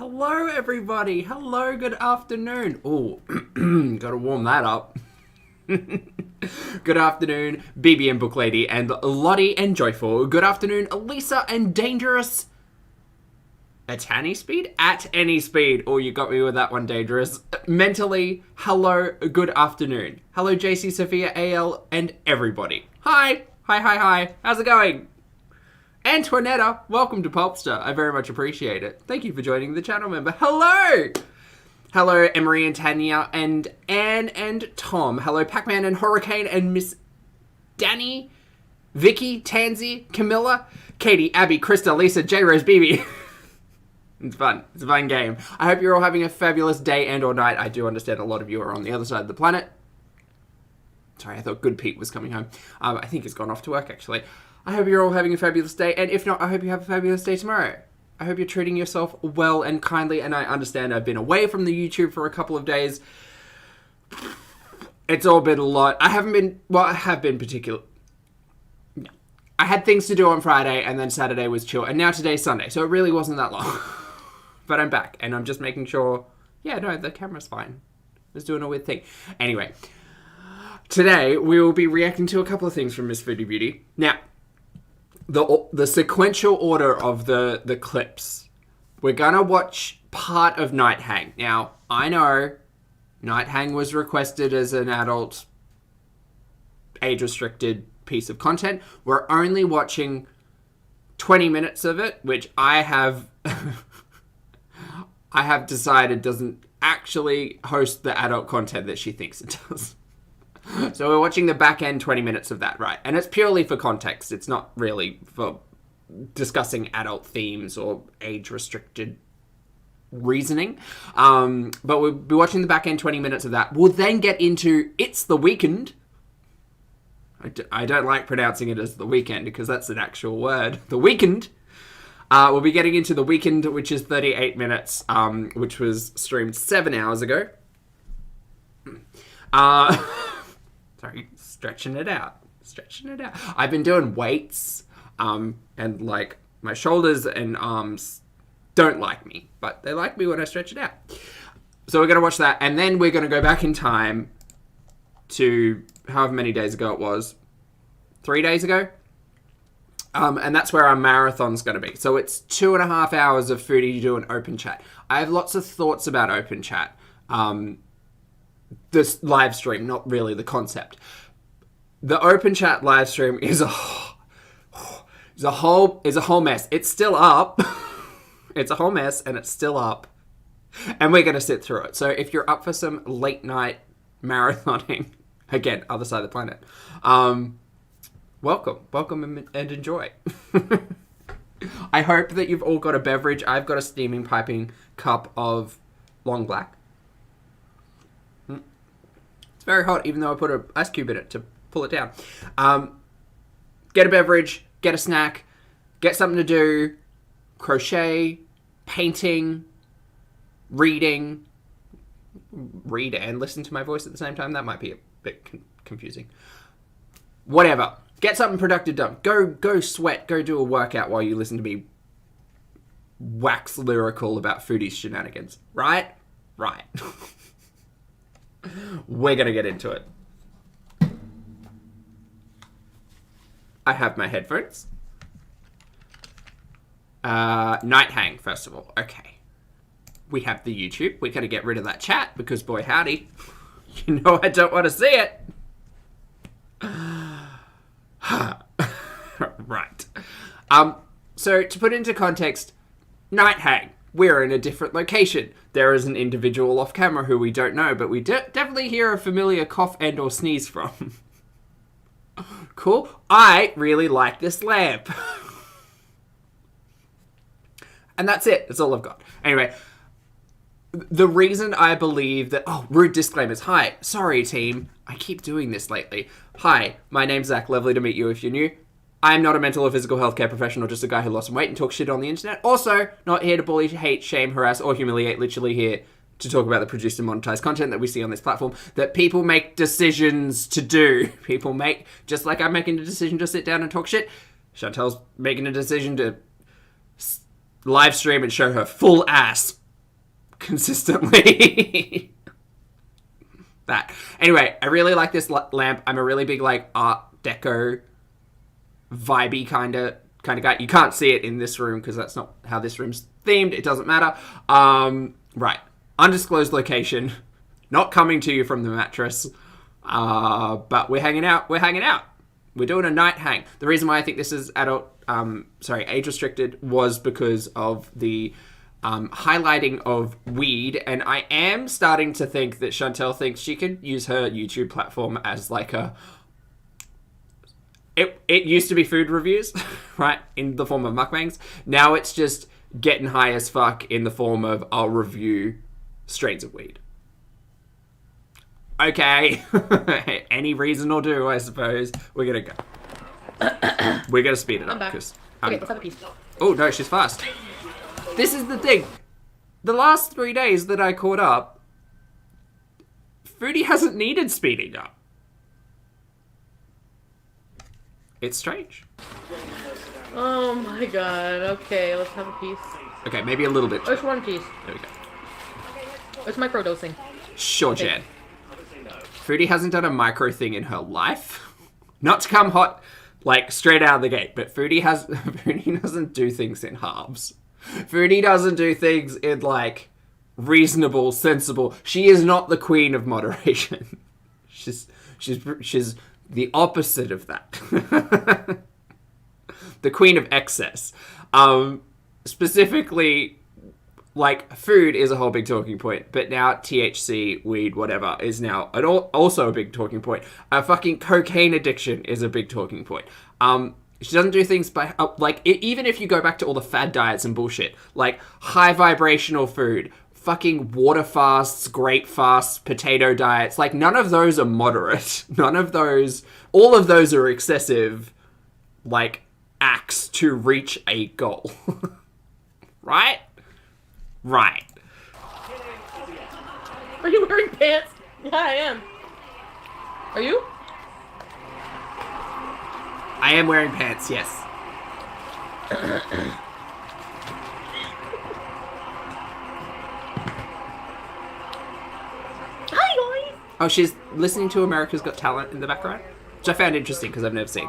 Hello, everybody. Hello, good afternoon. Oh, gotta warm that up. Good afternoon, BB and Book Lady, and Lottie and Joyful. Good afternoon, Elisa and Dangerous. At any speed? At any speed. Oh, you got me with that one, Dangerous. Mentally, hello, good afternoon. Hello, JC, Sophia, AL, and everybody. Hi. Hi. How's it going? Antoinetta, welcome to Pulpster. I very much appreciate it. Thank you for joining the channel, member. Hello! Hello, Emery and Tanya, and Anne and Tom. Hello, Pac-Man and Hurricane and Miss Danny, Vicky, Tansy, Camilla, Katie, Abby, Krista, Lisa, J-Rose, BB. It's fun. It's a fun game. I hope you're all having a fabulous day and or night. I do understand a lot of you are on the other side of the planet. Sorry, I thought Good Pete was coming home. I think he's gone off to work, actually. I hope you're all having a fabulous day, and if not, I hope you have a fabulous day tomorrow. I hope you're treating yourself well and kindly, and I understand I've been away from the YouTube for a couple of days. It's all been a lot. I have been particular. No. I had things to do on Friday, and then Saturday was chill, and now today's Sunday, so it really wasn't that long. But I'm back, and I'm just making sure, yeah, no, the camera's fine. I was doing a weird thing. Anyway, today we will be reacting to a couple of things from Miss Foodie Booty. Now, the sequential order of the clips. We're gonna watch part of Night Hang. Now, I know Night Hang was requested as an adult, age-restricted piece of content. We're only watching 20 minutes of it, which I have I have decided doesn't actually host the adult content that she thinks it does. So we're watching the back end 20 minutes of that, right? And it's purely for context. It's not really for discussing adult themes or age-restricted reasoning. But we'll be watching the back end 20 minutes of that. We'll then get into It's the Weeknd. I don't like pronouncing it as the Weeknd because that's an actual word. The Weeknd. We'll be getting into The Weeknd, which is 38 minutes, which was streamed 7 hours ago. Sorry, stretching it out. I've been doing weights, and like my shoulders and arms don't like me, but they like me when I stretch it out. So we're going to watch that, and then we're going to go back in time to however many days ago it was. 3 days ago? And that's where our marathon's going to be. So it's 2.5 hours of Foodie doing open chat. I have lots of thoughts about open chat. This live stream, not really the concept. The open chat live stream is a whole mess. It's still up. It's a whole mess, and it's still up. And we're going to sit through it. So if you're up for some late night marathoning, again, other side of the planet, welcome and enjoy. I hope that you've all got a beverage. I've got a steaming piping cup of long black. It's very hot, even though I put an ice cube in it to pull it down. Get a beverage, get a snack, get something to do, crochet, painting, reading, read and listen to my voice at the same time. That might be a bit confusing. Whatever. Get something productive done. Go sweat. Go do a workout while you listen to me wax lyrical about Foodie's shenanigans. Right? Right. We're going to get into it. I have my headphones. Night Hang, first of all. Okay. We have the YouTube. We're going to get rid of that chat because, boy, howdy. You know I don't want to see it. Right. So, to put into context, Night Hang. We're in a different location. There is an individual off camera who we don't know, but we definitely hear a familiar cough and or sneeze from. Cool. I really like this lamp. And that's it. That's all I've got. Anyway, the reason I believe that... Oh, rude disclaimers. Hi. Sorry, team. I keep doing this lately. Hi. My name's Zach. Lovely to meet you if you're new. I am not a mental or physical healthcare professional, just a guy who lost some weight and talks shit on the internet. Also, not here to bully, hate, shame, harass, or humiliate. Literally here to talk about the produced and monetized content that we see on this platform that people make decisions to do. People make, just like I'm making a decision to sit down and talk shit, Chantel's making a decision to live stream and show her full ass consistently. That. Anyway, I really like this lamp. I'm a really big, like, art deco vibey kind of guy. You can't see it in this room because that's not how this room's themed. It doesn't matter. Right. Undisclosed location. Not coming to you from the mattress. But we're hanging out. We're doing a night hang. The reason why I think this is age restricted was because of the highlighting of weed, and I am starting to think that Chantel thinks she could use her YouTube platform as like a... It used to be food reviews, right, in the form of mukbangs. Now it's just getting high as fuck in the form of I'll review strains of weed. Okay, any reason will do, I suppose. We're gonna go. We're gonna speed it up. Okay, let's have a piece. Oh, no, she's fast. This is the thing. The last 3 days that I caught up, Foodie hasn't needed speeding up. It's strange. Oh my god. Okay, let's have a piece. Okay, maybe a little bit. Just one piece. There we go. It's microdosing. Sure, Jen. Foodie hasn't done a micro thing in her life. Not to come hot, like, straight out of the gate, but Foodie doesn't do things in halves. Foodie doesn't do things in, like, reasonable, sensible... She is not the queen of moderation. She's the opposite of that. The queen of excess. Specifically, like, food is a whole big talking point, but now THC, weed, whatever, is now also a big talking point. Fucking cocaine addiction is a big talking point. She doesn't do things by, even if you go back to all the fad diets and bullshit, like, high vibrational food, fucking water fasts, grape fasts, potato diets, like, none of those are moderate. All of those are excessive, like, acts to reach a goal. Right? Right. Are you wearing pants? Yeah, I am. Are you? I am wearing pants, yes. Hi, guys! Oh, she's listening to America's Got Talent in the background? Which I found interesting because I've never seen.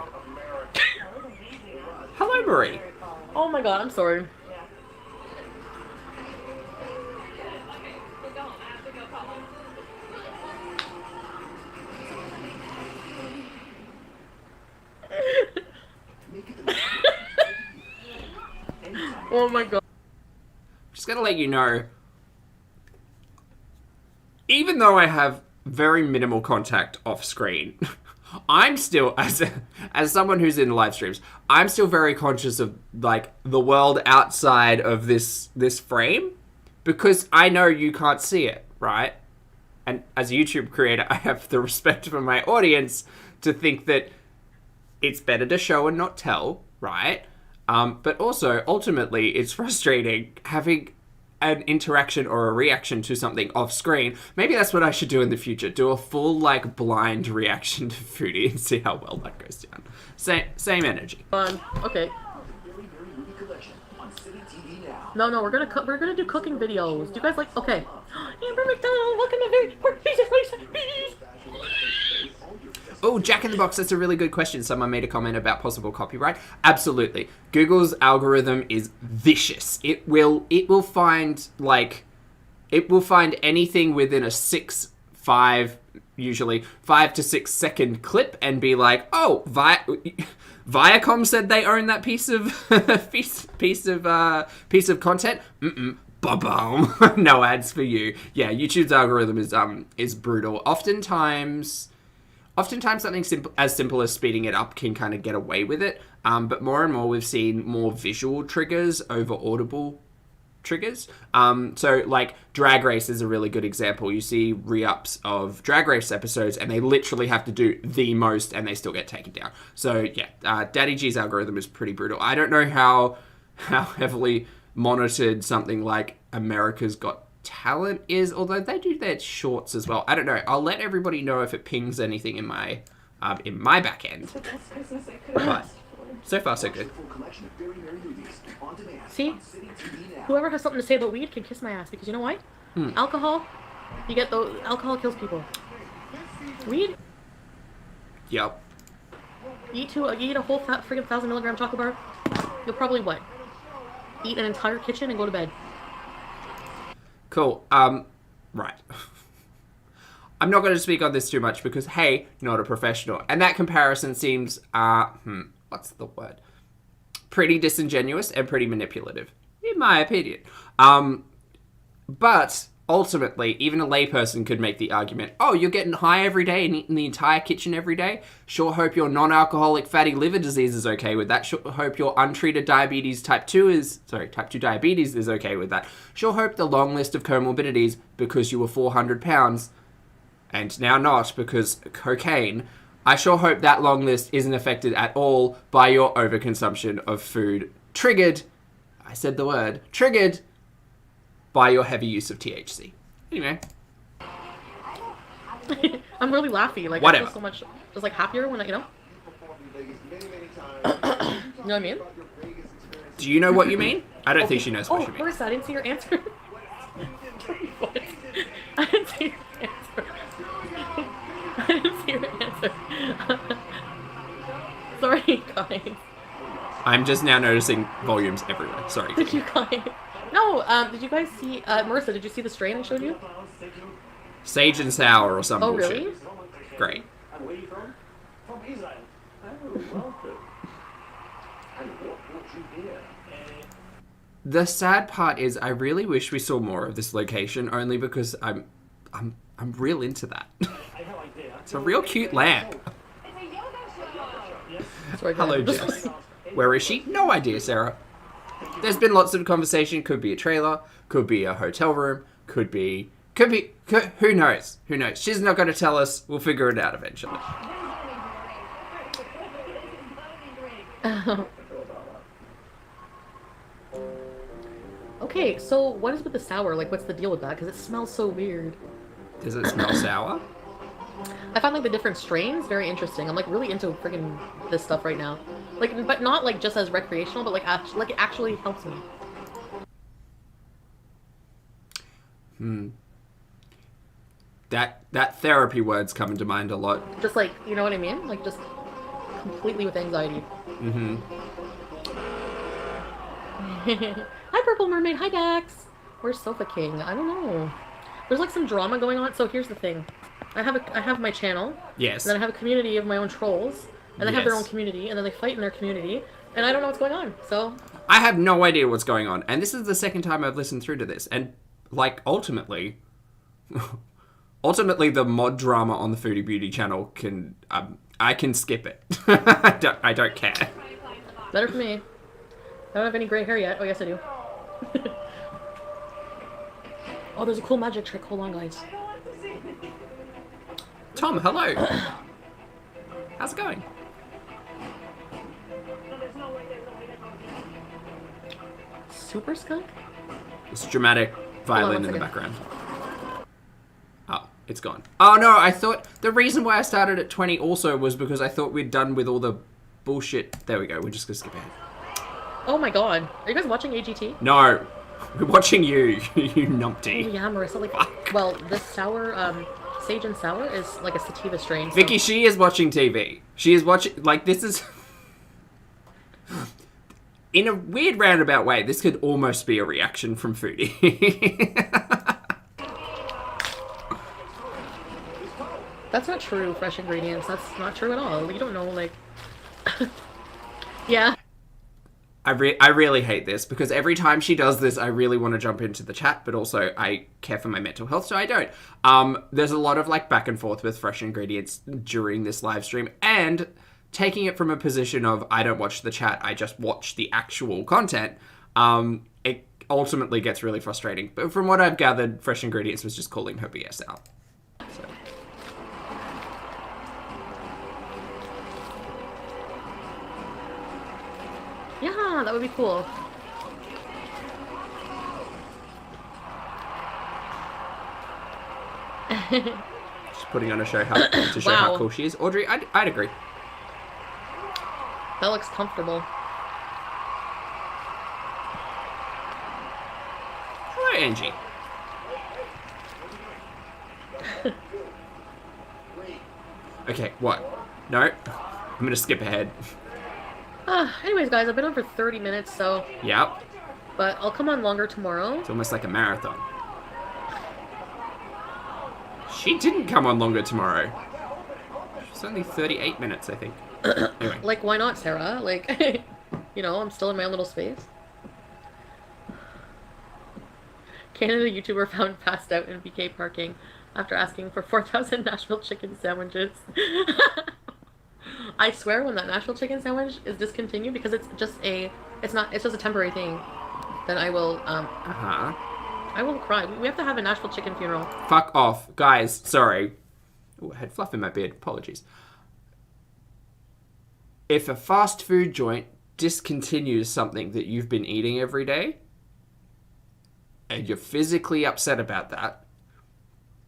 Hello, Marie. Oh my god, I'm sorry. Oh my god. Just gonna let you know, even though I have very minimal contact off screen, I'm still, as someone who's in live streams, I'm still very conscious of, like, the world outside of this frame, because I know you can't see it, right? And as a YouTube creator, I have the respect for my audience to think that it's better to show and not tell, right? But also, ultimately, it's frustrating having an interaction or a reaction to something off screen. Maybe that's what I should do in the future. Do a full, like, blind reaction to Foodie and see how well that goes down. Same energy. Okay. No, we're gonna do cooking videos. Do you guys like? Okay. Amber McDonald, welcome to very please. Oh, Jack in the Box, that's a really good question. Someone made a comment about possible copyright. Absolutely. Google's algorithm is vicious. It will find anything within a 5 to 6 second clip and be like, oh, Viacom said they own that piece of piece of content. Ba-boom. No ads for you. Yeah, YouTube's algorithm is brutal. Oftentimes something as simple as speeding it up can kind of get away with it, but more and more we've seen more visual triggers over audible triggers. So, like, Drag Race is a really good example. You see re-ups of Drag Race episodes, and they literally have to do the most, and they still get taken down. So, yeah, Daddy G's algorithm is pretty brutal. I don't know how heavily monitored something like America's Got Talent is, although they do their shorts as well. I don't know. I'll let everybody know if it pings anything in my back end. But So far, so good. See? Whoever has something to say about weed can kiss my ass, because you know why? Alcohol, alcohol kills people. Weed? Yep. Eat a whole friggin' 1,000 milligram chocolate bar, you'll probably what? Eat an entire kitchen and go to bed. Cool. Right. I'm not going to speak on this too much because, hey, not a professional. And that comparison seems, what's the word? Pretty disingenuous and pretty manipulative, in my opinion. But ultimately, even a layperson could make the argument, oh, you're getting high every day and eating the entire kitchen every day? Sure hope your non-alcoholic fatty liver disease is okay with that. Sure hope your untreated diabetes type 2 diabetes is okay with that. Sure hope the long list of comorbidities because you were 400 pounds and now not because cocaine. I sure hope that long list isn't affected at all by your overconsumption of food triggered, I said the word, triggered by your heavy use of THC. Anyway. I'm really laughy. Like, whatever. I feel so much, just like happier when I, you know? You know what I mean? Do you know what you mean? I don't think she knows what you mean. Oh, Marissa, I didn't see your answer. I didn't see your answer. I didn't see your answer. Sorry, guys. I'm just now noticing volumes everywhere. Sorry. Did you guys? No. Did you guys see? Marissa, did you see the strain I showed you? Sage and sour or some bullshit. Oh, really? Great. The sad part is I really wish we saw more of this location only because I'm real into that. It's a real cute lamp. Sorry, Hello, Jess. Where is she? No idea, Sarah. There's been lots of conversation. Could be a trailer. Could be a hotel room. Could be... who knows? Who knows? She's not going to tell us. We'll figure it out eventually. Okay, so what is with the sour? Like, what's the deal with that? Because it smells so weird. Does it smell sour? I find, like, the different strains very interesting. I'm, like, really into friggin' this stuff right now. Like, but not, like, just as recreational, but, like, it actually helps me. That therapy word's coming to mind a lot. Just, like, you know what I mean? Like, just completely with anxiety. Mm-hmm. Hi, Purple Mermaid. Hi, Dax. Where's Sofa King? I don't know. There's, like, some drama going on. So here's the thing. I have my channel. Yes. And then I have a community of my own trolls. And they have their own community. And then they fight in their community. And I don't know what's going on. So... I have no idea what's going on. And this is the second time I've listened through to this. And, like, ultimately... ultimately, the mod drama on the Foodie Booty channel can... I can skip it. I don't care. Better for me. I don't have any gray hair yet. Oh, yes, I do. Oh, there's a cool magic trick. Hold on, guys. Tom, hello. How's it going? Super skunk? It's dramatic violin in the second. background. Oh, it's gone. Oh no, I thought the reason why I started at 20 also was because I thought we'd done with all the bullshit. There we go. We're just gonna skip ahead. Oh my god. Are you guys watching AGT? No, we're watching you, you Oh numpty. yeah, Marissa. Like, Fuck. well, this sour, sage and sour is like a sativa strain. So... Vicky, she is watching TV. She is watching, like, this is... In a weird roundabout way, this could almost be a reaction from Foodie. That's not true, fresh ingredients. That's not true at all. You don't know, like... Yeah. I really hate this, because every time she does this, I really want to jump into the chat, but also I care for my mental health, so I don't. There's a lot of, like, back and forth with fresh ingredients during this live stream, and taking it from a position of, I don't watch the chat, I just watch the actual content, it ultimately gets really frustrating. But from what I've gathered, fresh ingredients was just calling her BS out. So. Yeah, that would be cool. She's putting on a show to show how cool she is. Audrey, I'd agree. That looks comfortable. Hello, Angie. Okay, what? No? I'm gonna skip ahead. Anyways, guys, I've been on for 30 minutes, so... Yep. But I'll come on longer tomorrow. It's almost like a marathon. She didn't come on longer tomorrow. It's only 38 minutes, I think. Anyway. Like, why not, Sarah? Like, you know, I'm still in my own little space. Canada YouTuber found passed out in BK parking after asking for 4,000 Nashville chicken sandwiches. I swear when that Nashville chicken sandwich is discontinued, because it's just a temporary thing, then I will, I will cry. We have to have a Nashville chicken funeral. Fuck off. Guys, sorry. Ooh, I had fluff in my beard. Apologies. If a fast food joint discontinues something that you've been eating every day, and you're physically upset about that,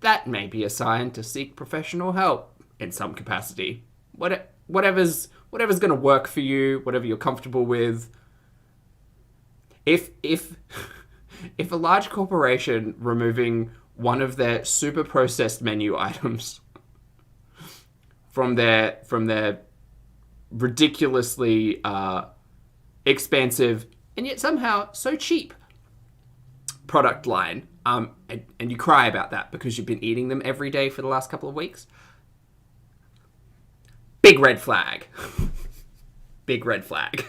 that may be a sign to seek professional help in some capacity. Whatever's going to work for you, whatever you're comfortable with. If a large corporation removing one of their super processed menu items from their ridiculously expansive and yet somehow so cheap product line, and you cry about that because you've been eating them every day for the last couple of weeks, big red flag. Big red flag.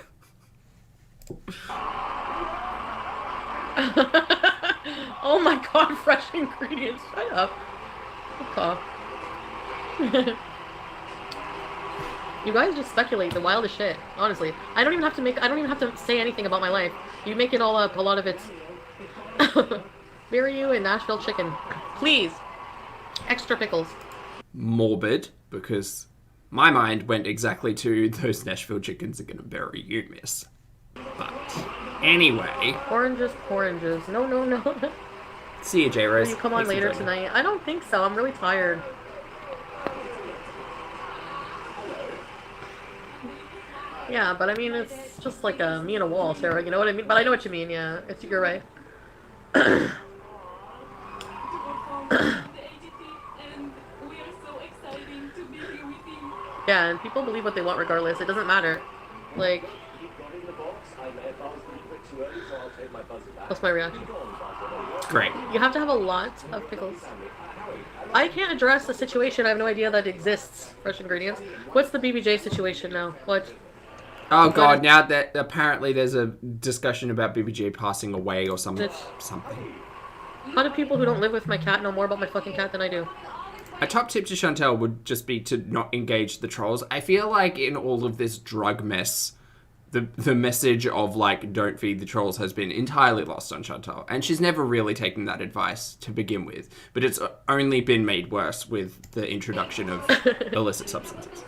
Oh my god, fresh ingredients. Shut up. Okay. You guys just speculate the wildest shit, honestly. I don't even have to say anything about my life. You make it all up. A lot of it's marry you and Nashville chicken. Please. Extra pickles. Morbid, because my mind went exactly to those Nashville chickens are gonna bury you, miss. But anyway. Oranges. No. See you, J-Rose. Will you come on later tonight? I don't think so. I'm really tired. Yeah, but I mean, it's just like me and a wall, Sarah. You know what I mean? But I know what you mean, yeah. You're right. Yeah, and people believe what they want regardless. It doesn't matter. Like... That's my reaction. Great. You have to have a lot of pickles. I can't address the situation. I have no idea that exists. Fresh ingredients. What's the BBJ situation now? What? Oh god, now that apparently there's a discussion about BBJ passing away or something. How do people who don't live with my cat know more about my fucking cat than I do? A top tip to Chantel would just be to not engage the trolls. I feel like in all of this drug mess, the message of, like, don't feed the trolls has been entirely lost on Chantal. And she's never really taken that advice to begin with. But it's only been made worse with the introduction of illicit substances.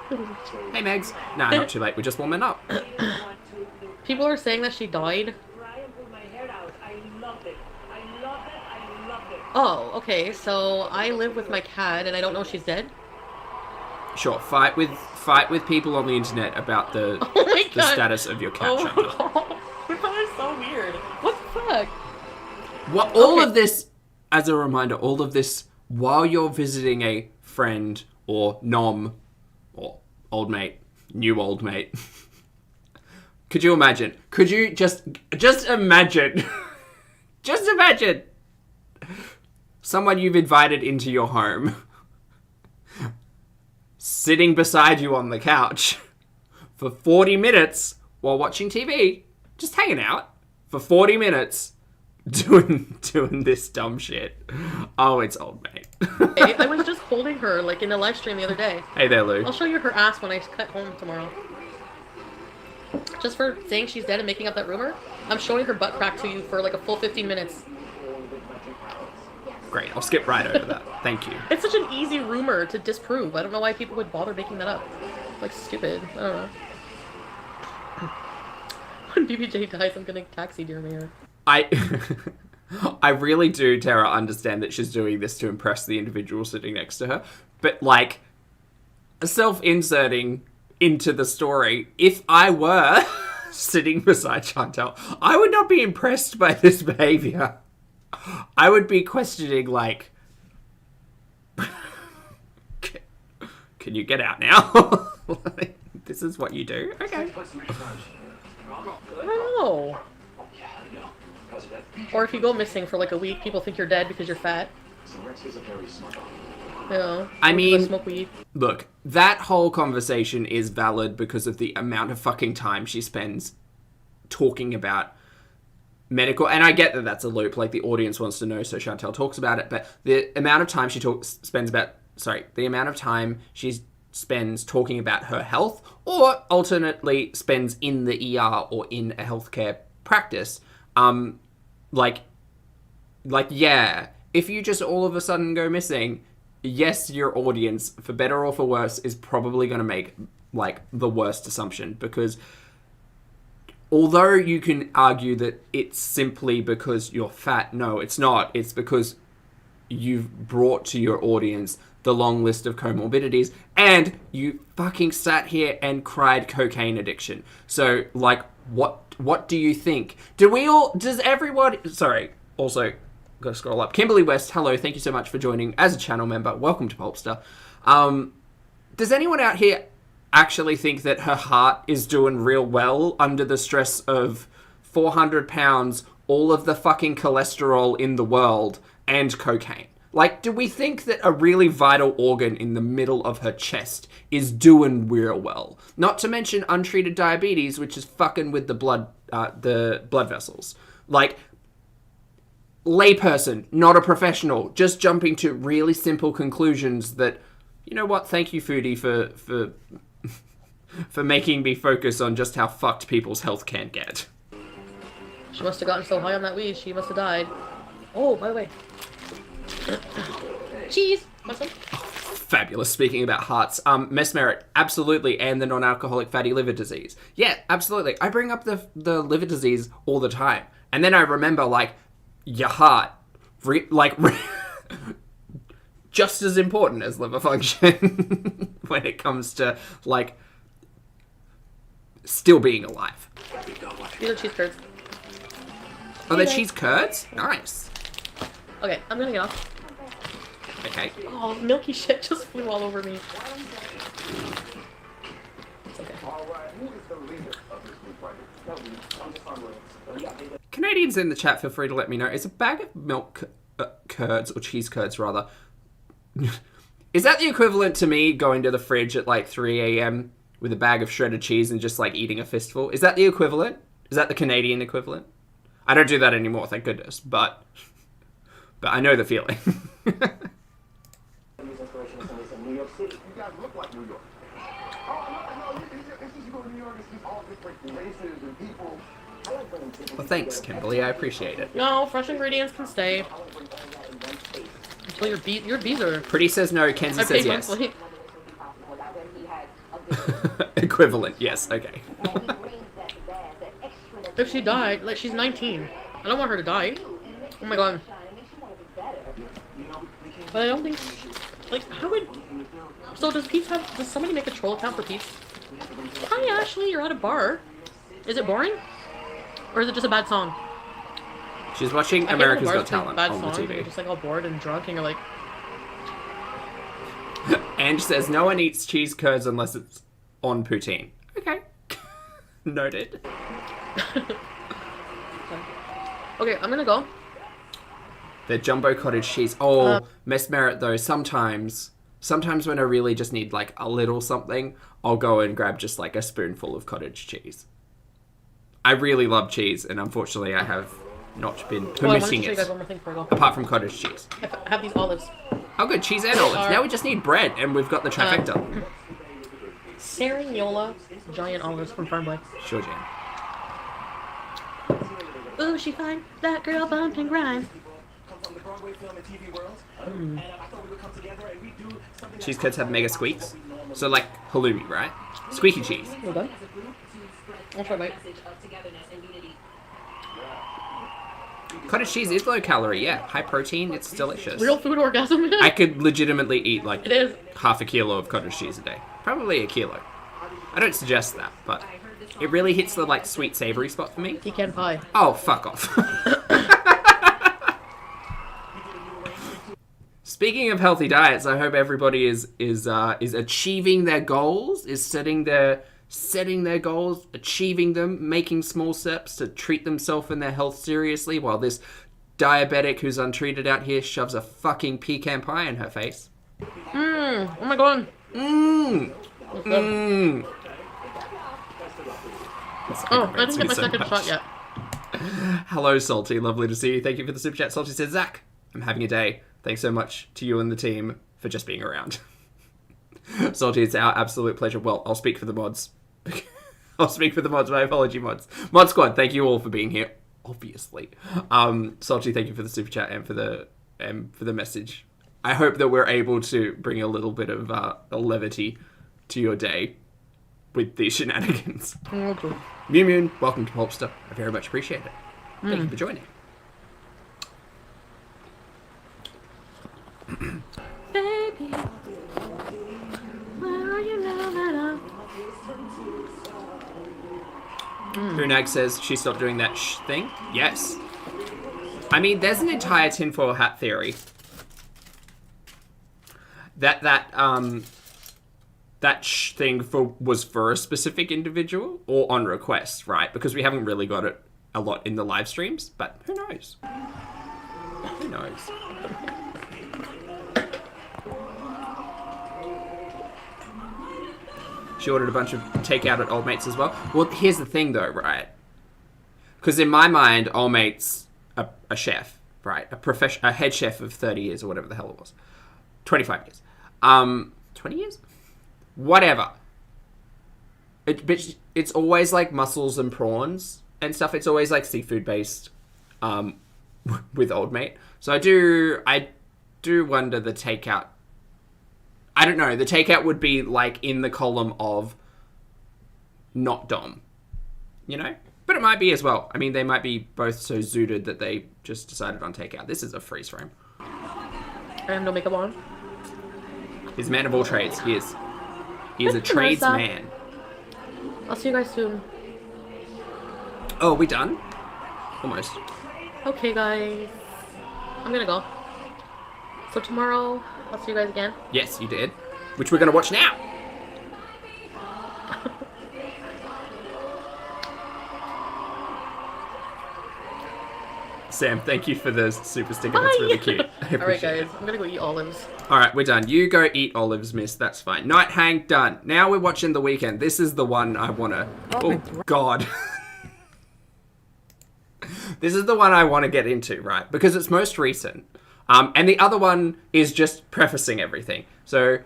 Hey, Megs. Nah, not too late. We're just warming up. People are saying that she died. Oh, okay. So I live with my cat and I don't know she's dead? Sure, fight with people on the internet about the status of your cat, Chantal. That is so weird. What the fuck? What all of this, as a reminder, all of this while you're visiting a friend or nom or old mate, new old mate. Could you imagine? Could you just imagine? Just imagine someone you've invited into your home sitting beside you on the couch for 40 minutes while watching TV, just hanging out for 40 minutes doing this dumb shit. Oh, it's old mate. Hey, I was just holding her like in a live stream the other day. Hey there, Lou. I'll show you her ass when I cut home tomorrow. Just for saying she's dead and making up that rumor, I'm showing her butt crack to you for like a full 15 minutes. Great, I'll skip right over that. Thank you. It's such an easy rumor to disprove. I don't know why people would bother making that up. Like, stupid. I don't know. When BBJ dies, I'm gonna taxidermy her. I really do, Tara, understand that she's doing this to impress the individual sitting next to her. But, like, self-inserting into the story. If I were sitting beside Chantal, I would not be impressed by this behaviour. I would be questioning, like, can you get out now? Like, this is what you do? Okay. I don't know. Or if you go missing for like a week, people think you're dead because you're fat. Yeah. I mean, smoke weed. Look, that whole conversation is valid because of the amount of fucking time she spends talking about medical, and I get that that's a loop, like the audience wants to know, so Chantal talks about it, but the amount of time she spends talking about her health, or alternately spends in the ER or in a healthcare practice, yeah, if you just all of a sudden go missing, yes, your audience, for better or for worse, is probably going to make, like, the worst assumption, because although you can argue that it's simply because you're fat, no, it's not. It's because you've brought to your audience the long list of comorbidities, and you fucking sat here and cried cocaine addiction. So, like, what do you think? Does everyone... Sorry, also, gotta scroll up. Kimberly West, hello, thank you so much for joining as a channel member. Welcome to Pulpster. Does anyone out here actually think that her heart is doing real well under the stress of 400 pounds, all of the fucking cholesterol in the world, and cocaine? Like, do we think that a really vital organ in the middle of her chest is doing real well? Not to mention untreated diabetes, which is fucking with the blood vessels. Like, layperson, not a professional, just jumping to really simple conclusions that, you know what, thank you, Foodie, for making me focus on just how fucked people's health can get. She must have gotten so high on that weed, she must have died. Oh, by the way. Cheese! Fabulous. Speaking about hearts, mesmerit, absolutely, and the non-alcoholic fatty liver disease. Yeah, absolutely. I bring up the liver disease all the time, and then I remember, like, your heart, just as important as liver function when it comes to, like, still being alive. These are cheese curds. Oh, they're cheese curds? Nice. Okay, I'm gonna get off. Okay. Oh, milky shit just flew all over me. It's okay. Canadians in the chat, feel free to let me know. Is a bag of milk curds, or cheese curds rather, is that the equivalent to me going to the fridge at like 3 a.m. with a bag of shredded cheese and just like eating a fistful? Is that the equivalent? Is that the Canadian equivalent? I don't do that anymore, thank goodness, but I know the feeling. Well, thanks, Kimberly. I appreciate it. No, fresh ingredients can stay. Until your bees are... Pretty says no, Kenzie says yes. Equivalent, yes, okay. If she died, like, she's 19. I don't want her to die. Oh my god. But I don't think... Like, how would... So does somebody make a troll account for Pete's? Hi, Ashley, you're at a bar. Is it boring? Or is it just a bad song? She's watching America's Got Talent on the TV. You're just like all bored and drunk and you're like... Ange says, no one eats cheese curds unless it's on poutine. Okay. Noted. Okay, I'm gonna go. The jumbo cottage cheese. Oh, mesmerit though, sometimes when I really just need like a little something, I'll go and grab just like a spoonful of cottage cheese. I really love cheese, and unfortunately I have not been permitting it. Apart from cottage cheese. I have these olives. Oh good, cheese and olives. Now we just need bread, and we've got the trifecta. Sarignola giant olives from Farm Boy. Sure, Jen. Ooh, she fine. That girl bumped and grind. Cheese curds have mega squeaks. So like halloumi, right? Squeaky cheese. Well done. I'll try, mate. Cottage cheese is low calorie, yeah. High protein, it's delicious. Real food orgasm. I could legitimately eat like It is. half a kilo of cottage cheese a day. Probably a kilo. I don't suggest that, but it really hits the like sweet savory spot for me. Pecan pie. Oh, fuck off. Speaking of healthy diets, I hope everybody is achieving their goals, is setting their goals, achieving them, making small steps to treat themselves and their health seriously, while this diabetic who's untreated out here shoves a fucking pecan pie in her face. Oh my god. Oh, I didn't get my second shot yet. Hello, Salty. Lovely to see you. Thank you for the super chat. Salty said, Zach, I'm having a day. Thanks so much to you and the team for just being around. Salty, it's our absolute pleasure. Well, I'll speak for the mods. I'll speak for the mods. My apology, mods. Mod Squad, thank you all for being here. Obviously. Salty, thank you for the super chat and for the message. I hope that we're able to bring a little bit of levity to your day with these shenanigans. Okay. Mew Mew, welcome to Pulpster. I very much appreciate it. Thank you for joining. Baby, where are you now, Brunag says she stopped doing that thing. Yes. I mean, there's an entire tinfoil hat theory. That thing was for a specific individual or on request, right? Because we haven't really got it a lot in the live streams, but who knows? Who knows? She ordered a bunch of takeout at Old Mate's as well. Well, here's the thing though, right? Because in my mind, Old Mate's a chef, right? A head chef of 30 years or whatever the hell it was. 25 years. 20 years? Whatever. But it's always like mussels and prawns and stuff. It's always like seafood based with Old Mate. So I do wonder the takeout. I don't know. The takeout would be like in the column of not Dom, you know? But it might be as well. I mean, they might be both so zooted that they just decided on takeout. This is a freeze frame. I have no makeup on. He's a man of all trades. He is. He is a tradesman. I'll see you guys soon. Oh, are we done? Almost. Okay, guys. I'm gonna go. So tomorrow, I'll see you guys again. Yes, you did. Which we're going to watch now. Sam, thank you for the super sticker. That's really cute. Alright, guys. I'm gonna go eat olives. Alright, we're done. You go eat olives, miss. That's fine. Night hang, done. Now we're watching The Weeknd. This is the one I want to... Oh, God. This is the one I want to get into, right? Because it's most recent. And the other one is just prefacing everything. So,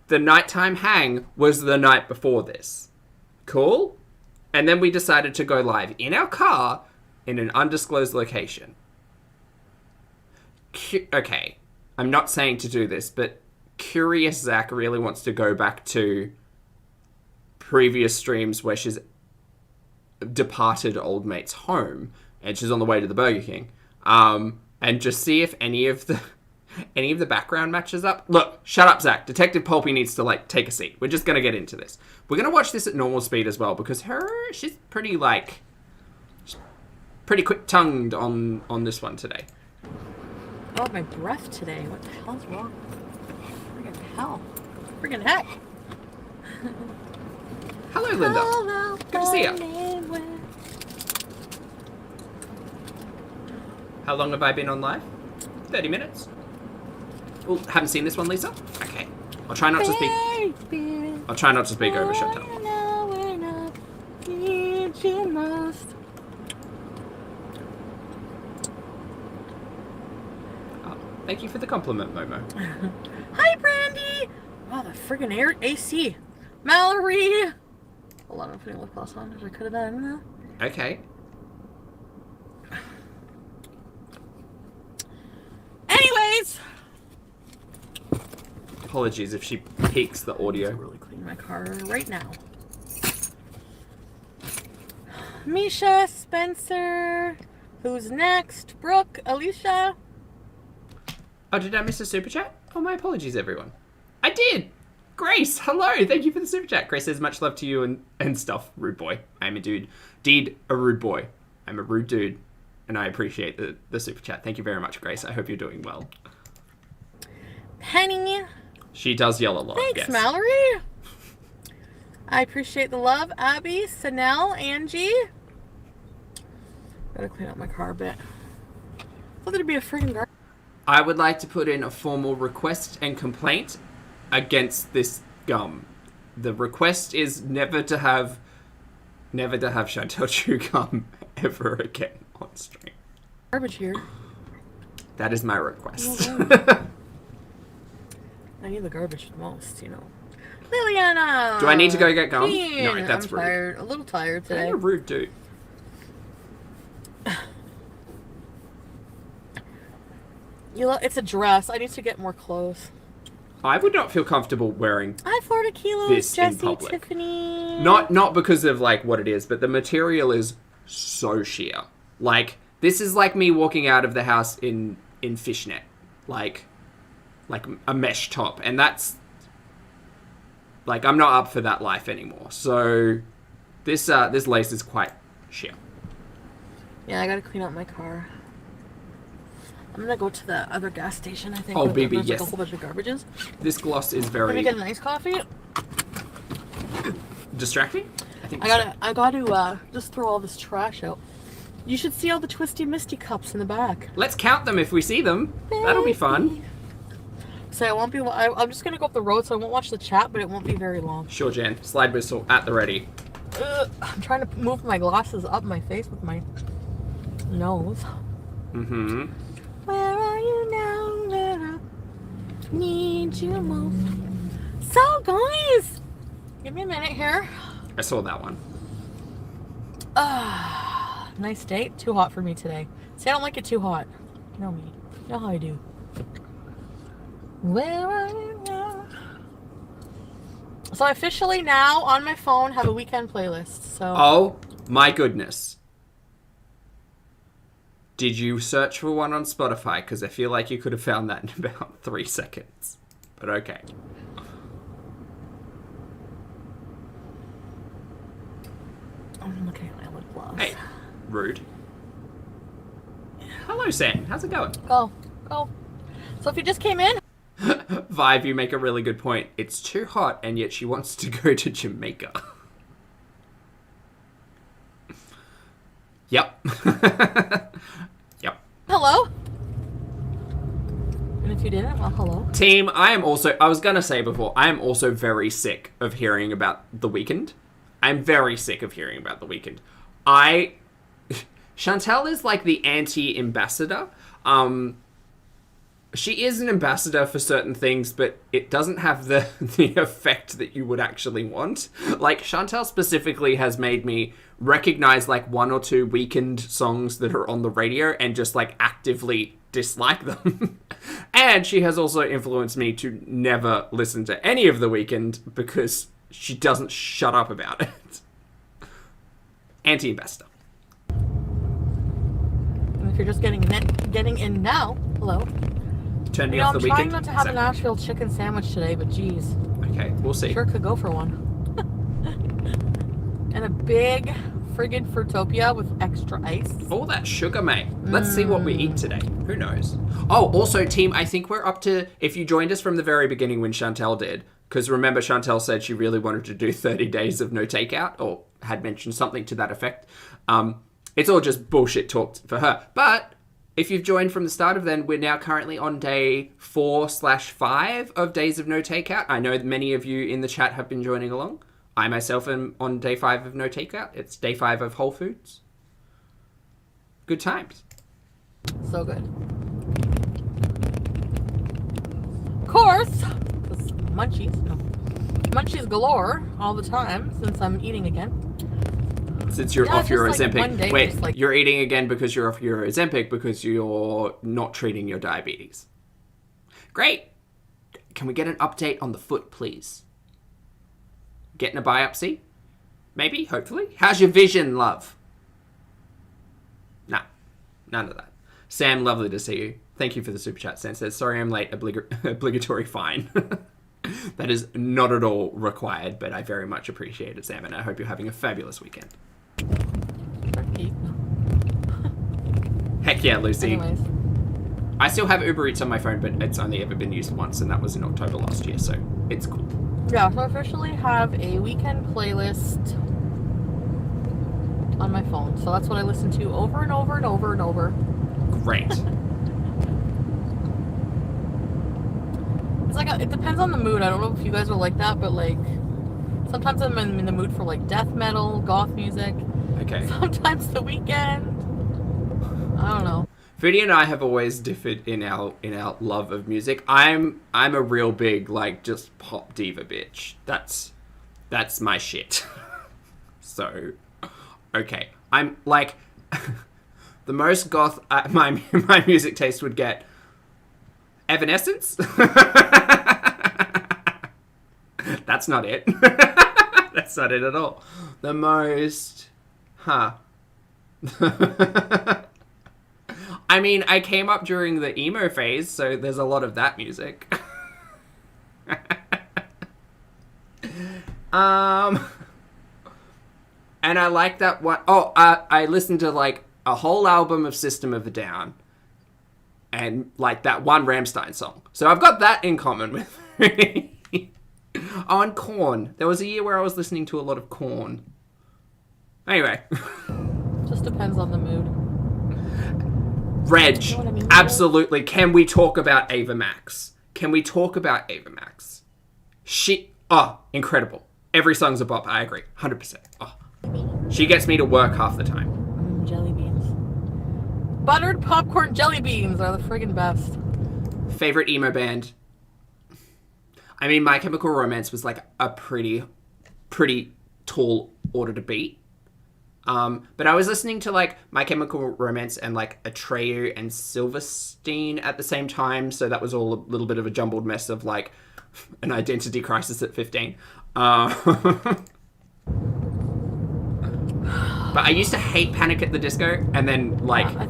the nighttime hang was the night before this. Cool? And then we decided to go live in our car in an undisclosed location. Okay, I'm not saying to do this, but Curious Zach really wants to go back to previous streams where she's departed Old Mate's home and she's on the way to the Burger King. And just see if any of the background matches up. Look, shut up, Zach. Detective Pulpy needs to, like, take a seat. We're just gonna get into this. We're gonna watch this at normal speed as well, because she's pretty, like, pretty quick-tongued on this one today. Oh, my breath today. What the hell's wrong? Friggin' hell. Friggin' heck. Hello, Linda. Good to see you. How long have I been on live? 30 minutes. Oh, haven't seen this one, Lisa? Okay. I'll try not to speak. I'll try not to speak over Chantal. Oh, thank you for the compliment, Momo. Hi, Brandy! Wow, the friggin' air AC. Mallory! Hold on, I'm putting lip gloss on, as I could have done. Okay. Anyways! Apologies if she peaks the audio. I'm really clean my car right now. Misha, Spencer, Who's next? Brooke, Alicia. Oh, did I miss a super chat? Oh, my apologies, everyone. I did! Grace, hello! Thank you for the super chat. Grace says, much love to you and stuff, rude boy. I'm a dude. Deed, a rude boy. I'm a rude dude. And I appreciate the super chat. Thank you very much, Grace. I hope you're doing well. Penny. She does yell a lot, Thanks, yes. Mallory. I appreciate the love. Abby, Sanel, Angie. Gotta clean out my car a bit. I thought there'd be a friggin' garbage. I would like to put in a formal request and complaint against this gum. The request is never to have Chantel chew gum ever again on stream. Garbage here. That is my request. I need the garbage the most, you know. Liliana! Do I need to go get gum? Jean, No, that's I'm rude. tired. A little tired today. I'm a rude dude. It's a dress. I need to get more clothes. I would not feel comfortable wearing Hi, Florida Kilos, this in Jessie, public. Tiffany. Not because of like what it is, but the material is so sheer. Like this is like me walking out of the house in fishnet, like a mesh top, and that's like I'm not up for that life anymore. So this lace is quite sheer. Yeah, I gotta clean out my car. I'm gonna go to the other gas station, I think. Oh, where baby, there's yes. Like a whole bunch of garbages. This gloss is Let very me get a nice coffee. distracting. I think I gotta just throw all this trash out. You should see all the twisty misty cups in the back. Let's count them if we see them. That'll be fun. So I won't be. I'm just gonna go up the road, so I won't watch the chat, but it won't be very long. Sure, Jen. Slide whistle at the ready. I'm trying to move my glasses up my face with my nose. Mm-hmm. Where are you now? Where I need you most. So, guys, give me a minute here. I saw that one. Nice date. Too hot for me today. See, I don't like it too hot. You know me. You know how I do. Where are you now? So I officially now on my phone have a Weeknd playlist. So. Oh my goodness. Did you search for one on Spotify? Because I feel like you could have found that in about 3 seconds. But okay. I'm looking at my lip gloss. Hey, rude. Hello, Sam. How's it going? Go. So if you just came in. Vibe, you make a really good point. It's too hot, and yet she wants to go to Jamaica. Yep. Yep. Hello. And if you didn't, well, hello. Team, I was going to say before, I am also very sick of hearing about the Weeknd. I'm very sick of hearing about the Weeknd. Chantel is like the anti-ambassador. She is an ambassador for certain things, but it doesn't have the effect that you would actually want. Like, Chantel specifically has made me recognize, like, 1 or 2 Weeknd songs that are on the radio and just, like, actively dislike them. And she has also influenced me to never listen to any of the Weeknd because she doesn't shut up about it. Anti-ambassador. And if you're just getting in now, hello. Turn me You know, off the I'm trying Weeknd. not to have a Exactly. Nashville chicken sandwich today, but geez. Okay, we'll see. Sure could go for one. And a big friggin' Fruitopia with extra ice. All that sugar, mate. Let's see what we eat today. Who knows? Oh, also, team, I think we're up to... If you joined us from the very beginning when Chantel did, because remember Chantel said she really wanted to do 30 days of no takeout, or had mentioned something to that effect. It's all just bullshit talk for her. But... if you've joined from the start of then, we're now currently on day 4/5 of Days of No Takeout. I know that many of you in the chat have been joining along. I myself am on day 5 of No Takeout. It's day 5 of Whole Foods. Good times. So good. Of course, 'cause munchies galore all the time since I'm eating again. Since you're Yeah, off your just like Ozempic. one day, Wait, just like- you're eating again because you're off your Ozempic because you're not treating your diabetes. Great. Can we get an update on the foot, please? Getting a biopsy? Maybe, hopefully. How's your vision, love? Nah. None of that. Sam, lovely to see you. Thank you for the super chat. Sam says, sorry I'm late, obligatory fine. That is not at all required, but I very much appreciate it, Sam, and I hope you're having a fabulous weekend. Heck yeah, Lucy. Anyways. I still have Uber Eats on my phone, but it's only ever been used once, and that was in October last year, so it's cool. Yeah, so I officially have a Weeknd playlist on my phone. So that's what I listen to over and over and over and over. Great. It's like, it depends on the mood. I don't know if you guys are like that, but like, sometimes I'm in the mood for like death metal, goth music. Okay. Sometimes The Weeknd. I don't know. Foodie and I have always differed in our love of music. I'm a real big, like, just pop diva bitch. That's my shit. So, okay. I'm like the most goth my music taste would get. Evanescence? That's not it. That's not it at all. The most I mean, I came up during the emo phase, so there's a lot of that music. And I like that one. Oh, I listened to like a whole album of System of a Down, and like that one Rammstein song. So I've got that in common with. Oh, and Korn. There was a year where I was listening to a lot of Korn. Anyway. Just depends on the mood. Reg, You know what I mean? absolutely. Can we talk about Ava Max? Can we talk about Ava Max? Incredible. Every song's a bop. I agree. 100%. Oh. She gets me to work half the time. Jelly beans. Buttered popcorn jelly beans are the friggin' best. Favorite emo band? I mean, My Chemical Romance was like a pretty tall order to beat. But I was listening to like My Chemical Romance and like Atreyu and Silverstein at the same time, so that was all a little bit of a jumbled mess of like an identity crisis at 15. But I used to hate Panic at the Disco, and then like I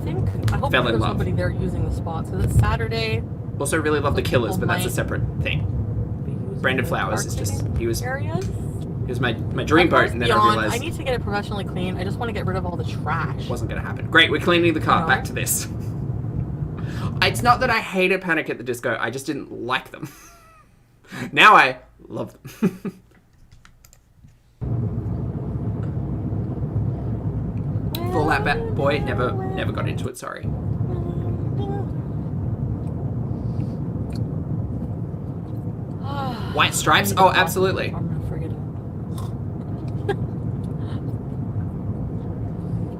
hope fell in there's love. somebody there using the spots. Because it's Saturday. Also really love The Killers, but that's a might separate thing. Brandon Flowers is just he was areas. my dream boat, and then I realized I need to get it professionally clean. I just want to get rid of all the trash. wasn't going to happen. Great, we're cleaning the car. Back to this. It's not that I hated Panic at the Disco. I just didn't like them. Now I love them. Fallout Boy never got into it. Sorry. White Stripes? Oh, absolutely. I'm gonna forget it.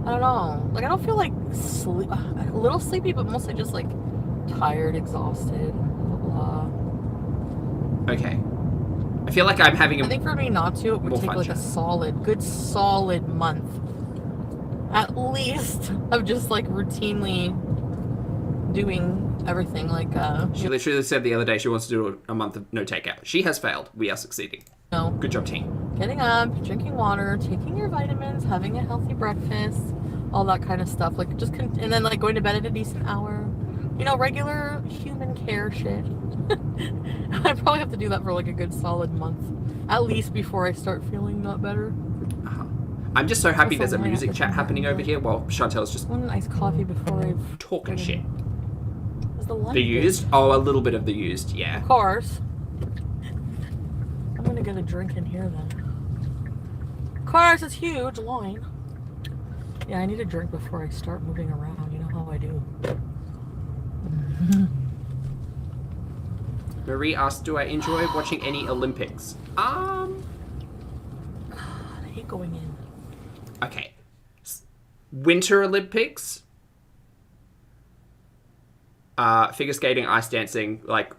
I don't know. Like, I don't feel like a little sleepy, but mostly just like tired, exhausted, blah, blah. Okay. I feel like I'm having I think for me not to, it would take like a good solid month. At least of just like routinely doing everything like She literally said the other day she wants to do a month of no takeout. She has failed. We are succeeding. No. Good job, team. Getting up, drinking water, taking your vitamins, having a healthy breakfast, all that kind of stuff. Like just and then like going to bed at a decent hour. You know, regular human care shit. I probably have to do that for like a good solid month, at least before I start feeling not better. I'm just so happy there's a music chat happening over here while Chantel's just one iced coffee before I've talking shit. The used? Oh, a little bit of the used, yeah. Of course. I'm gonna get a drink in here then. Of course, it's huge line. Yeah, I need a drink before I start moving around. You know how I do. Marie asked, do I enjoy watching any Olympics? God, I hate going in. Okay. Winter Olympics? Figure skating, ice dancing, like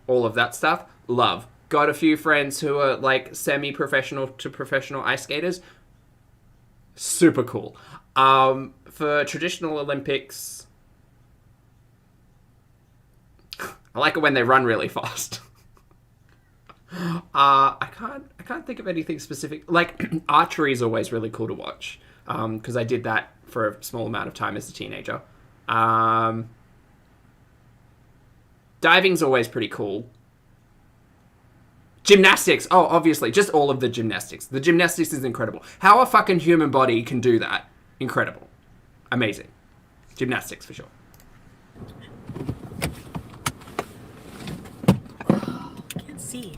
all of that stuff. Love. Got a few friends who are like semi-professional to professional ice skaters. Super cool. For traditional Olympics, I like it when they run really fast. I can't think of anything specific. Like archery is always really cool to watch. Because I did that for a small amount of time as a teenager. Diving's always pretty cool. Gymnastics. Oh, obviously. Just all of the gymnastics. The gymnastics is incredible. How a fucking human body can do that. Incredible. Amazing. Gymnastics, for sure. Can't see.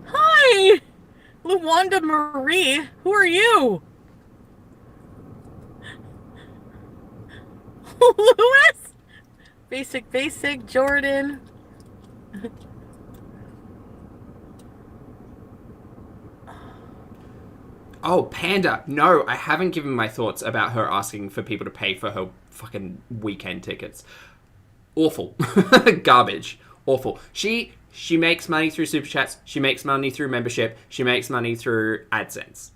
Hi! Luwanda Marie. Who are you? Lewis? Basic, Jordan. Oh, Panda. No, I haven't given my thoughts about her asking for people to pay for her fucking Weeknd tickets. Awful. Garbage. Awful. She makes money through super chats. She makes money through membership. She makes money through AdSense.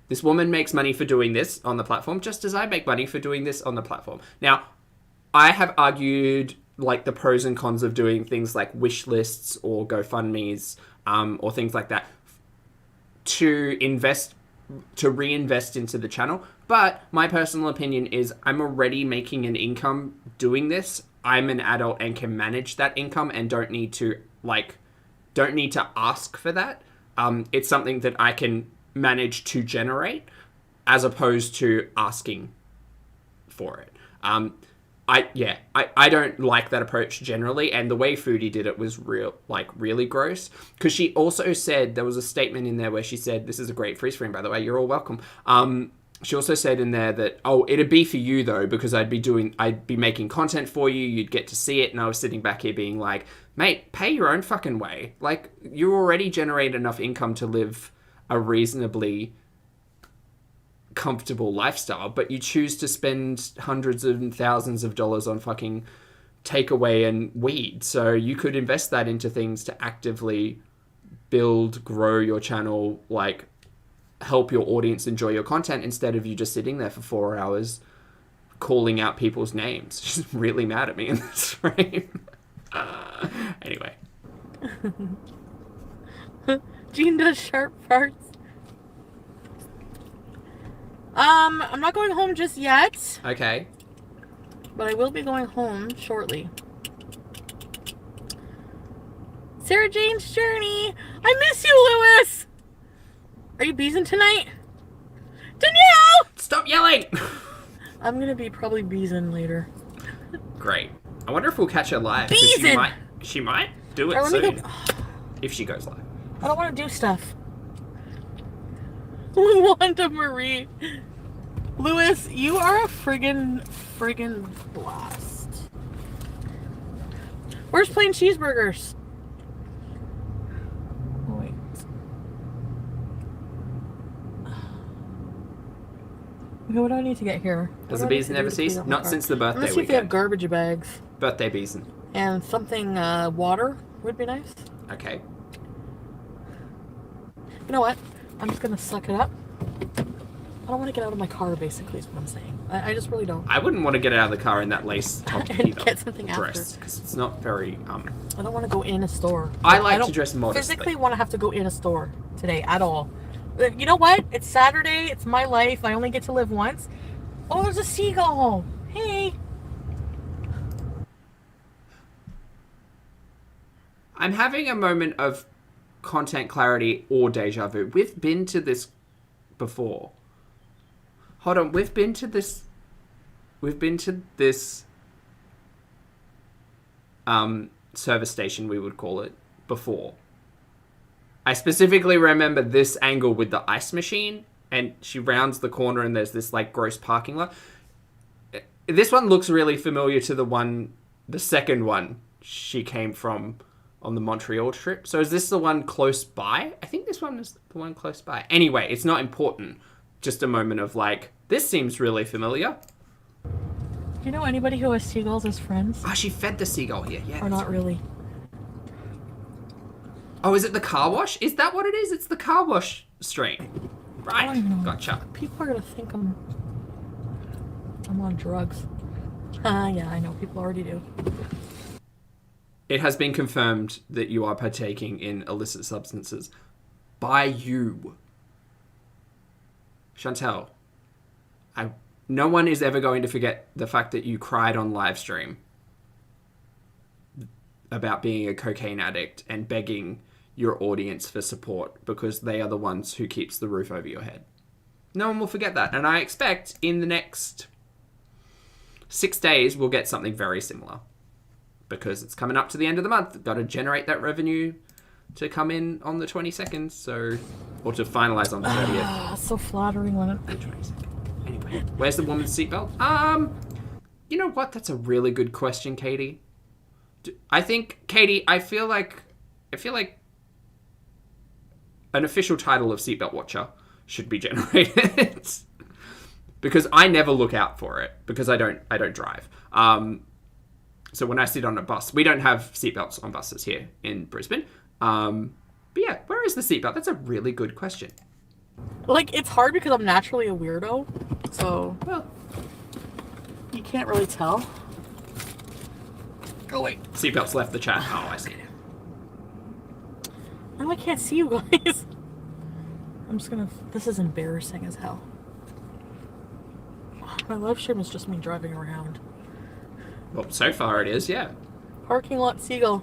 This woman makes money for doing this on the platform, just as I make money for doing this on the platform. Now, I have argued like the pros and cons of doing things like wish lists or GoFundMes or things like that to reinvest into the channel. But my personal opinion is I'm already making an income doing this. I'm an adult and can manage that income and don't need to ask for that. It's something that I can manage to generate as opposed to asking for it. I don't like that approach generally, and the way Foodie did it was really gross. Because she also said, there was a statement in there where she said, this is a great freeze frame, by the way, you're all welcome. She also said in there that, it'd be for you though, because I'd be making content for you, you'd get to see it, and I was sitting back here being like, mate, pay your own fucking way. Like, you already generate enough income to live a reasonably comfortable lifestyle, but you choose to spend hundreds and thousands of dollars on fucking takeaway and weed. So you could invest that into things to actively build, grow your channel, like help your audience enjoy your content instead of you just sitting there for 4 hours calling out people's names. She's really mad at me in this frame. Anyway. Jean does sharp farts. I'm not going home just yet. Okay. But I will be going home shortly. Sarah Jane's Journey. I miss you, Lewis. Are you beezing tonight? Danielle! Stop yelling! I'm gonna be probably beezing later. Great. I wonder if we'll catch her live. Beezing! She might do it soon. If she goes live. I don't want to do stuff. Wanda Marie. Lewis, you are a friggin' blast. Where's plain cheeseburgers? Oh, wait. Okay, what do I need to get here? Does the bees never cease? Not since the birthday Let's see if they have weekend. garbage bags. Birthday bees. And something, water would be nice. Okay. You know what? I'm just gonna suck it up. I don't want to get out of my car, basically, is what I'm saying. I just really don't. I wouldn't want to get out of the car in that lace top and get something dress, because it's not very, I don't want to go in a store. I like to dress modestly. Physically want to have to go in a store today at all. You know what? It's Saturday. It's my life. I only get to live once. Oh, there's a seagull. Hey. I'm having a moment of content clarity or deja vu. We've been to this before. Hold on, we've been to this service station, we would call it, before. I specifically remember this angle with the ice machine, and she rounds the corner and there's this like gross parking lot. This one looks really familiar to the second one she came from on the Montreal trip. So is this the one close by? I think this one is the one close by. Anyway, it's not important. Just a moment of like, this seems really familiar. Do you know anybody who has seagulls as friends? Oh, she fed the seagull here. Yeah. Or not really. Oh, is it the car wash? Is that what it is? It's the car wash stream. Right. Gotcha. People are going to think I'm on drugs. Yeah, I know. People already do. It has been confirmed that you are partaking in illicit substances by you. Chantel, no one is ever going to forget the fact that you cried on live stream about being a cocaine addict and begging your audience for support because they are the ones who keeps the roof over your head. No one will forget that. And I expect in the next 6 days, we'll get something very similar. Because it's coming up to the end of the month. Got to generate that revenue to come in on the 22nd. So, or to finalize on the 30th. So flattering when it... The 22nd. Anyway, where's the woman's seatbelt? You know what? That's a really good question, Katie. I think, Katie, I feel like an official title of seatbelt watcher should be generated. Because I never look out for it because I don't drive. So when I sit on a bus, we don't have seatbelts on buses here in Brisbane. But yeah, where is the seatbelt? That's a really good question. Like, it's hard because I'm naturally a weirdo. So, Well, you can't really tell. oh wait, seatbelts left the chat. Oh, I see. Now I can't see you guys. I'm just gonna... This is embarrassing as hell. My live stream is just me driving around. Well, so far it is, yeah. Parking lot seagull.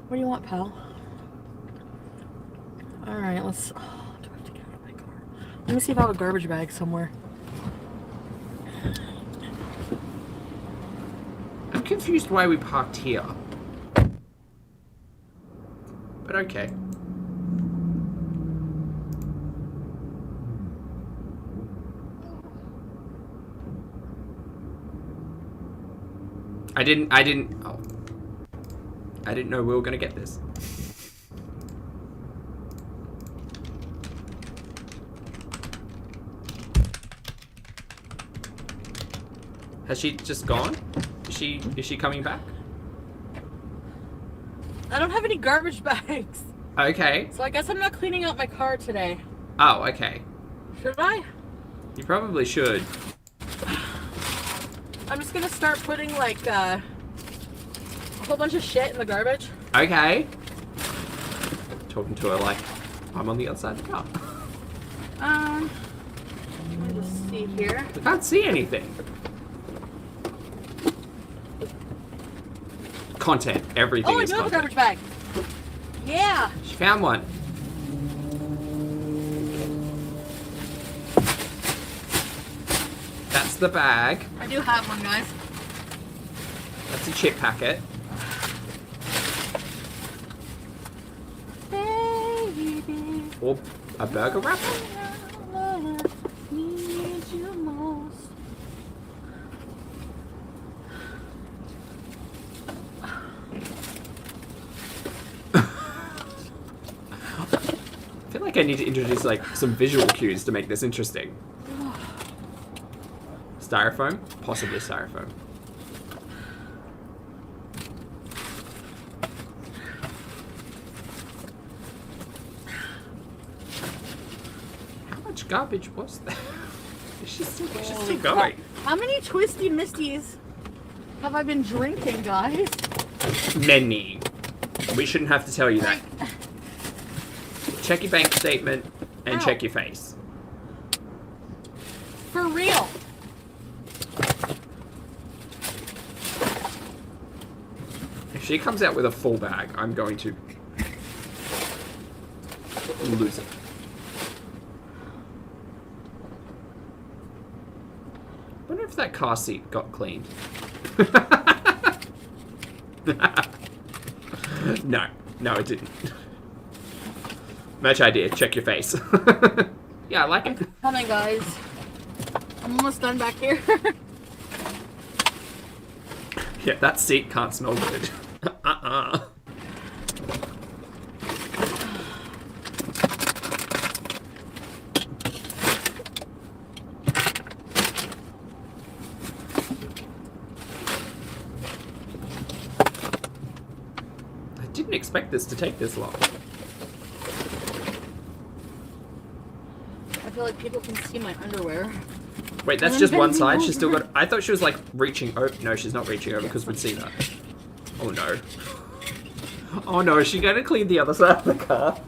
What do you want, pal? Alright, let's... Oh, do I have to get out of my car? Let me see if I have a garbage bag somewhere. I'm confused why we parked here. But okay. I didn't know we were gonna get this. Has she just gone? Is she coming back? I don't have any garbage bags. Okay. So I guess I'm not cleaning out my car today. Oh, okay. Should I? You probably should. I'm just gonna start putting like a whole bunch of shit in the garbage. Okay. Talking to her like I'm on the other side of the car. Let me just see here. I can't see anything. Content. Everything Oh, I is do have a content. garbage bag. Yeah. She found one. That's the bag. I do have one, guys. That's a chip packet. Baby, Or a burger wrapper. need you most. I feel like I need to introduce like some visual cues to make this interesting. Styrofoam? Possibly styrofoam. How much garbage was there? She's still going. How many twisty misties have I been drinking, guys? Many. We shouldn't have to tell you that. Check your bank statement and Ow. check your face. For real. If she comes out with a full bag, I'm going to lose it. I wonder if that car seat got cleaned. No, it didn't. Merch idea, check your face. Yeah, I like it. Coming, guys. I'm almost done back here. Yeah, that seat can't smell good. I didn't expect this to take this long. I feel like people can see my underwear. Wait, that's just one side? She's still got... I thought she was, like, reaching over... No, she's not reaching over because we'd see that. Oh, no. Oh, no, is she going to clean the other side of the car?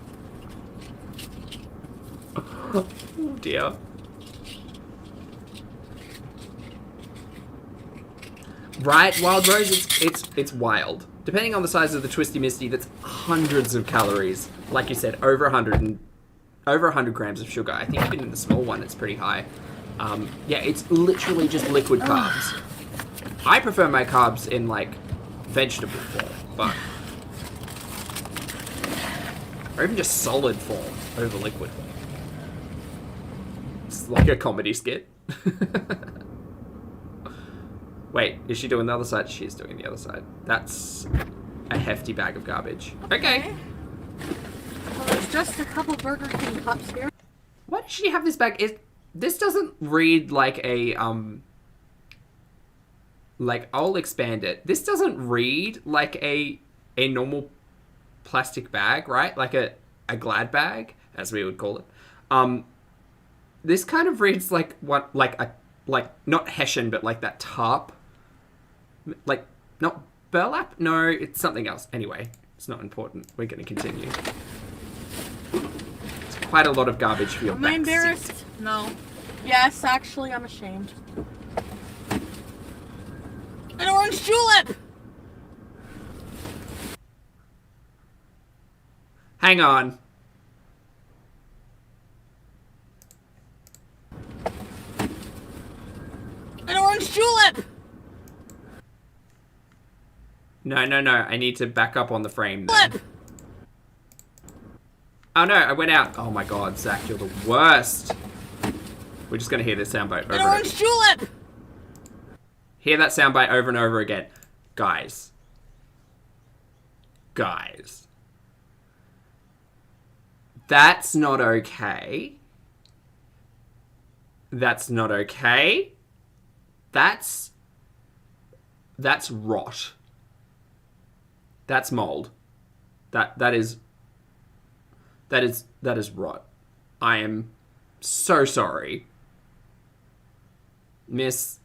Oh, dear. Right, Wild Rose, it's wild. Depending on the size of the Twisty Misty, that's hundreds of calories. Like you said, over 100 grams of sugar. I think even in the small one, it's pretty high. Yeah, it's literally just liquid carbs. I prefer my carbs in, like, vegetable form, but... Or even just solid form over liquid form. It's like a comedy skit. Wait, is she doing the other side? She's doing the other side. That's a hefty bag of garbage. Okay. Well, there's just a couple Burger King cups here. Why does she have this bag? This doesn't read like a, like, I'll expand it. This doesn't read like a normal plastic bag, right? Like a Glad bag, as we would call it. This kind of reads like what, like not Hessian, but like that tarp. Like, not burlap? No, it's something else. Anyway, it's not important. We're going to continue. It's quite a lot of garbage for your back. Am I embarrassed? No. Yes, actually, I'm ashamed. An orange julep! Hang on. An orange julep! No. I need to back up on the frame then. Oh no, I went out. Oh my god, Zach, you're the worst. We're just going to hear this soundbite over An and orange over. julep! Hear that soundbite over and over again. Guys. That's not okay. That's not okay. That's rot. That's mold. That is rot. I am so sorry. Miss,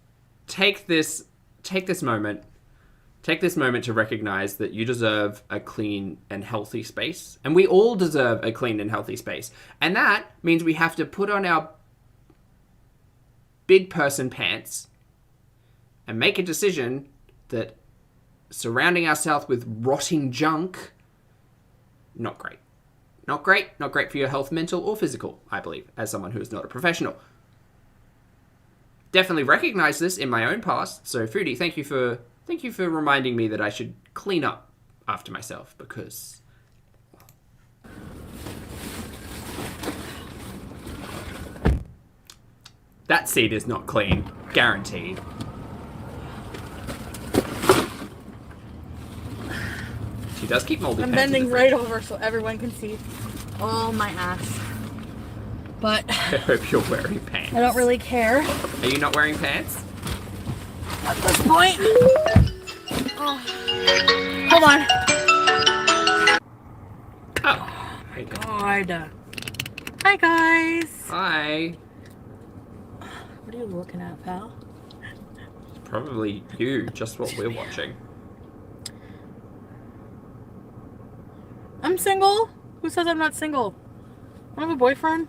take this moment. Take this moment to recognize that you deserve a clean and healthy space. And we all deserve a clean and healthy space. And that means we have to put on our big person pants and make a decision that surrounding ourselves with rotting junk, not great. Not great. Not great for your health, mental or physical, I believe, as someone who is not a professional. Definitely recognize this in my own past. So, Foodie, thank you for reminding me that I should clean up after myself, because that seat is not clean, guaranteed. She does keep molded. I'm bending right over so everyone can see all my ass. But I hope you're wearing pants. I don't really care Are you not wearing pants? at this point. Oh. Hold on. Oh, there you go. God. Hi, guys. Hi. What are you looking at, pal? Probably you, just what we're watching. I'm single. Who says I'm not single? I have a boyfriend.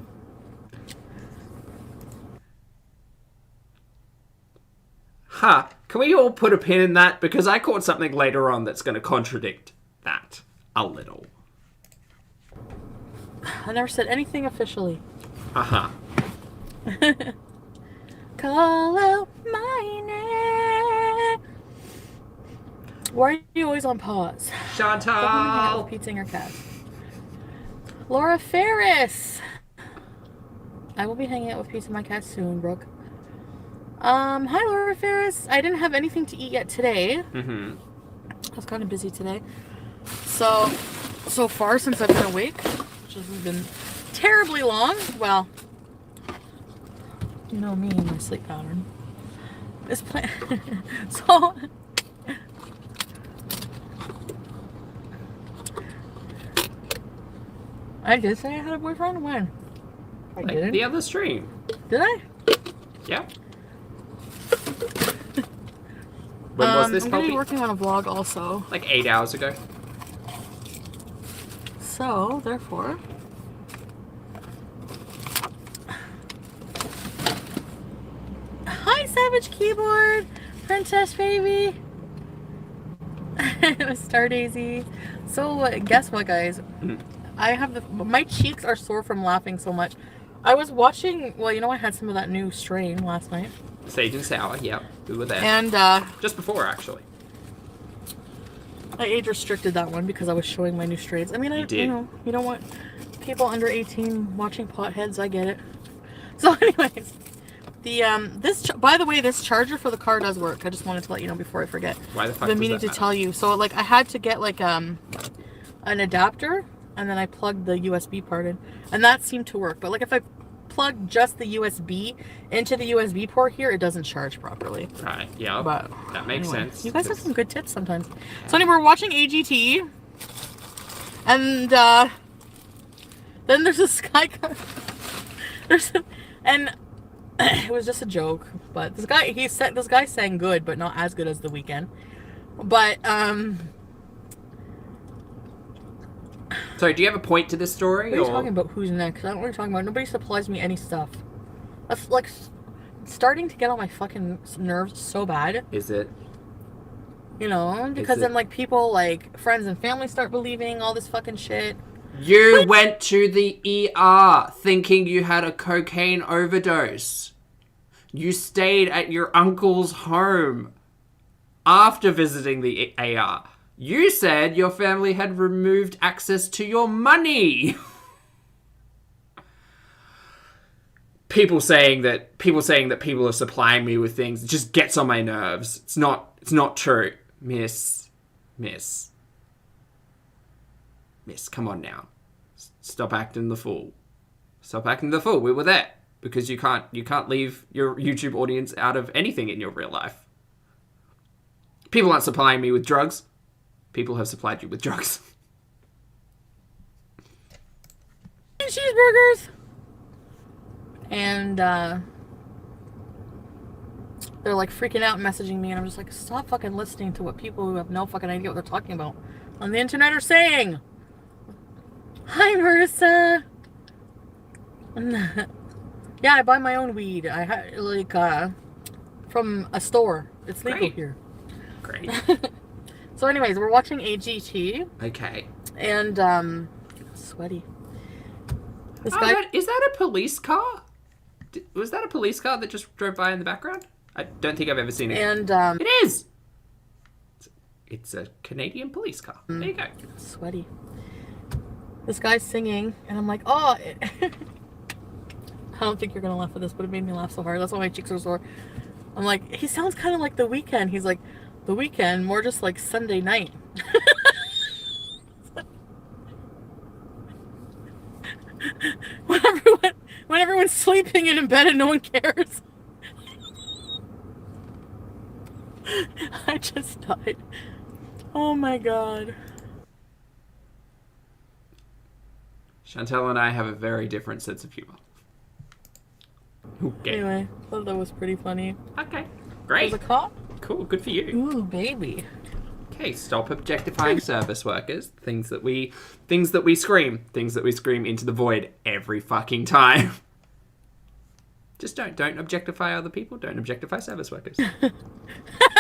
Huh. Can we all put a pin in that? Because I caught something later on that's going to contradict that a little. I never said anything officially. Uh-huh. Call out my name. Why are you always on pause? Chantal! Pete Singer Cat. Laura Ferris. I will be hanging out with Pete and my cat soon, Brooke. Hi Laura Ferris. I didn't have anything to eat yet today. Mm-hmm. I was kind of busy today. So far since I've been awake, which hasn't been terribly long. Well, you know me and my sleep pattern. This plan. So. I did say I had a boyfriend? When? I didn't. The other stream. Did I? Yeah. When was this, I'm going to Pulpy? be working on a vlog also. Like 8 hours ago. So, therefore... Hi, Savage Keyboard! princess, baby. Star Daisy. So guess what, guys? I have my cheeks are sore from laughing so much. I was watching. Well, you know, I had some of that new strain last night. Sage and sour. Yep, we were there. And just before, actually. I age restricted that one because I was showing my new strains. I mean, you know, you don't want people under 18 watching potheads. I get it. So, anyways, the by the way, this charger for the car does work. I just wanted to let you know before I forget. Why the fuck? I've been meaning to tell you. So, like, I had to get like an adapter, and then I plugged the USB part in, and that seemed to work. But like, if I plug just the USB into the USB port here, it doesn't charge properly. Right. Yeah. But that makes sense. You guys have some good tips sometimes. So anyway, we're watching AGT, and then there's this guy. And it was just a joke, but this guy sang good, but not as good as the Weeknd. But So, do you have a point to this story? What are you talking about? Who's next? I don't know what you're talking about. Nobody supplies me any stuff. That's like starting to get on my fucking nerves so bad. Is it? You know, because then like people, like friends and family, start believing all this fucking shit. You went to the ER thinking you had a cocaine overdose. You stayed at your uncle's home after visiting the ER. You said your family had removed access to your money. People saying that people are supplying me with things just gets on my nerves. It's not true. Miss, come on now. Stop acting the fool. Stop acting the fool. We were there because you can't leave your YouTube audience out of anything in your real life. People aren't supplying me with drugs. People have supplied you with drugs. Cheeseburgers. And they're like freaking out and messaging me, and I'm just like, stop fucking listening to what people who have no fucking idea what they're talking about on the internet are saying. Hi, Marissa. Yeah, I buy my own weed. I like from a store. It's legal here. Great. So anyways, we're watching AGT. Okay. And sweaty. This guy... Is that a police car? Was that a police car that just drove by in the background? I don't think I've ever seen it. And it is. It's a Canadian police car. There you go. Sweaty. This guy's singing, and I'm like, oh. I don't think you're gonna laugh at this, but it made me laugh so hard. That's why my cheeks are sore. I'm like, he sounds kind of like The Weeknd. He's like, The Weeknd, more just like Sunday night. when everyone's sleeping and in bed and no one cares. I just died. Oh my god. Chantel and I have a very different sense of humor. Okay. Anyway, I thought that was pretty funny. Okay. Great. There's a cop? Cool, good for you. Ooh, baby. Okay, stop objectifying service workers. Things that we scream into the void every fucking time. Just don't objectify other people. Don't objectify service workers.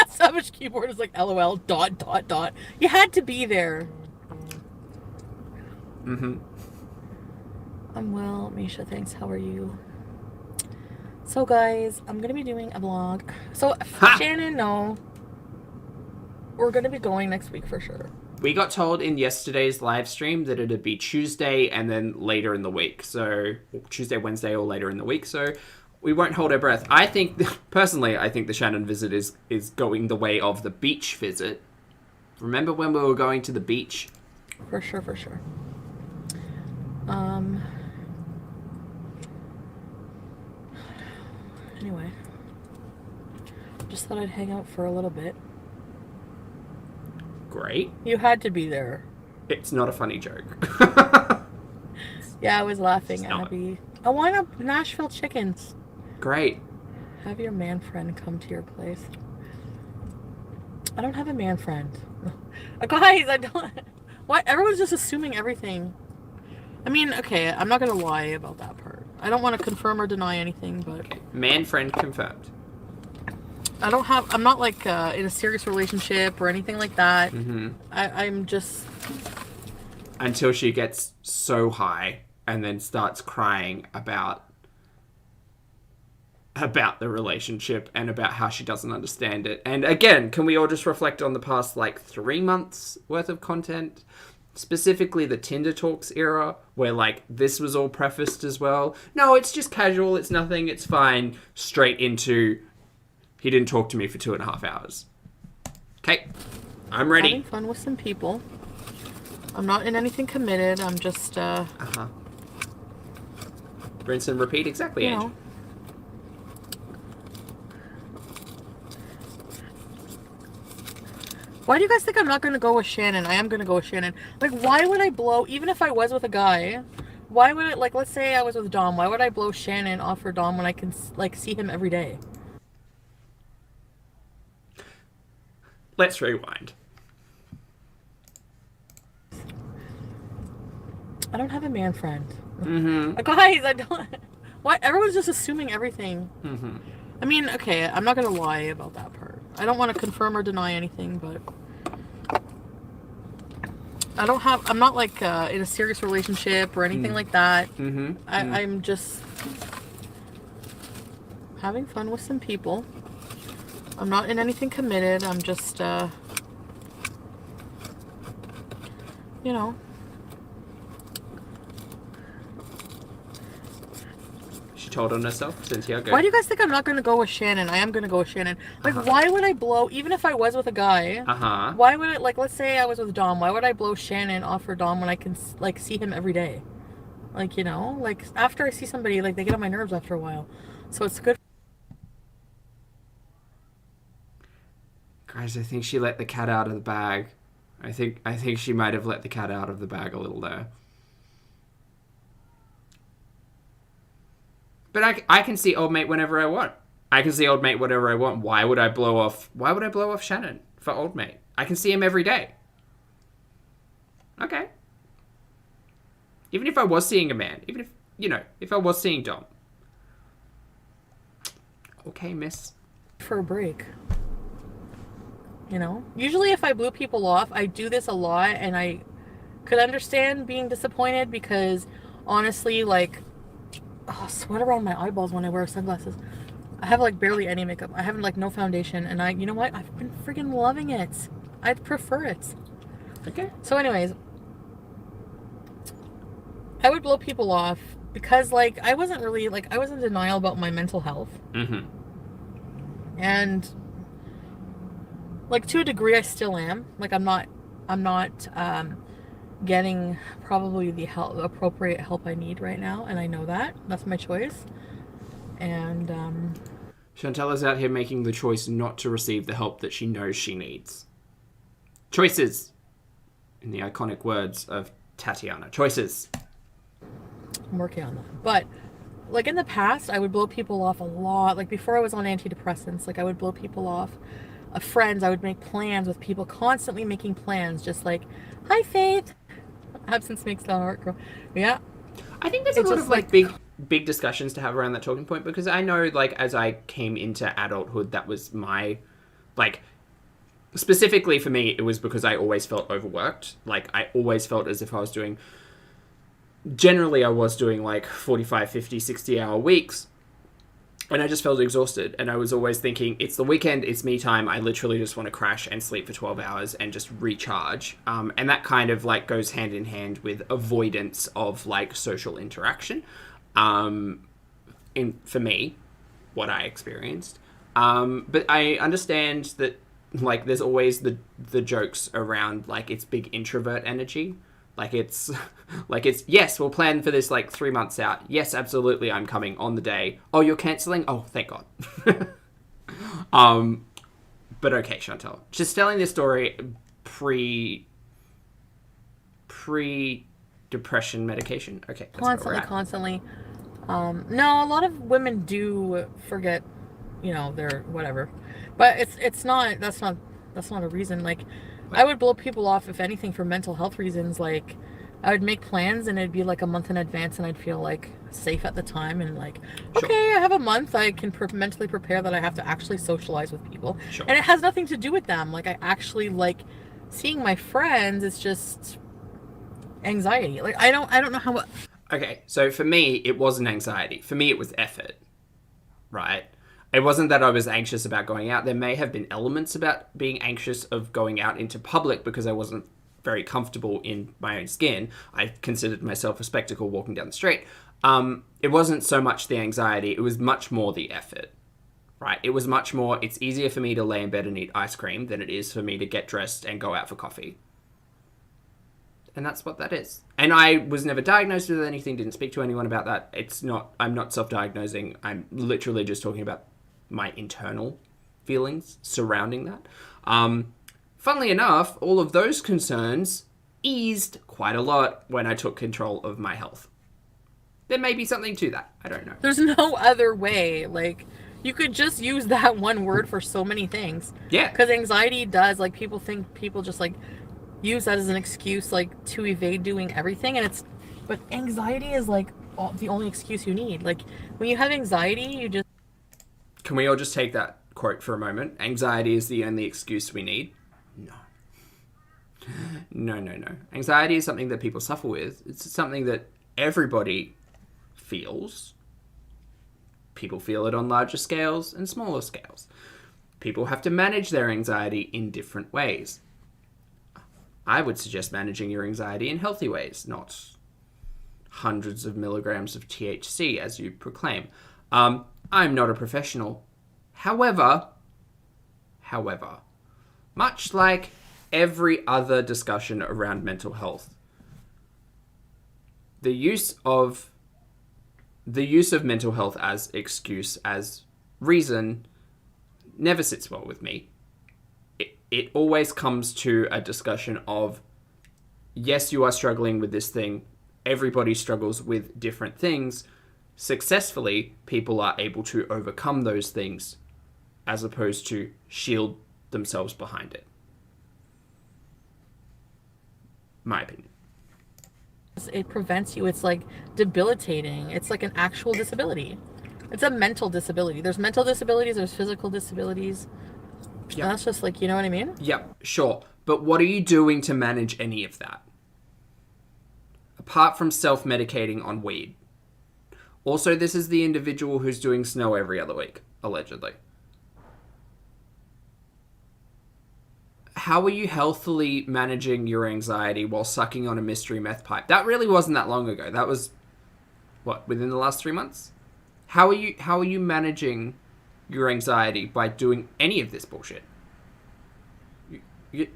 Savage keyboard is like LOL ... You had to be there. Mm-hmm. I'm well, Misha. Thanks. How are you? So, guys, I'm gonna be doing a vlog. So, Shannon, no. We're gonna be going next week for sure. We got told in yesterday's live stream that it'd be Tuesday and then later in the week. So, Tuesday, Wednesday, or later in the week. So, we won't hold our breath. I think the Shannon visit is going the way of the beach visit. Remember when we were going to the beach? For sure. Anyway. Just thought I'd hang out for a little bit. Great. You had to be there. It's not a funny joke. Yeah, I was laughing, Abby. I want a Nashville chickens. Great. Have your man friend come to your place. I don't have a man friend. Guys, I don't... What? Everyone's just assuming everything. I mean, okay, I'm not going to lie about that part. I don't want to confirm or deny anything, but... Okay. Man friend confirmed. I'm not like in a serious relationship or anything like that. I'm just... Until she gets so high and then starts crying about the relationship and about how she doesn't understand it. And again, can we all just reflect on the past like 3 months worth of content? Specifically the Tinder Talks era, where like this was all prefaced as well. No, it's just casual, it's nothing, it's fine. Straight into, he didn't talk to me for 2.5 hours. Okay, I'm ready. Having fun with some people. I'm not in anything committed. I'm just Rinse and repeat, exactly, you Angel. know. Why do you guys think I'm not going to go with Shannon? I am going to go with Shannon. Like, why would I blow, even if I was with a guy, why would it, like, let's say I was with Dom, why would I blow Shannon off for Dom when I can, like, see him every day? Let's rewind. I don't have a man friend. Guys, I don't... Why? Everyone's just assuming everything. I mean, okay, I'm not going to lie about that part. I don't want to confirm or deny anything, but... I'm not like in a serious relationship or anything like that. I'm just having fun with some people. I'm not in anything committed. I'm just, you know. She told on herself, Cynthia, go. Why do you guys think I'm not going to go with Shannon? I am going to go with Shannon. Like, why would I blow, even if I was with a guy, why would it, like, let's say I was with Dom, why would I blow Shannon off for Dom when I can, like, see him every day? Like, you know, like, after I see somebody, like, they get on my nerves after a while. So it's good. Guys, I think she let the cat out of the bag. I think she might have let the cat out of the bag a little there. But I can see old mate whenever I want. I can see old mate whenever I want. Why would I blow off Shannon for old mate? I can see him every day. Okay. Even if I was seeing a man, even if, you know, if I was seeing Dom. Okay, miss. For a break. You know? Usually if I blew people off, I do this a lot, and I could understand being disappointed because, honestly, like, sweat around my eyeballs when I wear sunglasses. I have, like, barely any makeup. I have, like, no foundation, and you know what? I've been freaking loving it. I'd prefer it. Okay. So anyways, I would blow people off because, like, I wasn't really, like, I was in denial about my mental health. And, like, to a degree, I still am. Like, I'm not getting probably the appropriate help I need right now, and I know that. That's my choice. And, Chantella's out here making the choice not to receive the help that she knows she needs. Choices. In the iconic words of Tatiana. Choices. I'm working on that. But, like, in the past, I would blow people off a lot. Like, before I was on antidepressants, like, I would blow people off. Friends, I would make plans with people, constantly making plans, just like, hi, Faith. Absence makes the heart grow. Yeah. I think there's a lot of, like, big discussions to have around that talking point, because I know, like, as I came into adulthood, that was my, like, specifically for me, it was because I always felt overworked. Like, I always felt as if I was doing, generally I was doing, like, 45, 50, 60-hour weeks, and I just felt exhausted, and I was always thinking, it's the weekend, it's me time, I literally just want to crash and sleep for 12 hours and just recharge. And that kind of, like, goes hand in hand with avoidance of, like, social interaction. For me, what I experienced. But I understand that, like, there's always the jokes around, like, it's big introvert energy. Like, it's, yes, we'll plan for this, like, 3 months out. Yes, absolutely, I'm coming on the day. Oh, you're cancelling? Oh, thank God. But okay, Chantel. Just telling this story pre-depression medication. Okay, that's Constantly. No, a lot of women do forget, you know, their whatever. But that's not a reason. Like, I would blow people off, if anything, for mental health reasons. Like, I would make plans and it'd be like a month in advance and I'd feel like safe at the time and like, Sure. okay, I have a month. I can mentally prepare that I have to actually socialize with people. Sure. And it has nothing to do with them. Like I actually like seeing my friends. It's just anxiety. Like I don't know how. Okay, so for me, it wasn't anxiety. For me, it was effort, right? It wasn't that I was anxious about going out. There may have been elements about being anxious of going out into public because I wasn't very comfortable in my own skin. I considered myself a spectacle walking down the street. It wasn't so much the anxiety, it was much more the effort, right? It was much more, it's easier for me to lay in bed and eat ice cream than it is for me to get dressed and go out for coffee. And that's what that is. And I was never diagnosed with anything, didn't speak to anyone about that. I'm not self-diagnosing. I'm literally just talking about my internal feelings surrounding that. Funnily enough, all of those concerns eased quite a lot when I took control of my health. There may be something to that. I don't know. There's no other way. Like, you could just use that one word for so many things. Yeah. Because anxiety does, like, people think people just, like, use that as an excuse, like, to evade doing everything. But anxiety is, like, the only excuse you need. Like, when you have anxiety, you just... Can we all just take that quote for a moment? Anxiety is the only excuse we need. No. No. Anxiety is something that people suffer with. It's something that everybody feels. People feel it on larger scales and smaller scales. People have to manage their anxiety in different ways. I would suggest managing your anxiety in healthy ways, not hundreds of milligrams of THC as you proclaim. I'm not a professional. However, much like every other discussion around mental health, the use of mental health as excuse, as reason, never sits well with me. It always comes to a discussion of, yes, you are struggling with this thing. Everybody struggles with different things. Successfully, people are able to overcome those things as opposed to shield themselves behind it. My opinion. It prevents you. It's like debilitating. It's like an actual disability. It's a mental disability. There's mental disabilities, there's physical disabilities. Yep. That's just like, you know what I mean? Yep, sure. But what are you doing to manage any of that? Apart from self-medicating on weed. Also, this is the individual who's doing snow every other week, allegedly. How are you healthily managing your anxiety while sucking on a mystery meth pipe? That really wasn't that long ago. That was, within the last 3 months? How are you managing your anxiety by doing any of this bullshit? You're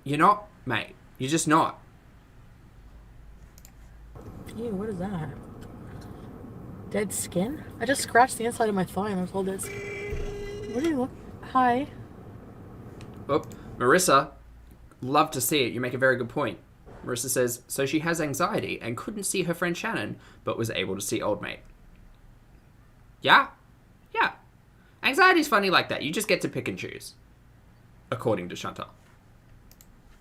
not, mate. You're just not. Ew, what is that? Dead skin? I just scratched the inside of my thigh and there's all dead skin. What do you look? Hi. Oh, Marissa, love to see it. You make a very good point. Marissa says, so she has anxiety and couldn't see her friend Shannon, but was able to see old mate. Yeah. Anxiety's funny like that. You just get to pick and choose. According to Chantal.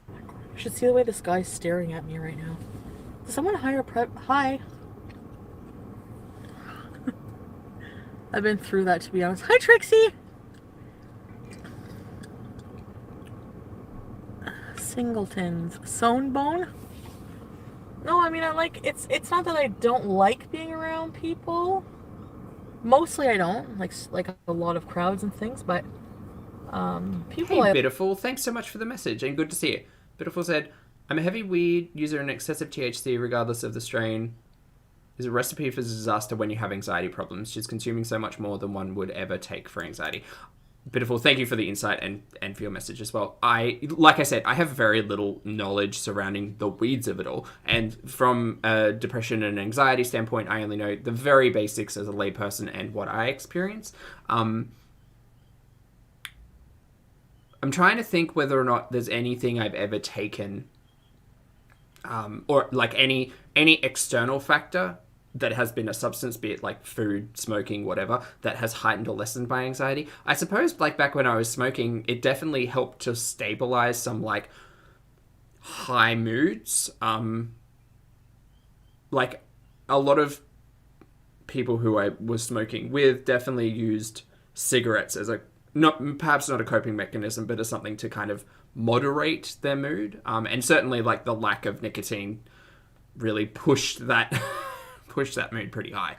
You should see the way this guy's staring at me right now. Does someone hire Hi. I've been through that, to be honest. Hi, Trixie! Singletons. Sewn bone? No, I mean, it's not that I don't like being around people. Mostly I don't. Like a lot of crowds and things, but people... Hey, Beautiful. Thanks so much for the message, and good to see you. Beautiful said, I'm a heavy weed user and excessive THC regardless of the strain. Is a recipe for disaster when you have anxiety problems. She's consuming so much more than one would ever take for anxiety. Beautiful. Thank you for the insight and for your message as well. Like I said, I have very little knowledge surrounding the weeds of it all. And from a depression and anxiety standpoint, I only know the very basics as a layperson and what I experience. I'm trying to think whether or not there's anything I've ever taken, or like any external factor that has been a substance, be it like food, smoking, whatever, that has heightened or lessened my anxiety. I suppose like back when I was smoking, it definitely helped to stabilize some like high moods. like, a lot of people who I was smoking with definitely used cigarettes as perhaps not a coping mechanism, but as something to kind of moderate their mood. And certainly, like, the lack of nicotine really pushed that mood pretty high.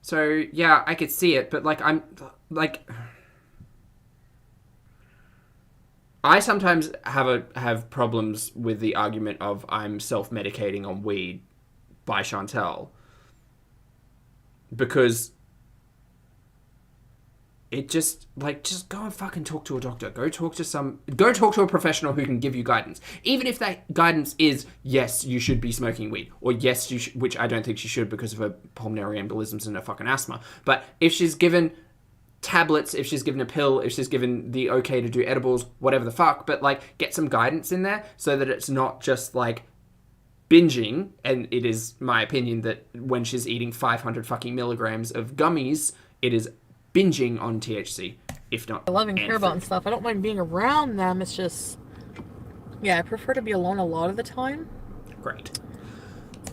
So yeah, I could see it, but I sometimes have problems with the argument of I'm self-medicating on weed by Chantel, because it just go and fucking talk to a doctor. Go talk to a professional who can give you guidance. Even if that guidance is, yes, you should be smoking weed, or yes, you should, which I don't think she should because of her pulmonary embolisms and her fucking asthma. But if she's given tablets, if she's given a pill, if she's given the okay to do edibles, whatever the fuck, but like get some guidance in there so that it's not just like binging. And it is my opinion that when she's eating 500 fucking milligrams of gummies, it is binging on THC, if not. I love and care about and stuff. I don't mind being around them. It's just, yeah, I prefer to be alone a lot of the time. Great.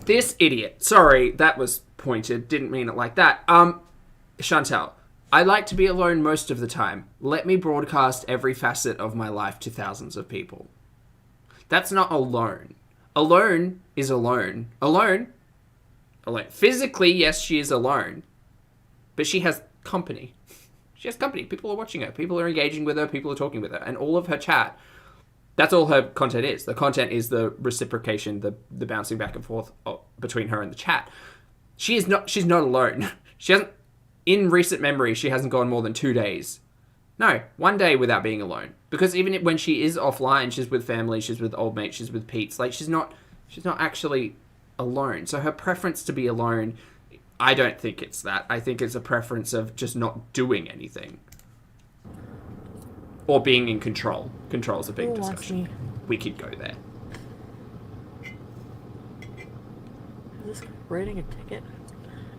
This idiot. Sorry, that was pointed. Didn't mean it like that. Chantel, I like to be alone most of the time. Let me broadcast every facet of my life to thousands of people. That's not alone. Alone is alone. Alone. Physically, yes, she is alone. But she has company. She has company. People are watching her. People are engaging with her. People are talking with her. And all of her chat, that's all her content is. The content is the reciprocation, the bouncing back and forth between her and the chat. She's not alone. She hasn't, in recent memory, she hasn't gone more than 2 days. No, 1 day without being alone. Because even when she is offline, she's with family, she's with old mates, she's with Pete's. Like, she's not actually alone. So her preference to be alone, I don't think it's that. I think it's a preference of just not doing anything. Or being in control. Control's a big discussion. We could go there. Is this writing a ticket?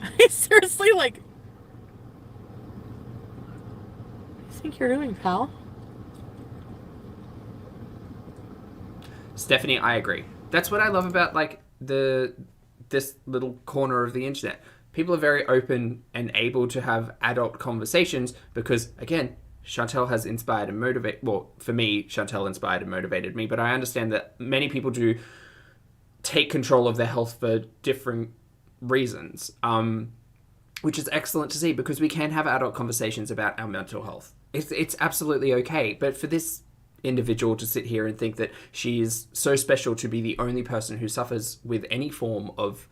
I seriously, like... What do you think you're doing, pal? Stephanie, I agree. That's what I love about, like, this little corner of the internet. People are very open and able to have adult conversations because, again, Chantel has inspired and motivated... Well, for me, Chantel inspired and motivated me, but I understand that many people do take control of their health for different reasons, which is excellent to see because we can have adult conversations about our mental health. It's absolutely okay, but for this individual to sit here and think that she is so special to be the only person who suffers with any form of,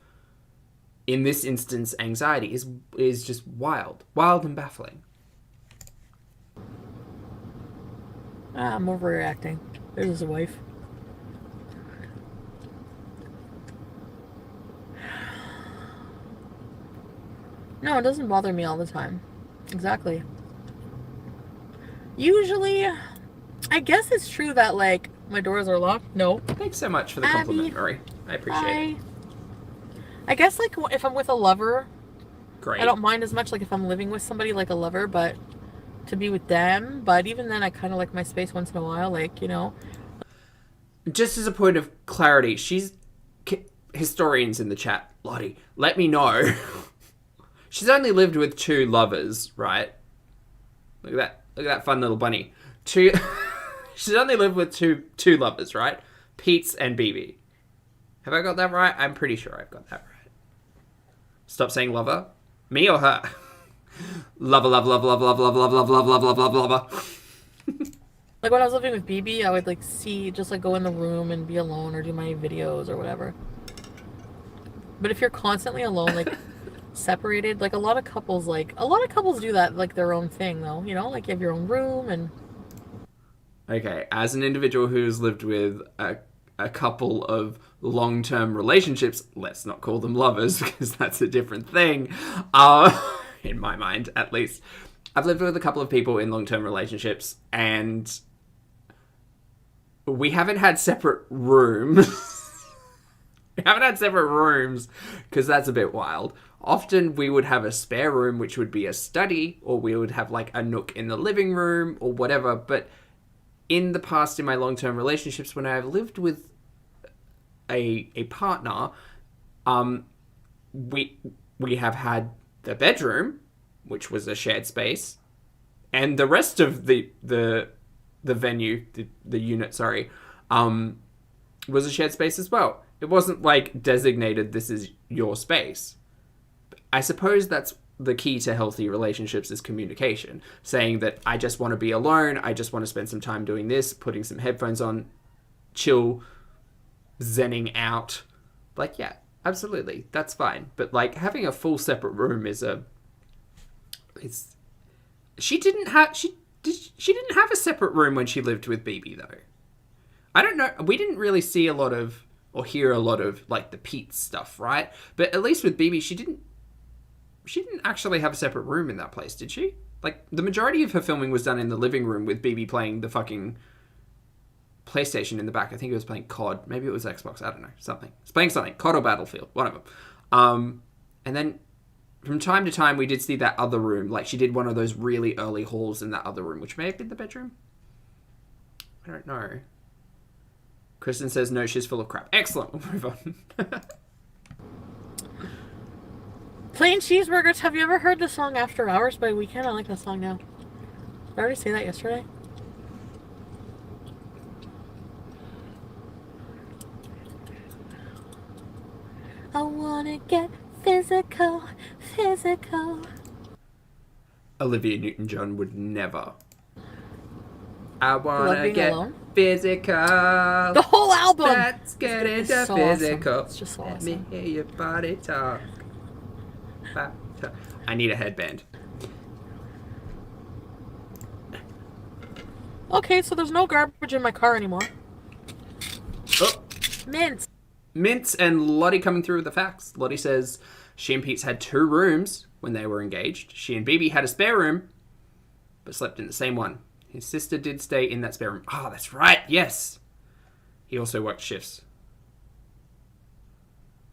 in this instance, anxiety is just wild and baffling. I'm overreacting. There's his wife. No, it doesn't bother me all the time. Exactly. Usually, I guess it's true that, like, my doors are locked. No. Thanks so much for the compliment, Marie. I appreciate it. I guess, like, if I'm with a lover, great. I don't mind as much, like, if I'm living with somebody like a lover, but to be with them. But even then, I kind of like my space once in a while, like, you know. Just as a point of clarity, historians in the chat, Lottie, let me know. She's only lived with 2 lovers, right? Look at that fun little bunny. She's only lived with two lovers, right? Pete's and BB. Have I got that right? I'm pretty sure I've got that right. Stop saying lover. Me or her? Lover, love, love, love, love, love, love, love, love, love, love, love, lover. Like when I was living with BB, I would like just like go in the room and be alone or do my videos or whatever. But if you're constantly alone, like separated, like a lot of couples do that, like their own thing though, you know, like you have your own room and. Okay, as an individual who's lived with a couple of long-term relationships, let's not call them lovers because that's a different thing, in my mind at least. I've lived with a couple of people in long-term relationships and we haven't had separate rooms. We haven't had separate rooms because that's a bit wild. Often we would have a spare room which would be a study, or we would have like a nook in the living room or whatever, but in the past, in my long-term relationships, when I've lived with a partner, we have had the bedroom, which was a shared space, and the rest of the venue, the unit, sorry, was a shared space as well. It wasn't like designated, this is your space. I suppose that's the key to healthy relationships, is communication. Saying that I just want to be alone, I just want to spend some time doing this, putting some headphones on, chill, zenning out. Like, yeah, absolutely, that's fine. But like having a full separate room she didn't have a separate room when she lived with BB though. I don't know. We didn't really see a lot of, or hear a lot of, like, the Pete stuff, right? But at least with BB, she didn't actually have a separate room in that place, did she? Like, the majority of her filming was done in the living room with BB playing the fucking PlayStation in the back. I think it was playing COD. Maybe it was Xbox. I don't know. Something. It's playing something. COD or Battlefield. One of them. And then from time to time, we did see that other room. Like, she did one of those really early hauls in that other room, which may have been the bedroom. I don't know. Kristen says, no, she's full of crap. Excellent. We'll move on. Plain cheeseburgers. Have you ever heard the song After Hours by Weeknd? I like that song now. Did I already say that yesterday? I wanna get physical. Olivia Newton-John would never. I wanna get alone? physical. The whole album. Let's get into so physical. Awesome. It's just so Let awesome. me hear your body talk. I need a headband. Okay, so there's no garbage in my car anymore. Oh. Mints. And Lottie coming through with the facts. Lottie says she and Pete's had 2 rooms when they were engaged. She and BB had a spare room, but slept in the same one. His sister did stay in that spare room. Oh, that's right. Yes. He also worked shifts.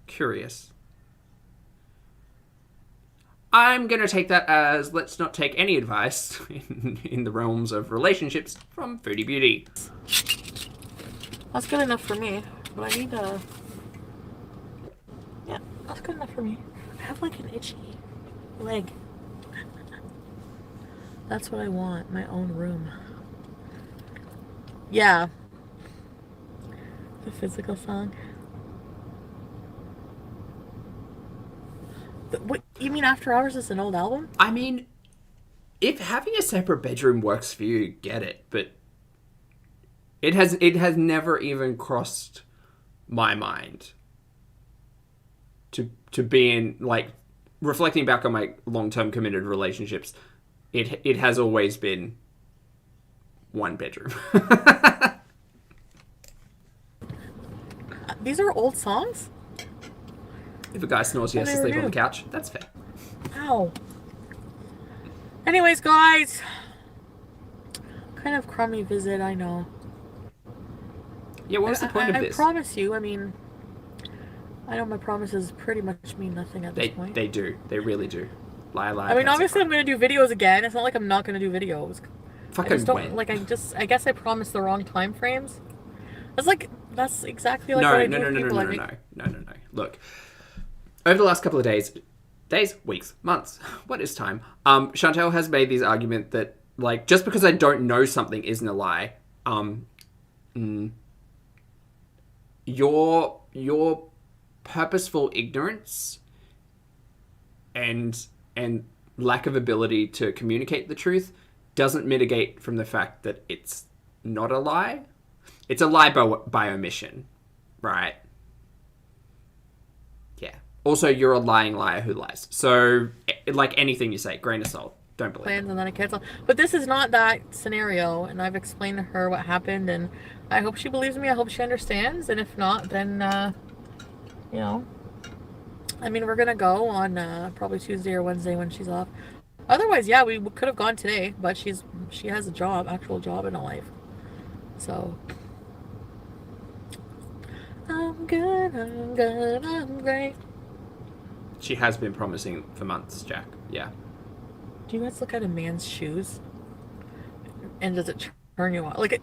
Curious. I'm going to take that as let's not take any advice in the realms of relationships from Foodie Booty. That's good enough for me, but I need a... Yeah, that's good enough for me. I have like an itchy leg. That's what I want, my own room. Yeah. The physical song. What, you mean After Hours is an old album? I mean, if having a separate bedroom works for you, get it. But it has never even crossed my mind to be in, like, reflecting back on my long-term committed relationships. It has always been one bedroom. These are old songs? If a guy snores, he has to sleep on the couch. That's fair. Ow. Anyways, guys. Kind of crummy visit, I know. Yeah, what was the point of this? I promise you, I mean... I know my promises pretty much mean nothing at this point. They do. They really do. Lie. I mean, obviously I'm going to do videos again. It's not like I'm not going to do videos. Fucking I just don't, when? like, I guess I promised the wrong time frames. That's exactly like what I do with people. No. Look, over the last couple of days, weeks, months, what is time? Chantel has made this argument that, like, just because I don't know something isn't a lie. Your purposeful ignorance and lack of ability to communicate the truth doesn't mitigate from the fact that it's not a lie. It's a lie by omission, right? Yeah. Also, you're a lying liar who lies. So, like anything you say, grain of salt. Don't believe Plans it. and then I cancel. But this is not that scenario, and I've explained to her what happened, and I hope she believes me. I hope she understands, and if not, then, you know, I mean, we're gonna go on probably Tuesday or Wednesday when she's off. Otherwise, yeah, we could have gone today, but she has a job, actual job in a life. So, I'm good, I'm great. She has been promising for months, Jack. Yeah. Do you guys look at a man's shoes? And does it turn you on? Like,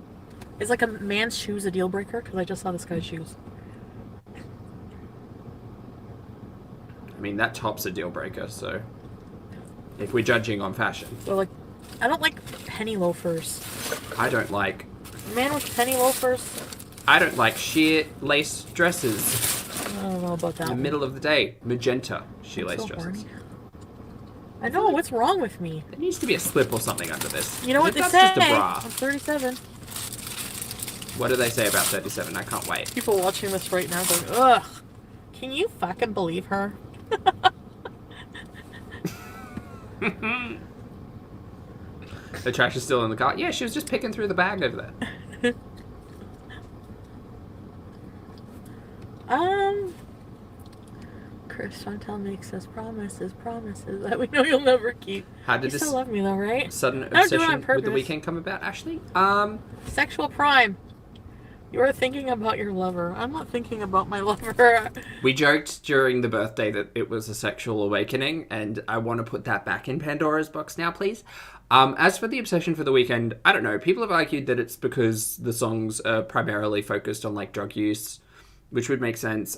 is like a man's shoes a deal breaker? Because I just saw this guy's shoes. mean, that top's a deal breaker, so... If we're judging on fashion. So, like, I don't like penny loafers. I don't like... Man with penny loafers. I don't like sheer lace dresses. I don't know about that. In the middle of the day. Magenta sheer lace dresses. Horny. I know, what's wrong with me? There needs to be a slip or something under this. You know what they that's say? Just a bra. I'm 37. What do they say about 37? I can't wait. People watching this right now going, ugh. Can you fucking believe her? The trash is still in the car. Yeah, she was just picking through the bag over there. Chris Chantal makes us promises that we know you'll never keep. How did You this still love me though, right? sudden I don't do it on obsession with the purpose. Weeknd come about, Ashley? Sexual prime. You are thinking about your lover. I'm not thinking about my lover. We joked during the birthday that it was a sexual awakening, and I want to put that back in Pandora's box now, please. As for the obsession for the Weeknd, I don't know. People have argued that it's because the songs are primarily focused on, like, drug use, which would make sense.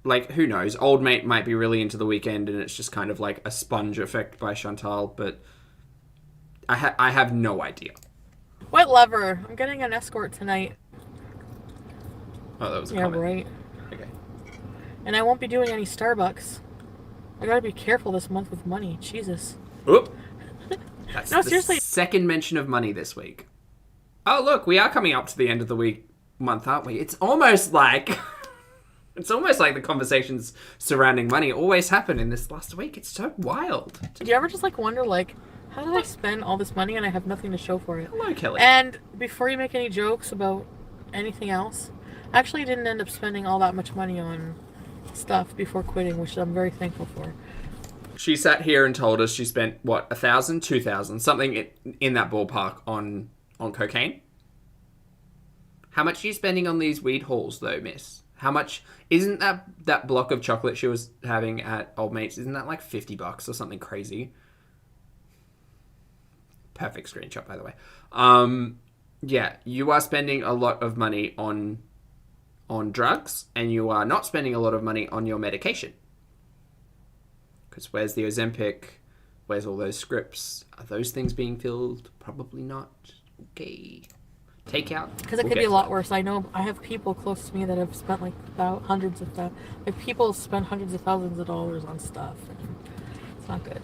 Like, who knows? Old mate might be really into the Weeknd, and it's just kind of like a sponge effect by Chantal, but I have no idea. What lover? I'm getting an escort tonight. Oh, that was a Yeah, comment. right. Okay. And I won't be doing any Starbucks. I gotta be careful this month with money. Jesus. Oop. That's No, the seriously. second mention of money this week. Oh, look, we are coming up to the end of the month, aren't we? It's almost like... It's almost like the conversations surrounding money always happen in this last week. It's so wild. Do you ever just like wonder like, how did I spend all this money and I have nothing to show for it? Hello, Kelly. And before you make any jokes about anything else, I actually didn't end up spending all that much money on stuff before quitting, which I'm very thankful for. She sat here and told us she spent, what, 1,000, 2,000, something in that ballpark on cocaine? How much are you spending on these weed hauls, though, miss? How much... Isn't that block of chocolate she was having at Old Mate's, isn't that like $50 or something crazy? Perfect screenshot, by the way. Yeah, you are spending a lot of money on drugs, and you are not spending a lot of money on your medication. Because where's the Ozempic? Where's all those scripts? Are those things being filled? Probably not. Okay. Takeout. Because it could be a lot worse. I know I have people close to me that have spent like hundreds of thousands. Like people spend hundreds of thousands of dollars on stuff. It's not good.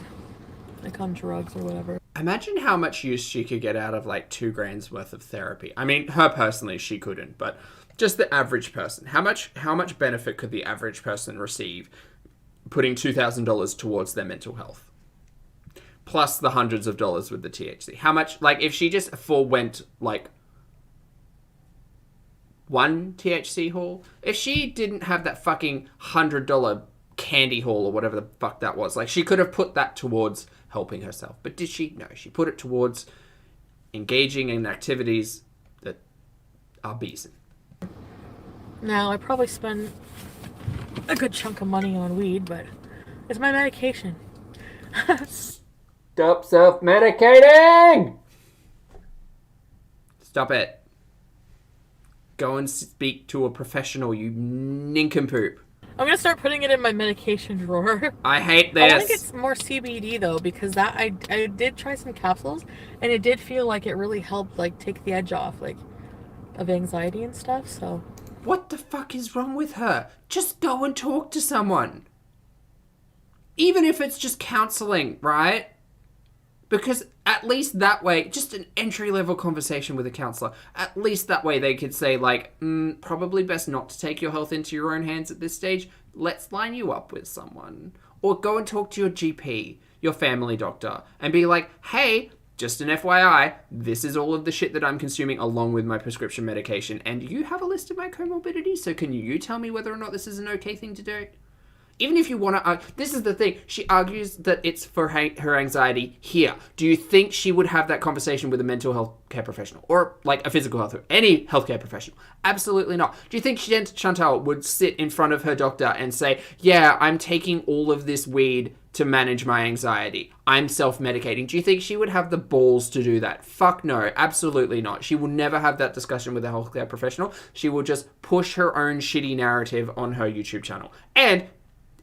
Like on drugs or whatever. Imagine how much use she could get out of like $2,000 worth of therapy. I mean, her personally, she couldn't, but just the average person. How much benefit could the average person receive putting $2,000 towards their mental health? Plus the hundreds of dollars with the THC. How much, like, if she just forewent like one THC haul, if she didn't have that fucking $100 candy haul or whatever the fuck that was, like, she could have put that towards helping herself. But did she? No, she put it towards engaging in activities that are beeson. Now, I probably spend a good chunk of money on weed, but it's my medication. Stop self-medicating! Stop it. Go and speak to a professional, you nincompoop. I'm gonna start putting it in my medication drawer. I hate this. I think it's more CBD though, because that I did try some capsules, and it did feel like it really helped like take the edge off like of anxiety and stuff. So what the fuck is wrong with her? Just go and talk to someone. Even if it's just counseling, right? Because at least that way, just an entry-level conversation with a counselor, at least that way they could say, like, probably best not to take your health into your own hands at this stage. Let's line you up with someone. Or go and talk to your GP, your family doctor, and be like, hey, just an FYI, this is all of the shit that I'm consuming along with my prescription medication, and you have a list of my comorbidities, so can you tell me whether or not this is an okay thing to do? Even if you want to... this is the thing. She argues that it's for her anxiety here. Do you think she would have that conversation with a mental health care professional? Or, like, a physical health... any healthcare professional? Absolutely not. Do you think Chantal would sit in front of her doctor and say, yeah, I'm taking all of this weed to manage my anxiety. I'm self-medicating. Do you think she would have the balls to do that? Fuck no. Absolutely not. She will never have that discussion with a healthcare professional. She will just push her own shitty narrative on her YouTube channel. And...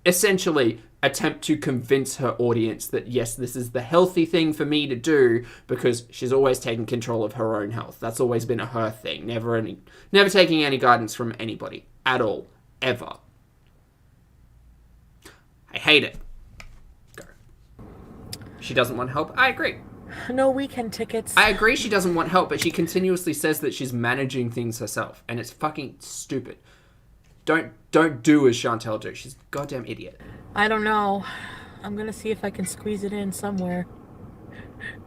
essentially attempt to convince her audience that, yes, this is the healthy thing for me to do, because she's always taken control of her own health. That's always been a her thing. Never taking any guidance from anybody at all, ever. I hate it. Go. She doesn't want help. I agree. No weekend tickets. I agree she doesn't want help, but she continuously says that she's managing things herself, and it's fucking stupid. Don't do as Chantel do. She's a goddamn idiot. I don't know. I'm gonna see if I can squeeze it in somewhere.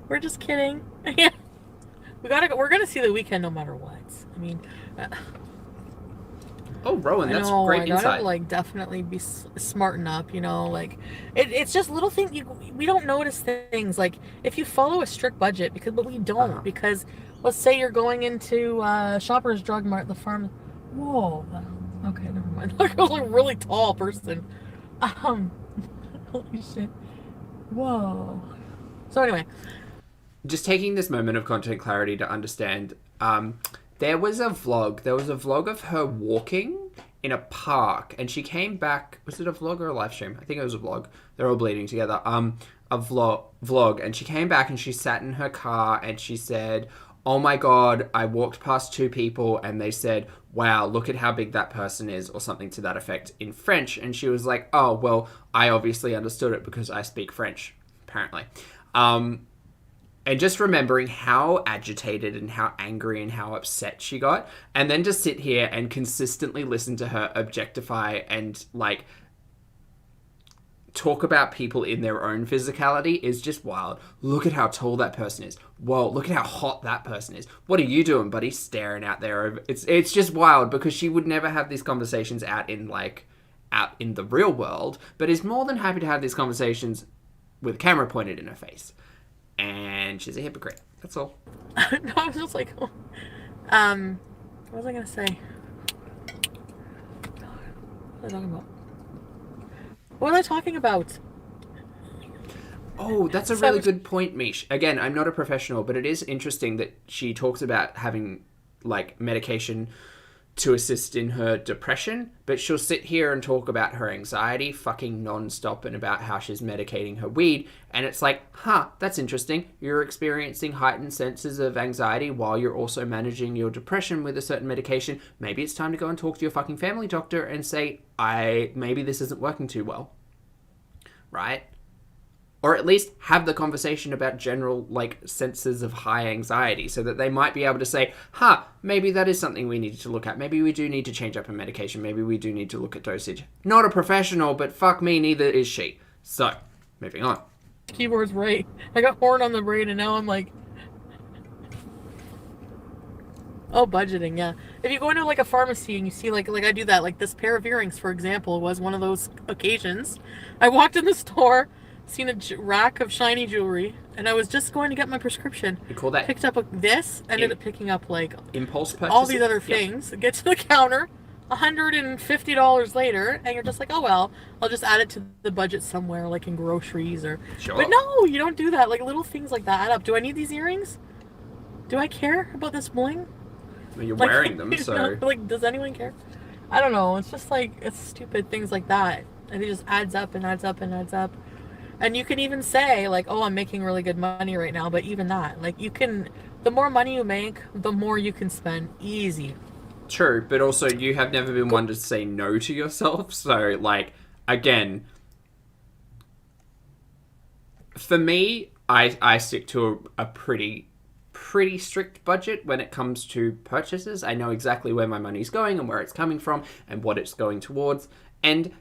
We're just kidding. Yeah, we're gonna see the Weeknd no matter what. I mean, oh, Rowan, that's great insight. I gotta like definitely be smarten up. You know, like it's just little things. We don't notice things like if you follow a strict budget but we don't because let's say you're going into Shoppers Drug Mart, the farm. Whoa. Okay, never mind. I was a really tall person. Holy shit. Whoa. So anyway. Just taking this moment of content clarity to understand, there was a vlog of her walking in a park, and she came back. Was it a vlog or a live stream? I think it was a vlog. They're all bleeding together. A vlog, and she came back and she sat in her car and she said, "Oh my God, I walked past two people and they said, wow, look at how big that person is," or something to that effect in French. And she was like, "Oh, well, I obviously understood it because I speak French," apparently. And just remembering how agitated and how angry and how upset she got, and then to sit here and consistently listen to her objectify and like talk about people in their own physicality is just wild. Look at how tall that person is. Whoa, look at how hot that person is. What are you doing, buddy? Staring out there. It's just wild because she would never have these conversations out in the real world, but is more than happy to have these conversations with a camera pointed in her face. And she's a hypocrite. That's all. No, I was just like, what was I going to say? What was I talking about? What was I talking about? Oh, that's a really good point, Mish. Again, I'm not a professional, but it is interesting that she talks about having like medication to assist in her depression, but she'll sit here and talk about her anxiety fucking non-stop and about how she's medicating her weed, and it's like, that's interesting. You're experiencing heightened senses of anxiety while you're also managing your depression with a certain medication. Maybe it's time to go and talk to your fucking family doctor and say, maybe this isn't working too well. Right? Or at least have the conversation about general, like, senses of high anxiety so that they might be able to say, maybe that is something we need to look at. Maybe we do need to change up a medication. Maybe we do need to look at dosage. Not a professional, but fuck me, neither is she. So, moving on. Keyboard's right. I got horn on the brain and now I'm like... Oh, budgeting, yeah. If you go into, like, a pharmacy and you see, like I do that, like, this pair of earrings, for example, was one of those occasions. I walked in the store... seen a rack of shiny jewelry, and I was just going to get my prescription. You call that? Picked up this, ended up picking up like impulse purchases? All these other things. Yep. Get to the counter, $150 later, and you're just like, oh well, I'll just add it to the budget somewhere, like in groceries or. Sure. But no, you don't do that. Like little things like that add up. Do I need these earrings? Do I care about this bling? Well, you're wearing them, so. Like, does anyone care? I don't know. It's just like it's stupid things like that, and it just adds up and adds up and adds up. And you can even say, like, oh, I'm making really good money right now. But even that, like, the more money you make, the more you can spend. Easy. True. But also, you have never been one to say no to yourself. So, like, again, for me, I stick to a pretty strict budget when it comes to purchases. I know exactly where my money's going and where it's coming from and what it's going towards. And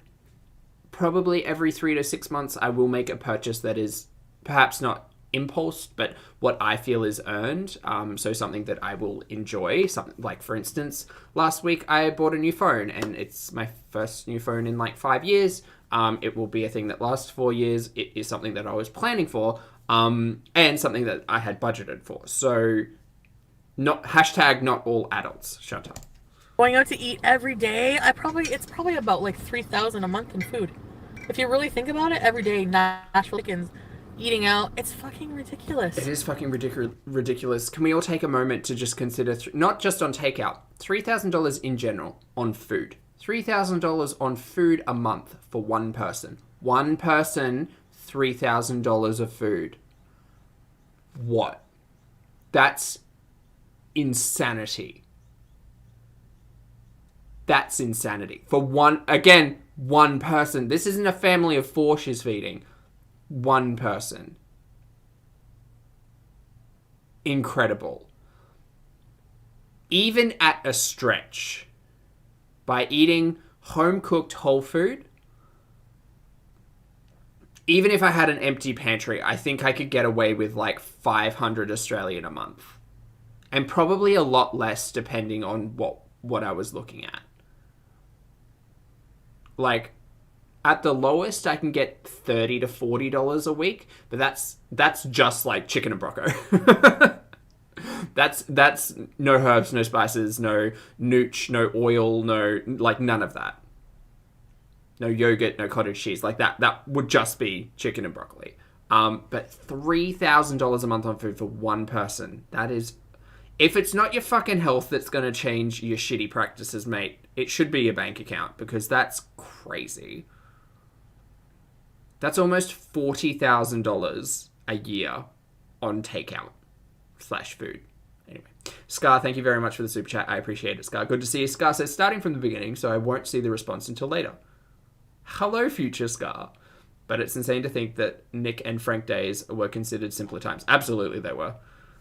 probably every 3 to 6 months, I will make a purchase that is perhaps not impulse, but what I feel is earned. So something that I will enjoy. Something like, for instance, last week I bought a new phone, and it's my first new phone in like 5 years. It will be a thing that lasts 4 years. It is something that I was planning for, and something that I had budgeted for. So, not all adults. Shut up. Going out to eat every day, it's probably about like $3,000 a month in food. If you really think about it, every day, Nashville chickens, eating out, it's fucking ridiculous. It is fucking ridiculous. Can we all take a moment to just consider, not just on takeout, $3,000 in general on food. $3,000 on food a month for one person. One person, $3,000 of food. What? That's insanity. That's insanity. For one person. This isn't a family of 4 she's feeding. One person. Incredible. Even at a stretch, by eating home-cooked whole food, even if I had an empty pantry, I think I could get away with like 500 Australian a month. And probably a lot less depending on what I was looking at. Like, at the lowest, I can get $30 to $40 a week, but that's just like chicken and broco. That's no herbs, no spices, no nooch, no oil, no, like, none of that. No yogurt, no cottage cheese. Like, that would just be chicken and broccoli. But $3,000 a month on food for one person. That is... If it's not your fucking health that's going to change your shitty practices, mate, it should be your bank account, because that's crazy. That's almost $40,000 a year on takeout / food. Anyway. Scar, thank you very much for the super chat. I appreciate it, Scar. Good to see you. Scar says, starting from the beginning, so I won't see the response until later. Hello, future Scar. But it's insane to think that Nick and Frank days were considered simpler times. Absolutely they were.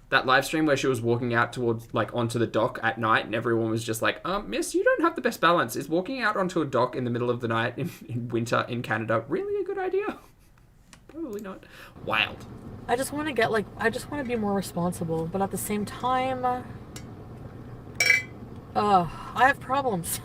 That live stream where she was walking out towards, like, onto the dock at night and everyone was just like, miss, you don't have the best balance. Is walking out onto a dock in the middle of the night in winter in Canada really a good idea? Probably not. Wild. I just want to be more responsible, but at the same time, I have problems.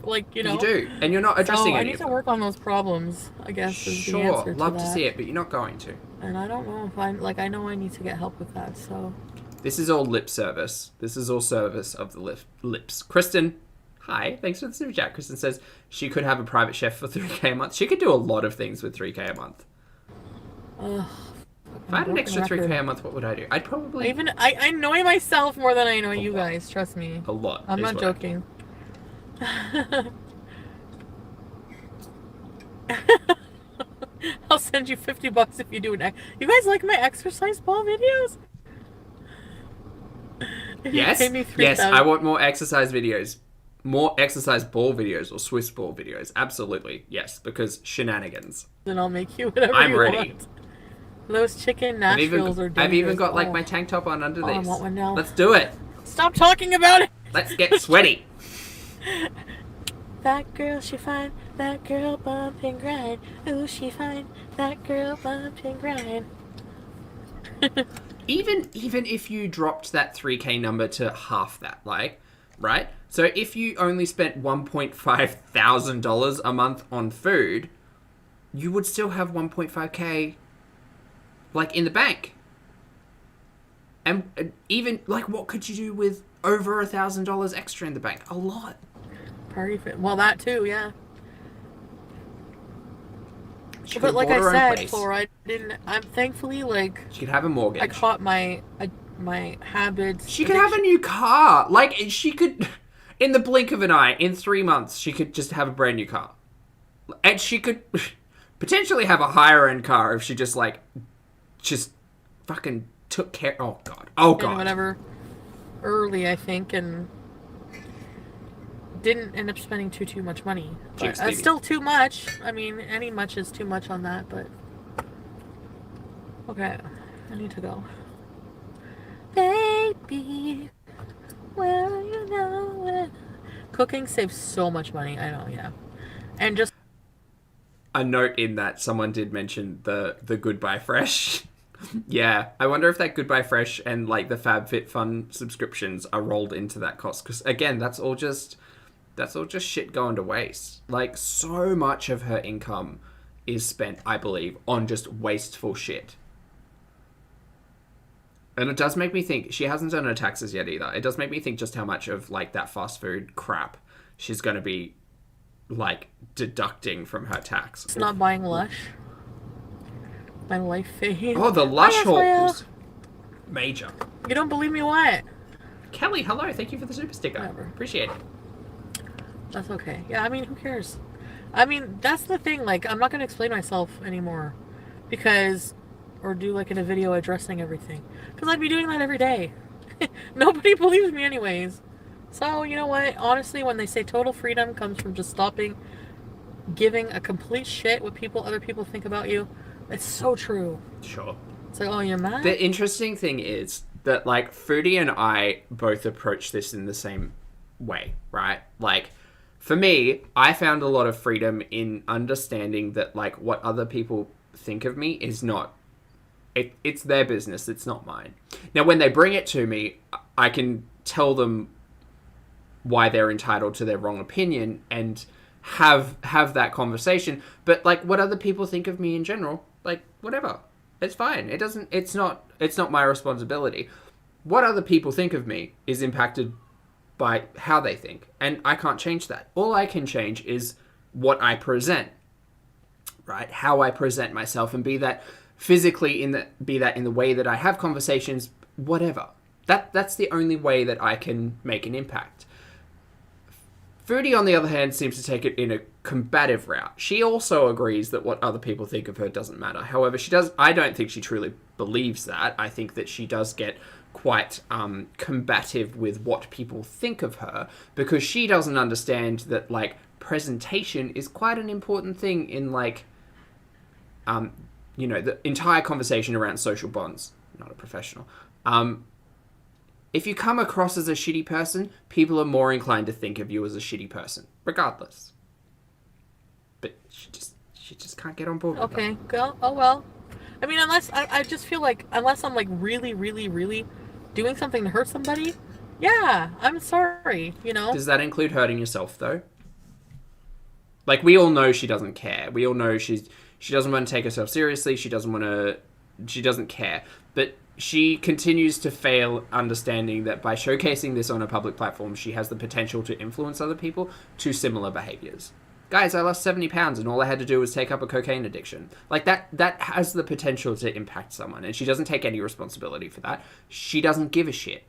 Like, you know. You do, and you're not addressing I any need of to them. work on those problems, I guess, is the Sure, answer to love to that. see it, but you're not going to. And I don't know if I know I need to get help with that, so. This is all lip service. This is all service of the lips. Kristen, hi. Thanks for the super chat. Kristen says she could have a private chef for $3,000 a month. She could do a lot of things with $3,000 a month. If I had an extra $3,000 a month, what would I do? I'd probably... I annoy myself more than I annoy you guys, trust me. A lot. I'm not joking. I'll send you $50 if you do an... You guys like my exercise ball videos? Yes, yes, I want more exercise videos. More exercise ball videos or Swiss ball videos. Absolutely, yes, because shenanigans. Then I'll make you whatever I'm you ready. Want. Those chicken Nashvilles are dangerous. I've even got, like, my tank top on under these. I want one now. Let's do it. Stop talking about it. Let's get sweaty. That girl, she fine. That girl bump and grind. Ooh, she fine. That girl bump and grind. Even if you dropped that $3,000 number to half that, like, right? So if you only spent $1,500 a month on food, you would still have $1,500, like, in the bank. And even, like, what could you do with over $1,000 extra in the bank? A lot. Party fit. Well, that too, yeah. She But could like have bought her I own said place. before, I'm thankfully, like, She could have a mortgage. I caught my habits. She could have a new car. Like, she could, in the blink of an eye, in 3 months, she could just have a brand new car. And she could potentially have a higher end car if she just fucking took care. Oh, God. Oh, God. And whatever. Early, I think, and didn't end up spending too much money. But, still too much. I mean, any much is too much on that, but... Okay. I need to go. Baby, well, you know it. Cooking saves so much money. I know, yeah. And just... A note in that someone did mention the Goodbye Fresh. Yeah, I wonder if that Goodbye Fresh and, like, the FabFitFun subscriptions are rolled into that cost. Because, again, that's all just shit going to waste. Like, so much of her income is spent, I believe, on just wasteful shit. And it does make me think, she hasn't done her taxes yet either. It does make me think just how much of, like, that fast food crap she's going to be, like, deducting from her tax. It's not buying Lush. My life fade. Oh, the Lush hauls. Major. You don't believe me? What? Kelly, hello. Thank you for the super sticker. Whatever. Appreciate it. That's okay. Yeah, I mean, who cares? I mean, that's the thing. Like, I'm not going to explain myself anymore because, or do like in a video addressing everything. Because I'd be doing that every day. Nobody believes me, anyways. So, you know what? Honestly, when they say total freedom comes from just stopping giving a complete shit what other people think about you, it's so true. Sure. It's like, oh, you're mad? The interesting thing is that, like, Foodie and I both approach this in the same way, right? Like, for me, I found a lot of freedom in understanding that, like, what other people think of me is not... It's their business, it's not mine. Now, when they bring it to me, I can tell them why they're entitled to their wrong opinion and have that conversation. But, like, what other people think of me in general, like, whatever. It's fine. It's not my responsibility. What other people think of me is impacted by how they think, and I can't change that. All I can change is what I present, right? How I present myself, and be that physically in the way that I have conversations, whatever. That's the only way that I can make an impact. Foodie, on the other hand, seems to take it in a combative route. She also agrees that what other people think of her doesn't matter. However, I don't think she truly believes that. I think that she does get quite combative with what people think of her, because she doesn't understand that, like, presentation is quite an important thing in, like, the entire conversation around social bonds. Not a professional. If you come across as a shitty person, people are more inclined to think of you as a shitty person, regardless. But she just can't get on board with that. Okay, go. Oh well. I mean, unless I just feel like unless I'm like really, really, really doing something to hurt somebody, yeah, I'm sorry. Does that include hurting yourself though? Like, we all know she doesn't care. We all know she doesn't want to take herself seriously. She doesn't care. But she continues to fail understanding that by showcasing this on a public platform, she has the potential to influence other people to similar behaviors. Guys, I lost 70 pounds and all I had to do was take up a cocaine addiction. Like, that has the potential to impact someone, and she doesn't take any responsibility for that. She doesn't give a shit.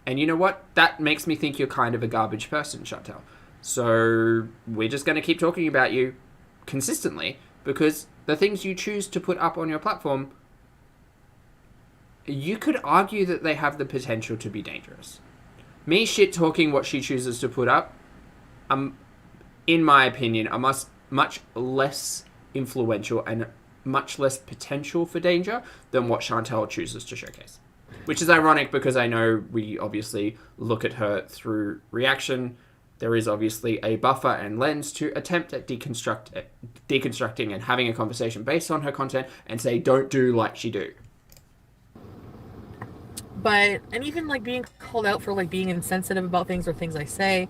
And you know what? That makes me think you're kind of a garbage person, Chantal. So we're just going to keep talking about you consistently, because the things you choose to put up on your platform, you could argue that they have the potential to be dangerous. Me shit-talking what she chooses to put up, in my opinion, are much less influential and much less potential for danger than what Chantal chooses to showcase. Which is ironic, because I know we obviously look at her through reaction. There is obviously a buffer and lens to attempt at deconstructing and having a conversation based on her content and say, don't do like she do. But, and even like being called out for like being insensitive about things or things I say,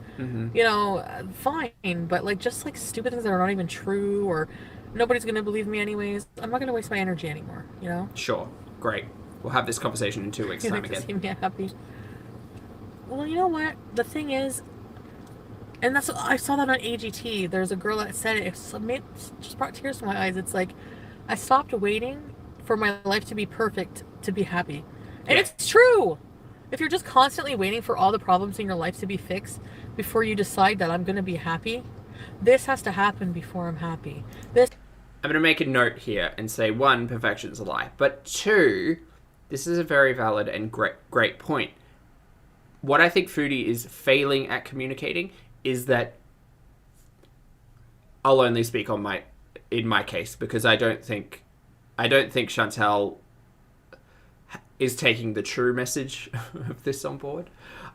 fine. But like just like stupid things that are not even true, or nobody's going to believe me anyways, I'm not going to waste my energy anymore, Sure. Great. We'll have this conversation in 2 weeks' time again. See me happy. Well, you know what? The thing is, and I saw that on AGT. There's a girl that said it. It just brought tears to my eyes. It's like, I stopped waiting for my life to be perfect to be happy. And It's true. If you're just constantly waiting for all the problems in your life to be fixed before you decide that I'm going to be happy, this has to happen before I'm happy. I'm going to make a note here and say, 1, perfection's a lie. But 2, this is a very valid and great point. What I think Foodie is failing at communicating is that, I'll only speak in my case, because I don't think Chantal is taking the true message of this on board.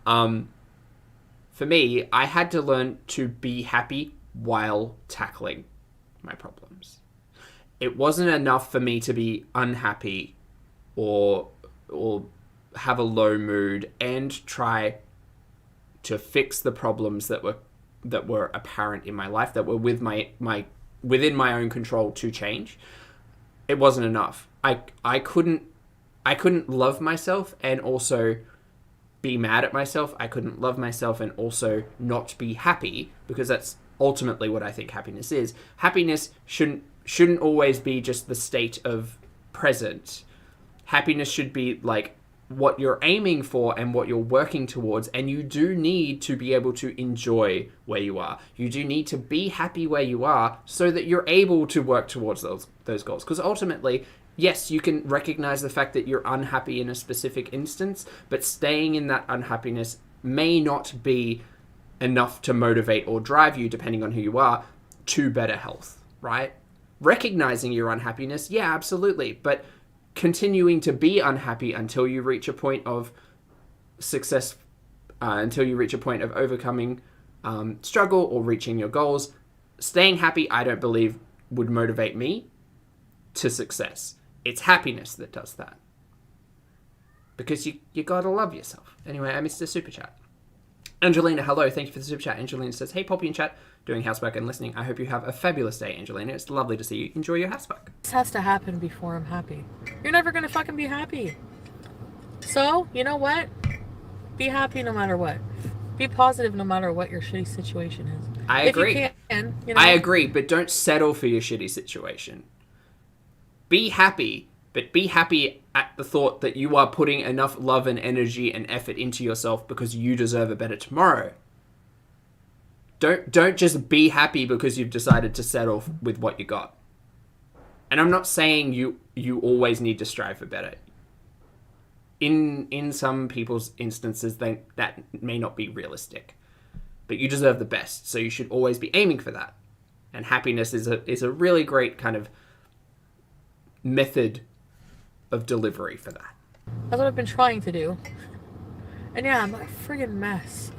For me, I had to learn to be happy while tackling my problems. It wasn't enough for me to be unhappy or have a low mood and try to fix the problems that were apparent in my life, that were within my own control to change. It wasn't enough. I couldn't love myself and also be mad at myself. I couldn't love myself and also not be happy, because that's ultimately what I think happiness is. Happiness shouldn't always be just the state of present. Happiness should be like what you're aiming for and what you're working towards, and you do need to be able to enjoy where you are. You do need to be happy where you are so that you're able to work towards those goals. Because ultimately, yes, you can recognize the fact that you're unhappy in a specific instance, but staying in that unhappiness may not be enough to motivate or drive you, depending on who you are, to better health, right? Recognizing your unhappiness, yeah, absolutely, but continuing to be unhappy until you reach a point of success, until you reach a point of overcoming struggle or reaching your goals, staying happy, I don't believe would motivate me to success. It's happiness that does that. Because you gotta love yourself. Anyway, I missed a super chat. Angelina, hello, thank you for the super chat. Angelina says, hey, Pulpy in chat, doing housework and listening. I hope you have a fabulous day, Angelina. It's lovely to see you. Enjoy your housework. This has to happen before I'm happy. You're never gonna fucking be happy. So, you know what? Be happy no matter what. Be positive no matter what your shitty situation is. I agree. If you can, you know. I agree, but don't settle for your shitty situation. Be happy, but be happy at the thought that you are putting enough love and energy and effort into yourself because you deserve a better tomorrow. Don't just be happy because you've decided to settle with what you got. And I'm not saying you always need to strive for better. In some people's instances, that may not be realistic. But you deserve the best, so you should always be aiming for that. And happiness is a really great kind of method of delivery for that. That's what I've been trying to do. And yeah, I'm a friggin' mess.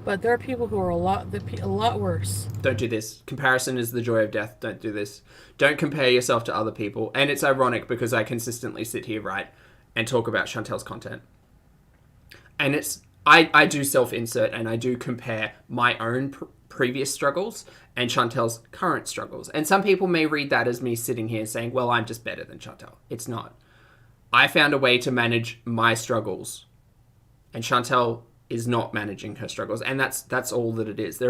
But there are people who are a lot worse. Don't do this. Comparison is the joy of death. Don't do this. Don't compare yourself to other people. And it's ironic because I consistently sit here, right, and talk about Chantel's content. And I do self-insert and I do compare my own previous struggles and Chantel's current struggles. And some people may read that as me sitting here saying, well, I'm just better than Chantel. It's not. I found a way to manage my struggles. And Chantel is not managing her struggles, and that's all that it is.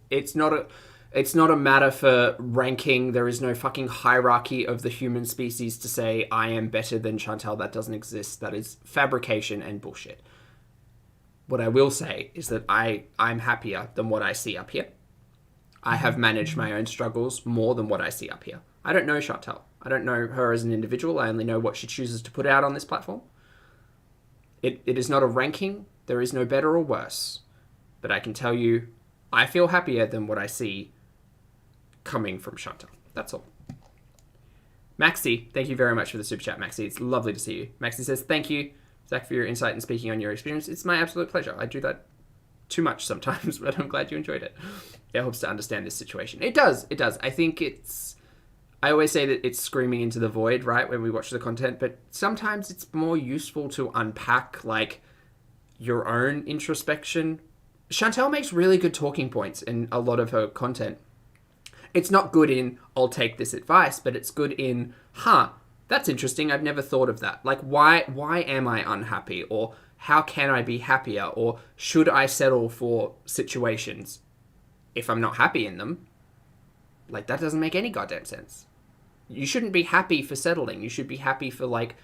It's not a matter for ranking. There is no fucking hierarchy of the human species to say I am better than Chantel. That doesn't exist. That is fabrication and bullshit. What I will say is that I'm happier than what I see up here. I have managed my own struggles more than what I see up here. I don't know Chantel. I don't know her as an individual. I only know what she chooses to put out on this platform. It is not a ranking. There is no better or worse. But I can tell you, I feel happier than what I see coming from Chantel. That's all. Maxi, thank you very much for the super chat, Maxi. It's lovely to see you. Maxi says, thank you, Zach, for your insight and speaking on your experience. It's my absolute pleasure. I do that too much sometimes, but I'm glad you enjoyed it. It helps to understand this situation. It does. I think I always say that it's screaming into the void, right, when we watch the content, but sometimes it's more useful to unpack, like, your own introspection. Chantel makes really good talking points in a lot of her content. It's not good in, I'll take this advice, but it's good in, that's interesting, I've never thought of that. Like, why am I unhappy? Or how can I be happier? Or should I settle for situations if I'm not happy in them? Like, that doesn't make any goddamn sense. You shouldn't be happy for settling. You should be happy for, like,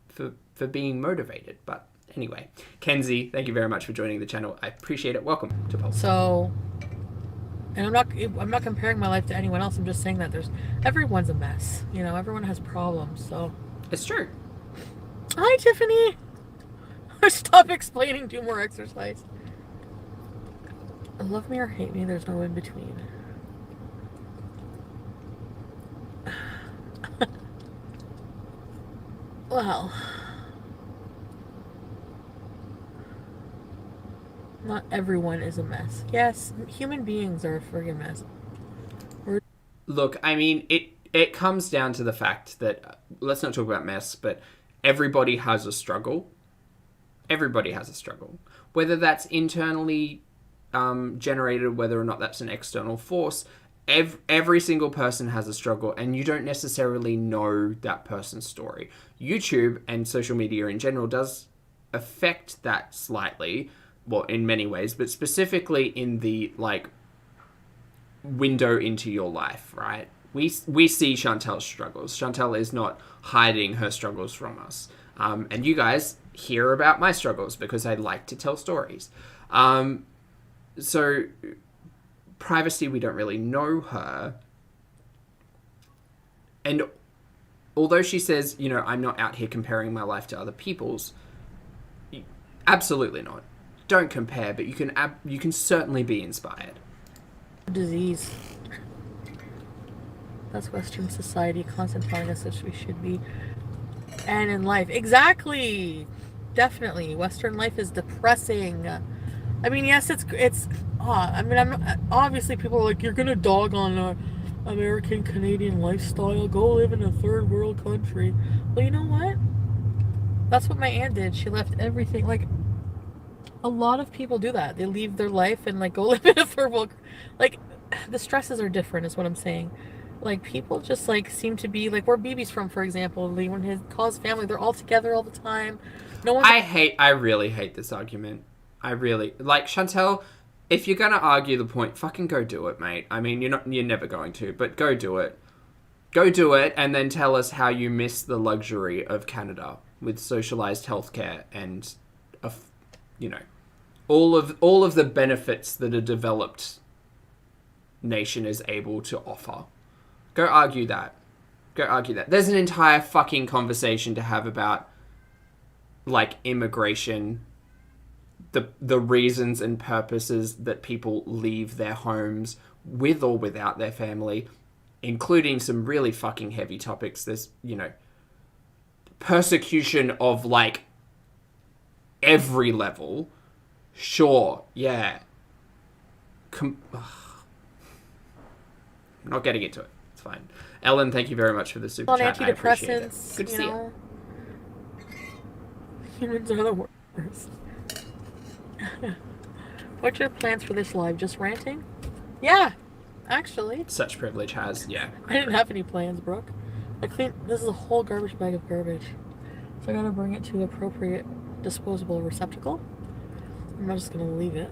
for being motivated. But anyway, Kenzie, thank you very much for joining the channel. I appreciate it. Welcome to Pulpy. So, and I'm not comparing my life to anyone else. I'm just saying that everyone's a mess. You know, everyone has problems. So it's true. Hi, Tiffany. Stop explaining. Do more exercise. Love me or hate me. There's no in between. Well, not everyone is a mess. Yes, human beings are a friggin' mess. Look, I mean, it comes down to the fact that, let's not talk about mess, but everybody has a struggle. Everybody has a struggle. Whether that's internally generated, whether or not that's an external force, every single person has a struggle, and you don't necessarily know that person's story. YouTube and social media in general does affect that slightly, well, in many ways, but specifically in the, like, window into your life, right? We see Chantel's struggles. Chantel is not hiding her struggles from us. And you guys hear about my struggles because I like to tell stories. So, privacy, we don't really know her. And although she says, you know, I'm not out here comparing my life to other people's, absolutely not. Don't compare, but you can certainly be inspired. Disease. That's Western society constantly telling us that we should be. And in life. Exactly! Definitely. Western life is depressing. I mean, yes, I mean, obviously people are like, you're gonna dog on American Canadian lifestyle. Go live in a third world country. Well, you know what? That's what my aunt did. She left everything. Like, a lot of people do that. They leave their life and like go live in a third world. Like, the stresses are different, is what I'm saying. Like, people just like seem to be like where BB's from, for example. When his calls family, they're all together all the time. No one. I really hate this argument. I really like Chantel. If you're gonna argue the point, fucking go do it, mate. I mean, you're never going to, but go do it. Go do it, and then tell us how you miss the luxury of Canada with socialized healthcare and, you know, all of the benefits that a developed nation is able to offer. Go argue that. Go argue that. There's an entire fucking conversation to have about, like, immigration, the reasons and purposes that people leave their homes with or without their family, including some really fucking heavy topics. There's, you know, persecution of, like, every level. Sure, yeah. I'm not getting into it. It's fine. Ellen, thank you very much for the super chat. I appreciate it. Good to see you. Humans are the worst. What's your plans for this live? Just ranting? Yeah, actually. Such privilege has, yeah. I didn't have any plans, Brooke. This is a whole garbage bag of garbage. So I gotta bring it to the appropriate disposable receptacle. I'm not just gonna leave it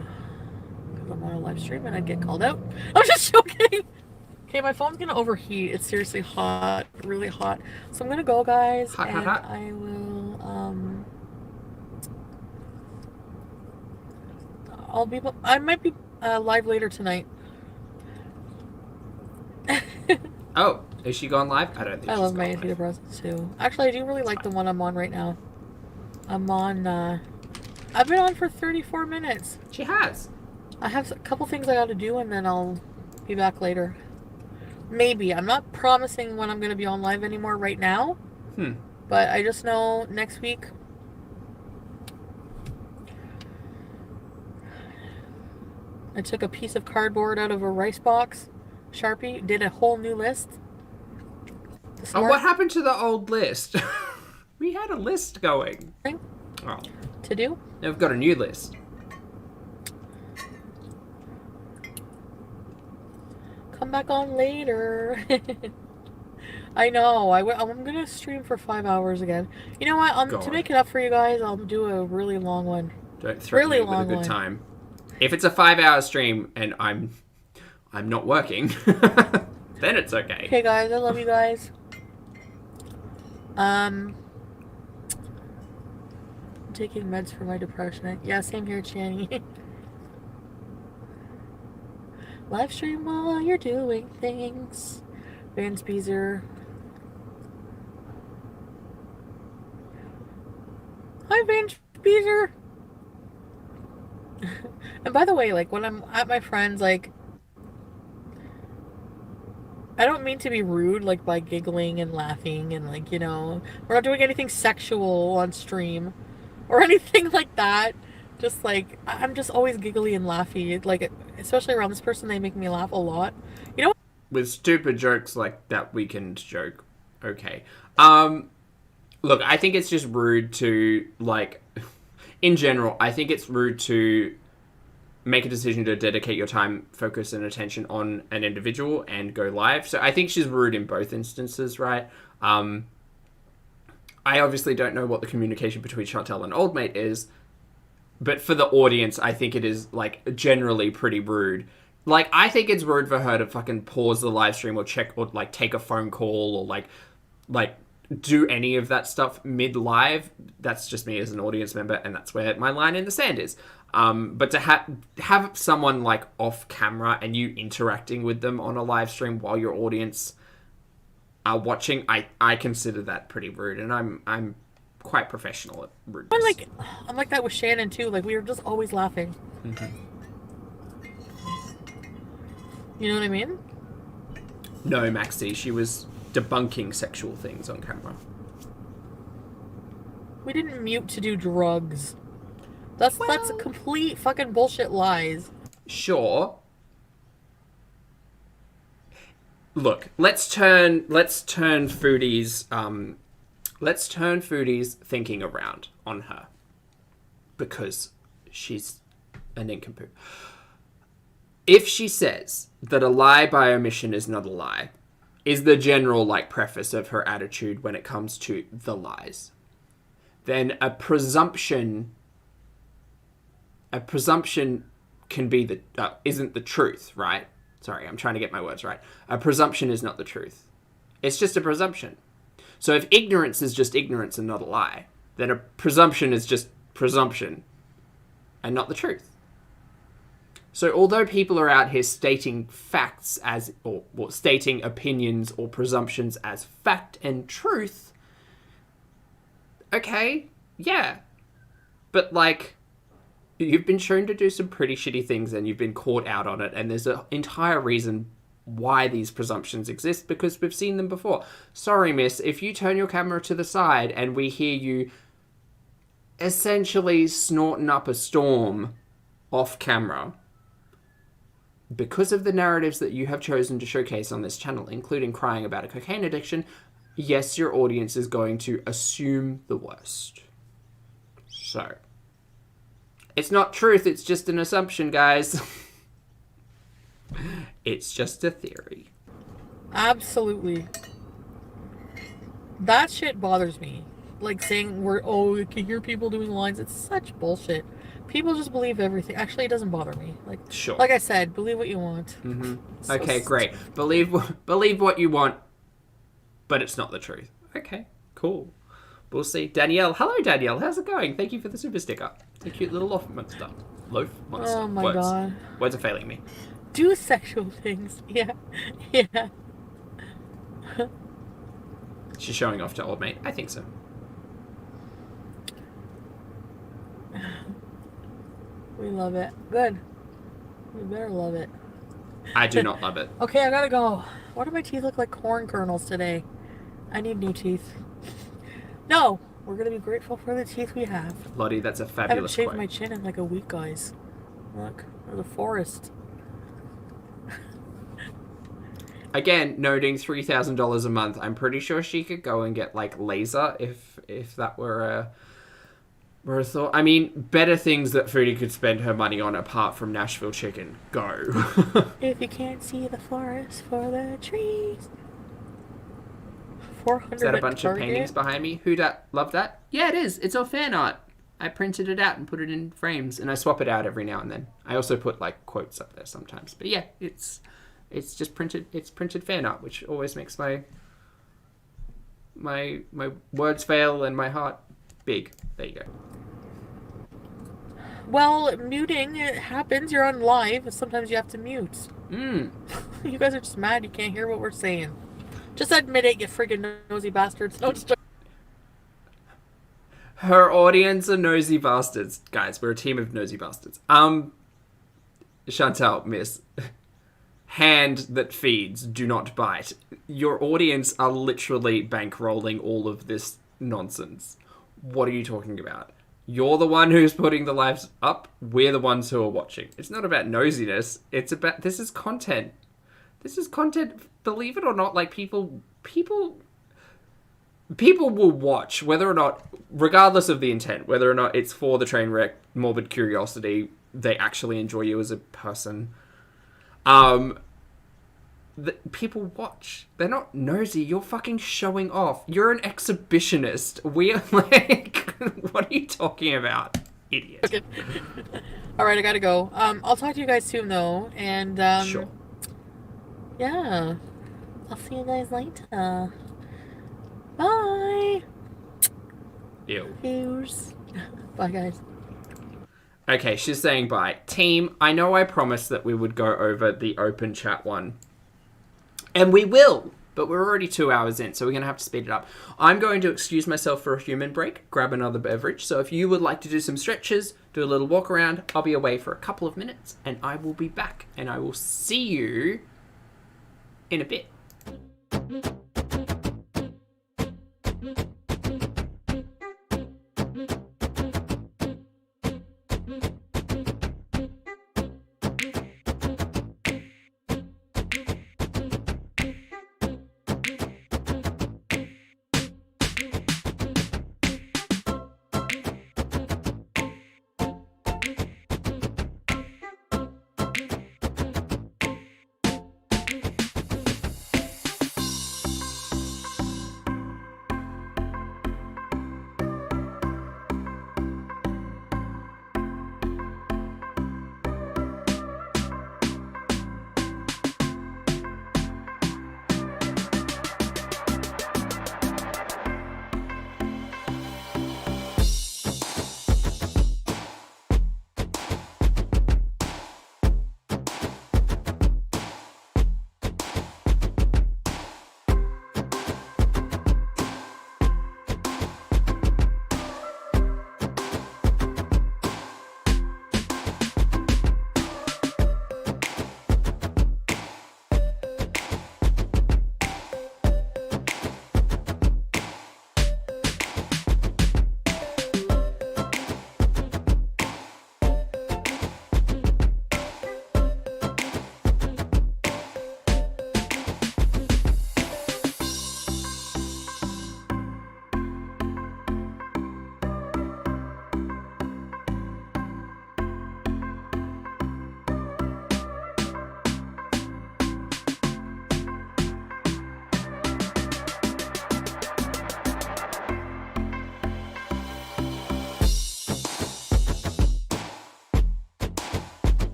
because I'm on a live stream and I'd get called out. I'm just joking. Okay, my phone's gonna overheat. It's seriously hot, really hot. So I'm gonna go, guys, hot. I will. I might be live later tonight. Oh, is she going live? I don't think I she's love my going live. antidepressants too. Actually, I do really like the one I'm on right now. I'm on. I've been on for 34 minutes. She has. I have a couple things I got to do, and then I'll be back later. Maybe. I'm not promising when I'm going to be on live anymore right now. But I just know next week. I took a piece of cardboard out of a rice box, Sharpie, did a whole new list. Oh, what happened to the old list? We had a list going. Oh. To do? Now we've got a new list. Come back on later. I know. I'm going to stream for 5 hours again. You know what? To make it up for you guys, I'll do a really long one. Don't threaten me with a good time. If it's a 5-hour stream and I'm not working, then it's okay. Okay, guys. I love you guys. I'm taking meds for my depression. Yeah, same here, Channy. Live stream while you're doing things. Vance Beezer. Hi, Vance Beezer. And by the way, like, when I'm at my friends, like, I don't mean to be rude, like, by giggling and laughing and, like, you know, we're not doing anything sexual on stream or anything like that. Just, like, I'm just always giggly and laughy. Like, especially around this person, they make me laugh a lot. You know what? With stupid jokes like that Weeknd joke. Okay. Look, I think it's just rude to, like, in general, I think it's rude to make a decision to dedicate your time, focus, and attention on an individual and go live. So I think she's rude in both instances, right? I obviously don't know what the communication between Chantel and Old Mate is, but for the audience, I think it is, like, generally pretty rude. Like, I think it's rude for her to fucking pause the live stream or check or, like, take a phone call or, like, do any of that stuff mid-live. That's just me as an audience member, and that's where my line in the sand is. But to have someone like off camera and you interacting with them on a live stream while your audience are watching, I consider that pretty rude, and I'm quite professional at rudeness. I'm like that with Shannon too. Like, we were just always laughing. Mm-hmm. You know what I mean? No, Maxie, she was debunking sexual things on camera. We didn't mute to do drugs. That's a complete fucking bullshit lies. Sure. Look, let's turn Foodie's thinking around on her, because she's a nincompoop. If she says that a lie by omission is not a lie, is the general preface of her attitude when it comes to the lies, then a presumption can be isn't the truth, right? Sorry, I'm trying to get my words right. A presumption is not the truth. It's just a presumption. So if ignorance is just ignorance and not a lie, then a presumption is just presumption and not the truth. So although people are out here stating facts or stating opinions or presumptions as fact and truth, okay, yeah. But you've been shown to do some pretty shitty things and you've been caught out on it, and there's an entire reason why these presumptions exist, because we've seen them before. Sorry, miss, if you turn your camera to the side and we hear you essentially snorting up a storm off camera, because of the narratives that you have chosen to showcase on this channel, including crying about a cocaine addiction, yes, your audience is going to assume the worst. So, it's not truth, it's just an assumption, guys. It's just a theory. Absolutely. That shit bothers me. Like saying you can hear people doing lines. It's such bullshit. People just believe everything. Actually, it doesn't bother me. Sure. Like I said, believe what you want. Mm-hmm. Okay, great. Believe what you want, but it's not the truth. Okay, cool. We'll see. Danielle. Hello, Danielle. How's it going? Thank you for the super sticker. It's a cute little loaf monster. Oh my god. Words are failing me. Do sexual things. Yeah. Yeah. She's showing off to old mate. I think so. We love it. Good. We better love it. I do not love it. Okay, I gotta go. Why do my teeth look like corn kernels today? I need new teeth. No! We're gonna be grateful for the teeth we have. Lottie, that's a I fabulous haven't shaved quote. my chin in like a week, guys. Look, there's a forest. Again, noting $3,000 a month. I'm pretty sure she could go and get laser if that were a thought. I mean, better things that Foodie could spend her money on apart from Nashville chicken. Go. If you can't see the forest for the trees. 400. Is that a bunch of paintings behind me? Who dat? Love that? Yeah, it is. It's all fan art. I printed it out and put it in frames, and I swap it out every now and then. I also put quotes up there sometimes. But yeah, it's just printed. It's printed fan art, which always makes my words fail and my heart big. There you go. Well, muting, it happens. You're on live. Sometimes you have to mute. You guys are just mad you can't hear what we're saying. Just admit it, you friggin' nosy bastards. No, just... Her audience are nosy bastards. Guys, we're a team of nosy bastards. Chantal, miss. Hand that feeds, do not bite. Your audience are literally bankrolling all of this nonsense. What are you talking about? You're the one who's putting the lives up. We're the ones who are watching. It's not about nosiness. It's about... This is content. This is content. Believe it or not, people will watch, whether or not, regardless of the intent, whether or not it's for the train wreck, morbid curiosity, they actually enjoy you as a person. People watch. They're not nosy. You're fucking showing off. You're an exhibitionist. We're what are you talking about, idiot? Okay. All right, I gotta go. I'll talk to you guys soon, though, and Sure. Yeah, I'll see you guys later. Bye. Ew. Cheers. Bye, guys. Okay, she's saying bye. Team, I know I promised that we would go over the open chat one. And we will, but we're already 2 hours in, so we're going to have to speed it up. I'm going to excuse myself for a human break, grab another beverage. So if you would like to do some stretches, do a little walk around, I'll be away for a couple of minutes, and I will be back. And I will see you in a bit.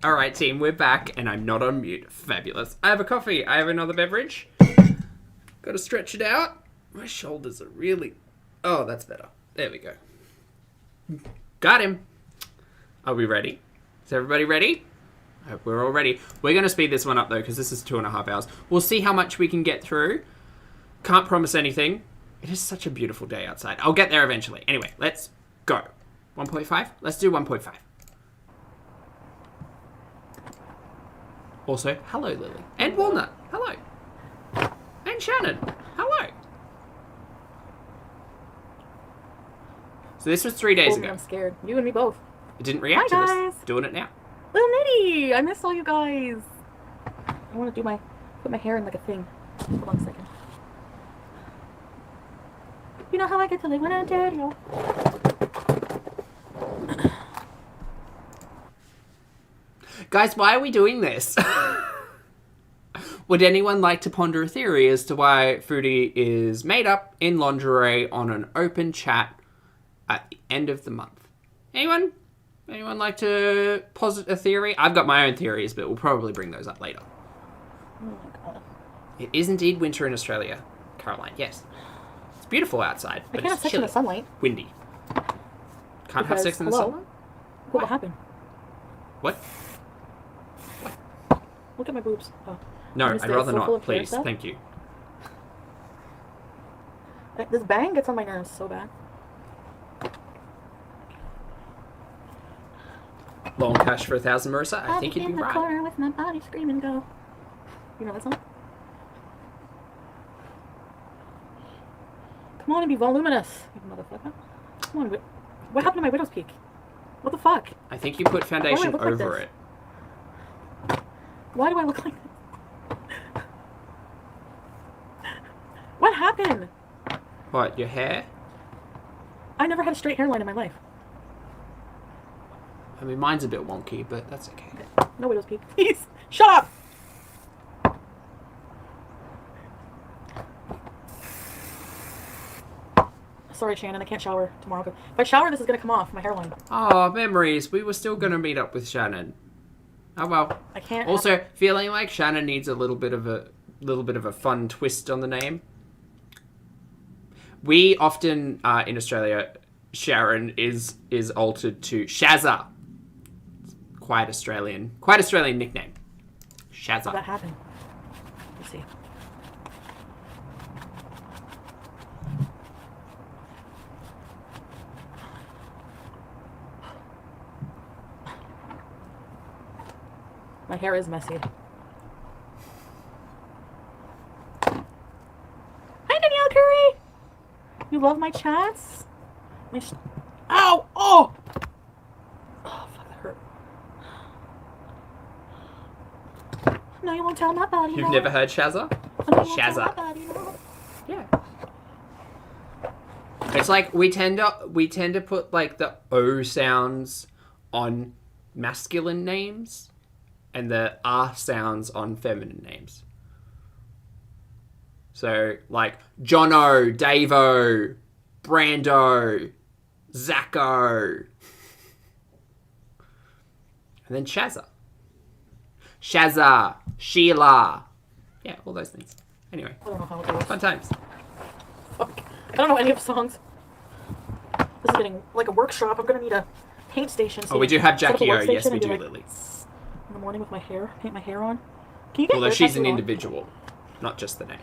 All right, team, we're back, and I'm not on mute. Fabulous. I have a coffee. I have another beverage. Got to stretch it out. My shoulders are really... Oh, that's better. There we go. Got him. Are we ready? Is everybody ready? I hope we're all ready. We're going to speed this one up, though, because this is 2.5 hours. We'll see how much we can get through. Can't promise anything. It is such a beautiful day outside. I'll get there eventually. Anyway, let's go. 1.5? Let's do 1.5. Also, hello, Lily. And Walnut. Hello. And Shannon. Hello. So this was 3 days ago. I'm scared. You and me both. It didn't react to guys. this. Doing it now. Little Nitty! I miss all you guys. I want to put my hair in like a thing. Hold on a second. You know how I get to live when I'm dead, you know? Guys, why are we doing this? Would anyone like to ponder a theory as to why Foodie is made up in lingerie on an open chat at the end of the month? Anyone? Anyone like to posit a theory? I've got my own theories, but we'll probably bring those up later. Oh my god. It is indeed winter in Australia, Caroline. Yes. It's beautiful outside, but I can't have it's sex in chilly. the sunlight. Windy. Can't have sex in the hello? sunlight? What will happen? What? Look at my boobs. Oh. No, Is I'd there rather so full not, of hair please. stuff? Thank you. This bang gets on my nerves so bad. Long cash for 1,000, Marissa? I think you'd be in the right. corner with my body screaming go. You know that song? Come on and be voluminous, you motherfucker. Come on, what happened to my widow's peak? What the fuck? I think you put foundation look like over this? it. Why do I look like this? What happened? What, your hair? I never had a straight hairline in my life. I mean, mine's a bit wonky, but that's okay. No widow's peak. Please, shut up! Sorry, Shannon, I can't shower tomorrow. If I shower, this is gonna come off my hairline. Oh, memories. We were still going to meet up with Shannon. Oh well. I can't. Also, feeling like Shannon needs a little bit of a fun twist on the name. We often in Australia, Sharon is altered to Shazza. Quite Australian nickname. How did that Shazza. happen? Let's see. My hair is messy. Hi, Danielle Curry! You love my chats? Ow! Oh! Oh, fuck, that hurt. No, you won't tell nobody. You've never heard Shazza? No, you won't tell Shazza. nobody, no. Yeah. It's like we tend to put like the O sounds on masculine names and the R sounds on feminine names. So like Jono, Davo, Brando, Zacko. And then Shazza. Shazza, Sheila. Yeah, all those things. Anyway, I don't know how it goes. fun times. Fuck. I don't know any of the songs. This is getting like a workshop. I'm gonna need a paint station. So Oh, we do have set up a Jackie O. Yes, workstation we and be do, like, Lily. in the morning with my hair, paint my hair on. Can you get Although haircuts she's an along? individual, not just the name.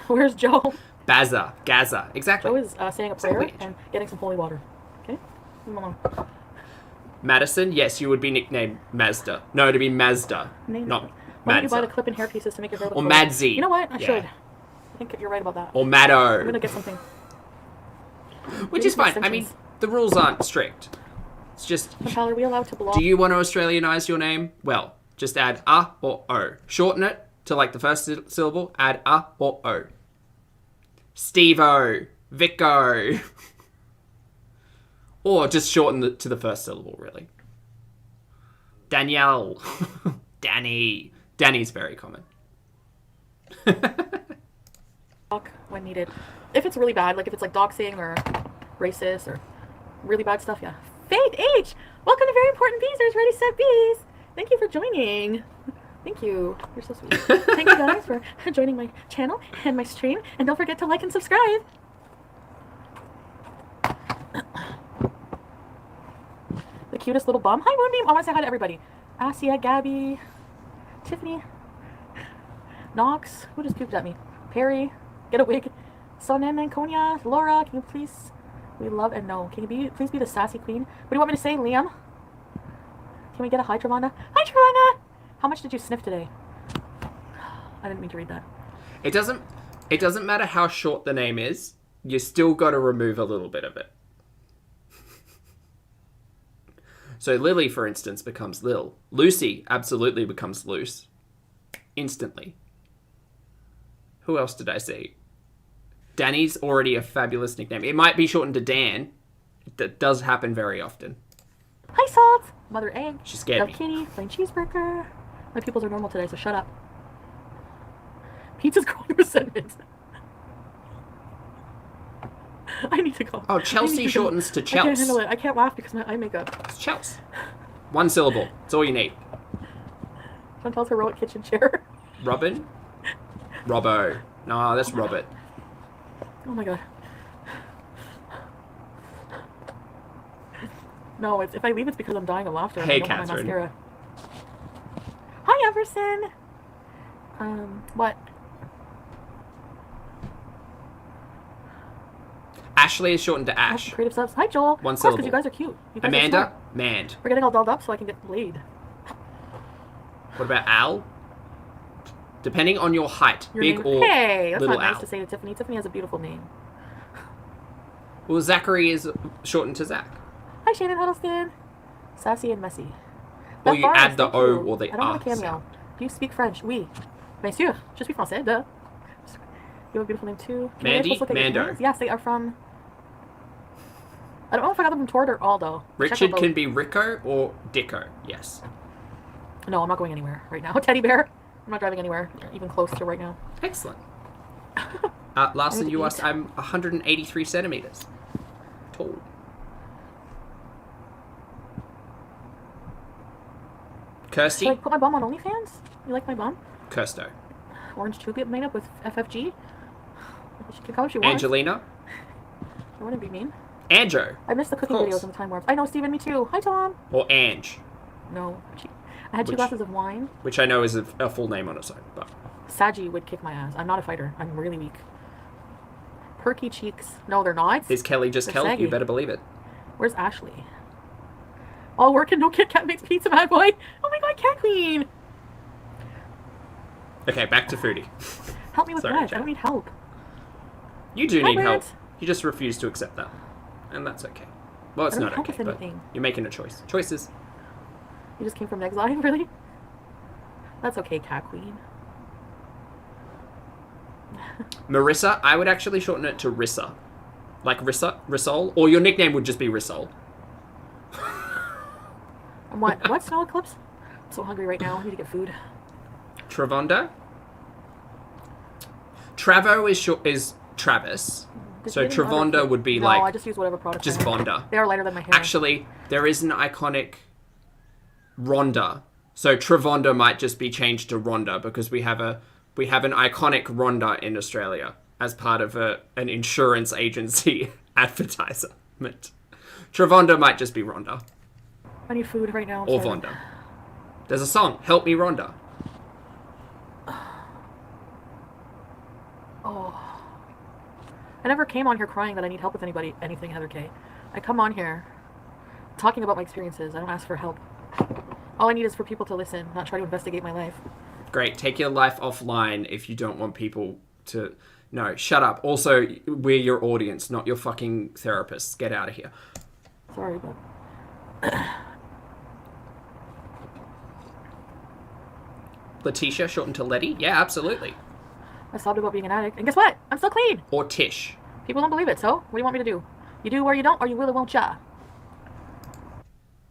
Where's Joe? Bazza, Gaza, exactly. Joe is saying a prayer Sandwich. and getting some holy water. Okay? Leave him alone. Madison, yes, you would be nicknamed Mazda. No, to be Mazda, not Why don't you buy the Madza. clip-in hair pieces to make your hair look Or fuller? Madsy. You know what? I Yeah. should. I think you're right about that. Or I'm Maddo. gonna get something. Which maybe is some fine. I mean, extensions. the rules aren't strict. It's just, Chantal, are we allowed to belong? do you want to Australianize your name? Well, just add A or O. Shorten it to like the first syllable, add A or O. Steve-O, Vic-O. Or just shorten it to the first syllable, really. Danielle. Danny. Danny's very common. Talk when needed. If it's really bad, like if it's like doxing or racist or really bad stuff, yeah. Faith H! Welcome to Very Important Bees. There's Ready Set Bees. Thank you for joining. Thank you. You're so sweet. Thank you guys for joining my channel and my stream. And don't forget to like and subscribe. The cutest little bum. Hi, Moonbeam. I want to say hi to everybody. Asia, Gabby, Tiffany, Knox. Who just puked at me? Perry. Get a wig. Sonem and Konya. Laura, can you please... We love and know. Can you please be the sassy queen? What do you want me to say, Liam? Can we get a hi, Travana? Hi, Travana! How much did you sniff today? I didn't mean to read that. It doesn't matter how short the name is. You still got to remove a little bit of it. So Lily, for instance, becomes Lil. Lucy absolutely becomes Luce. Instantly. Who else did I see? Danny's already a fabulous nickname. It might be shortened to Dan. That does happen very often. Hi, Salt! Mother Egg. She scared me. Kitty. Plain cheeseburger. My pupils are normal today, so shut up. Pizza's growing resentment. I need to go. Oh, Chelsea shortens to Chels. I can't handle it. I can't laugh because my eye makeup. It's Chels. One syllable. That's all you need. Chantal's heroic kitchen chair. Robin? Robbo. No, that's Robert. Oh my god. No, if I leave, it's because I'm dying of laughter. Hey, I don't want my Catherine. mascara. Hi, Everson. What? Ashley is shortened to Ash. Creative subs. Hi, Joel. One of course, syllable. because you guys are cute. You guys are Amanda? smart. Mand. We're getting all dolled up so I can get laid. What about Al? Depending on your height. Your big name. or Hey, that's little not nice Al. to say to Tiffany. Tiffany has a beautiful name. Well, Zachary is shortened to Zach. Hi, Shannon Huddleston. Sassy and messy. Or Beth you Barnes, add the thank O you. or the I don't have a R cameo. sound. Do you speak French? Oui. Bien sûr. Je suis français, duh. You have a beautiful name too. Can Mandy? you look at your Mando. hands? Yes, they are from... I don't know if I got them from Tord or Aldo. Check Richard them can both. be Rico or Dicko. Yes. No, I'm not going anywhere right now. Teddy bear. I'm not driving anywhere, even close to right now. Excellent. Last in US, I'm 183 centimeters tall. Kirsty? Should I put my bum on OnlyFans? You like my bum? Kirsto. Orange tulip made up with FFG? She can call if she wants. Angelina? I wouldn't be mean. Anjo. I missed the cooking course. videos and the time warps. I know, Steven, me too. Hi, Tom. Or Ange. No. I had two Which- glasses of wine. Which I know is a full name on its own, but... Saji would kick my ass. I'm not a fighter. I'm really weak. Perky cheeks. No, they're not. Is Kelly just They're Kelly? saggy. You better believe it. Where's Ashley? All work and no Kit Kat makes pizza, bad boy. Oh my god, Cat Queen. Okay, back to Foodie. Help me with Sorry, that. I Jack. don't need help. You do Hi, need help. Brent. You just refuse to accept that. And that's okay. Well, it's I don't not help okay, with but anything. you're making a choice. Choices. You just came from exile, really? That's okay, Cat Queen. Marissa, I would actually shorten it to Rissa. Like Rissa, Rissol, or your nickname would just be Rissol. And what? What? Snow Eclipse? I'm so hungry right now. I need to get food. Travondo. Travo is Travis. Did So you get any other Travondo product? would be no, I like just use whatever product. just I have. Vonda. They are lighter than my hair. Actually, there is an iconic Rhonda. So Travondo might just be changed to Rhonda because we have an iconic Rhonda in Australia as part of an insurance agency advertisement. Travondo might just be Rhonda I need food right now. I'm or sorry. Vonda. There's a song, Help Me Rhonda. Oh. I never came on here crying that I need help with anything, Heather K. I come on here talking about my experiences. I don't ask for help. All I need is for people to listen, not try to investigate my life. Great, take your life offline if you don't want people to... No, shut up. Also, we're your audience, not your fucking therapists. Get out of here. Sorry, but... Letitia, shortened to Letty? Yeah, absolutely. I sobbed about being an addict. And guess what? I'm still clean. Or Tish. People don't believe it, so what do you want me to do? You do or you don't, or you will or won't ya?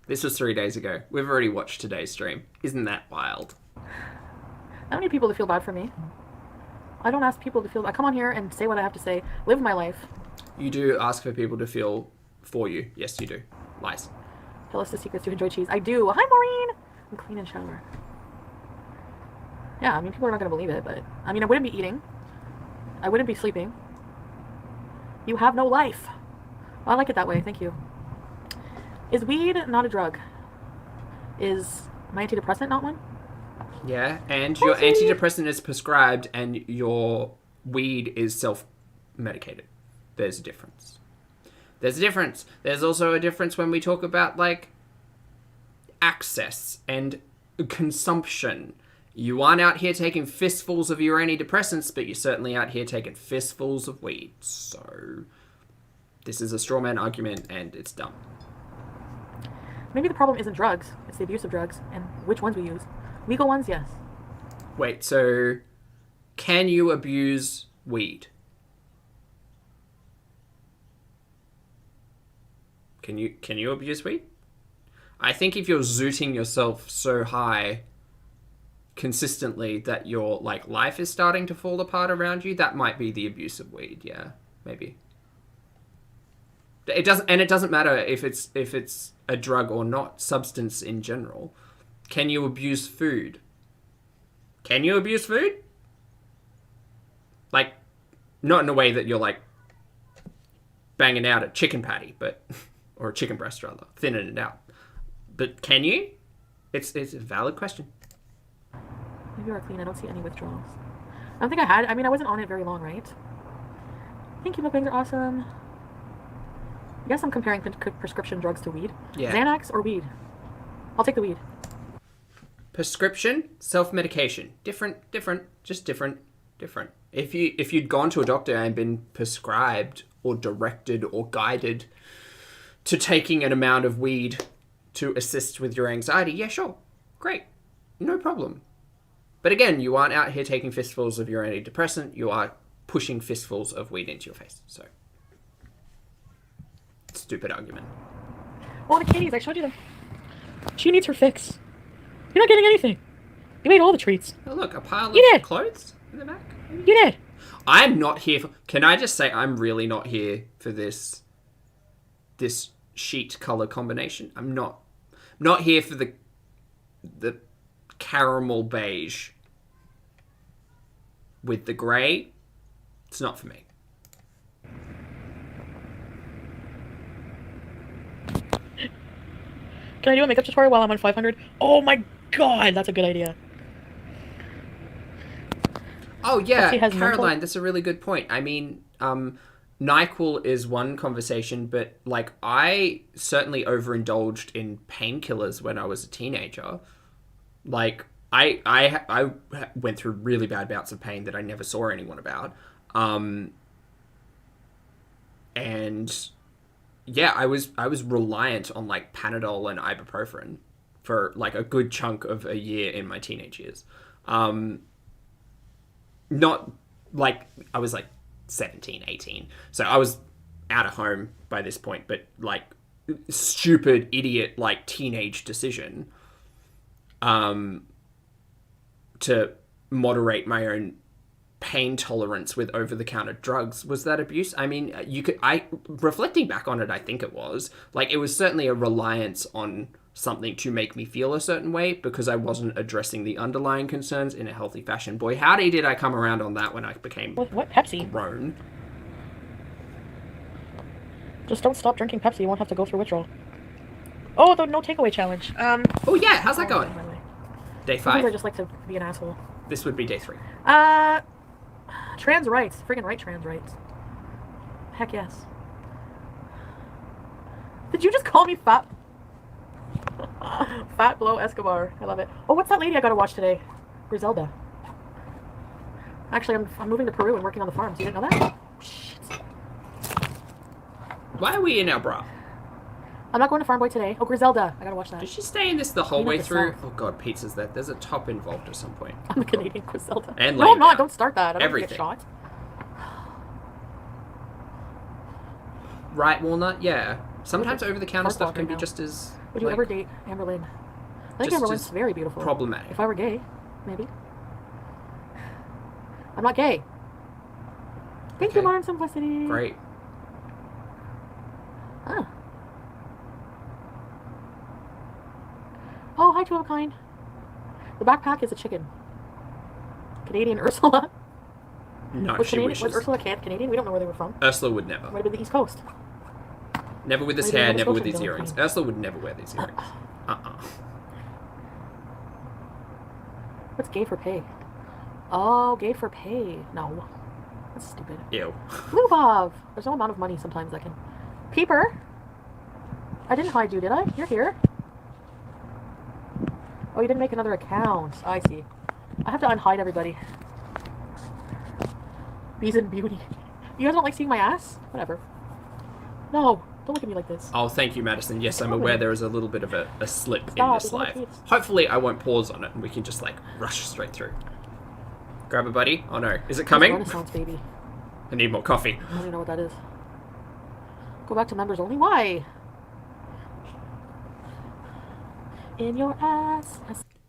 This was 3 days ago. We've already watched today's stream. Isn't that wild? I don't need people to feel bad for me. I don't ask people to feel... I come on here and say what I have to say. Live my life. You do ask for people to feel for you. Yes, you do. Lies. Tell us the secrets to enjoy cheese. I do. Hi, Maureen. and clean and shower. Yeah, I mean, people are not going to believe it, but... I mean, I wouldn't be eating. I wouldn't be sleeping. You have no life. Well, I like it that way, thank you. Is weed not a drug? Is my antidepressant not one? Yeah, and your antidepressant is prescribed and your weed is self-medicated. There's a difference. There's a difference. There's also a difference when we talk about, like, access and consumption. You aren't out here taking fistfuls of your antidepressants, but you're certainly out here taking fistfuls of weed. So, this is a straw man argument, and it's dumb. Maybe the problem isn't drugs. It's the abuse of drugs and which ones we use. Legal ones, yes. Wait, so can you abuse weed? Can you abuse weed? I think if you're zooting yourself so high consistently that your like life is starting to fall apart around you, that might be the abuse of weed. Yeah, maybe. It doesn't matter if it's a drug or not, substance in general. Can you abuse food? Can you abuse food? Like, not in a way that you're like banging out a chicken patty, but or a chicken breast rather, thinning it out. But can you? It's a valid question. Maybe you are clean. I don't see any withdrawals. I don't think I had. I mean, I wasn't on it very long, right? Thank you, mukbangs are awesome. I guess I'm comparing prescription drugs to weed. Yeah. Xanax or weed? I'll take the weed. Prescription, self-medication. Different. Just different. If you'd gone to a doctor and been prescribed or directed or guided to taking an amount of weed to assist with your anxiety, yeah, sure. Great. No problem. But again, you aren't out here taking fistfuls of your antidepressant. You are pushing fistfuls of weed into your face. So, stupid argument. Oh, the kitties, I showed you them. She needs her fix. You're not getting anything. You ate all the treats. Oh, look, a pile of clothes in the back. You did. I'm not here for... Can I just say I'm really not here for this sheet color combination. I'm not here for the caramel beige with the grey. It's not for me. Can I do a makeup tutorial while I'm on 500? Oh my god, that's a good idea. Oh yeah, Caroline, that's a really good point. I mean, NyQuil is one conversation, but like I certainly overindulged in painkillers when I was a teenager. Like I went through really bad bouts of pain that I never saw anyone about. And yeah, I was reliant on like Panadol and ibuprofen for like a good chunk of a year in my teenage years. Not like I was like 17, 18. So I was out of home by this point, but like stupid idiot like teenage decision to moderate my own pain tolerance with over-the-counter drugs. Was that abuse? I mean, reflecting back on it, I think it was. Like, it was certainly a reliance on something to make me feel a certain way because I wasn't addressing the underlying concerns in a healthy fashion. Boy, howdy did I come around on that when I became what Pepsi? Grown. Just don't stop drinking Pepsi. You won't have to go through withdrawal. Oh, the no takeaway challenge. Oh yeah, how's that going? Day 5. I just like to be an asshole. This would be day 3. Trans rights. Friggin' right, trans rights. Heck yes. Did you just call me fat? Fat Blow Escobar. I love it. Oh, what's that lady I gotta watch today? Griselda. Actually, I'm moving to Peru and working on the farms. You didn't know that? Shit. Why are we in our bra? I'm not going to Farm Boy today. Oh, Griselda. I gotta watch that. Did she stay in this the whole way through? Oh god, pizza's there. There's a top involved at some point. I'm a Canadian Griselda. And no, I'm not. Don't start that. I don't want to get shot. Right, Walnut? Yeah. Sometimes over-the-counter stuff can be just as... Would you ever date Amber Lynn? I think Amber Lynn's very beautiful. Problematic. If I were gay, maybe. I'm not gay. Thank you, Modern Simplicity. Great. Oh. Oh, hi, Hi, two of a kind. The backpack is a chicken. Canadian Ursula. No, Was she wishes. Ursula Canadian? We don't know where they were from. Ursula would never. Might have been the East Coast. Never with this Maybe hair, Nova never with Scotian these Village earrings. Queen. Ursula would never wear these earrings. What's gay for pay? Oh, gay for pay. No. That's stupid. Ew. Lubov! There's no amount of money sometimes that can... Peeper! I didn't hide you, did I? You're here. Oh, you didn't make another account. I see. I have to unhide everybody. Bees and beauty. You guys don't like seeing my ass? Whatever. No, don't look at me like this. Oh, thank you, Madison. Yes, I'm aware there is a little bit of a slip in Stop, this it's not live. cute. Hopefully, I won't pause on it and we can just, like, rush straight through. Grab a buddy. Oh, no. Is it coming? Renaissance baby. I need more coffee. I don't even know what that is. Go back to members only. Why? In your ass.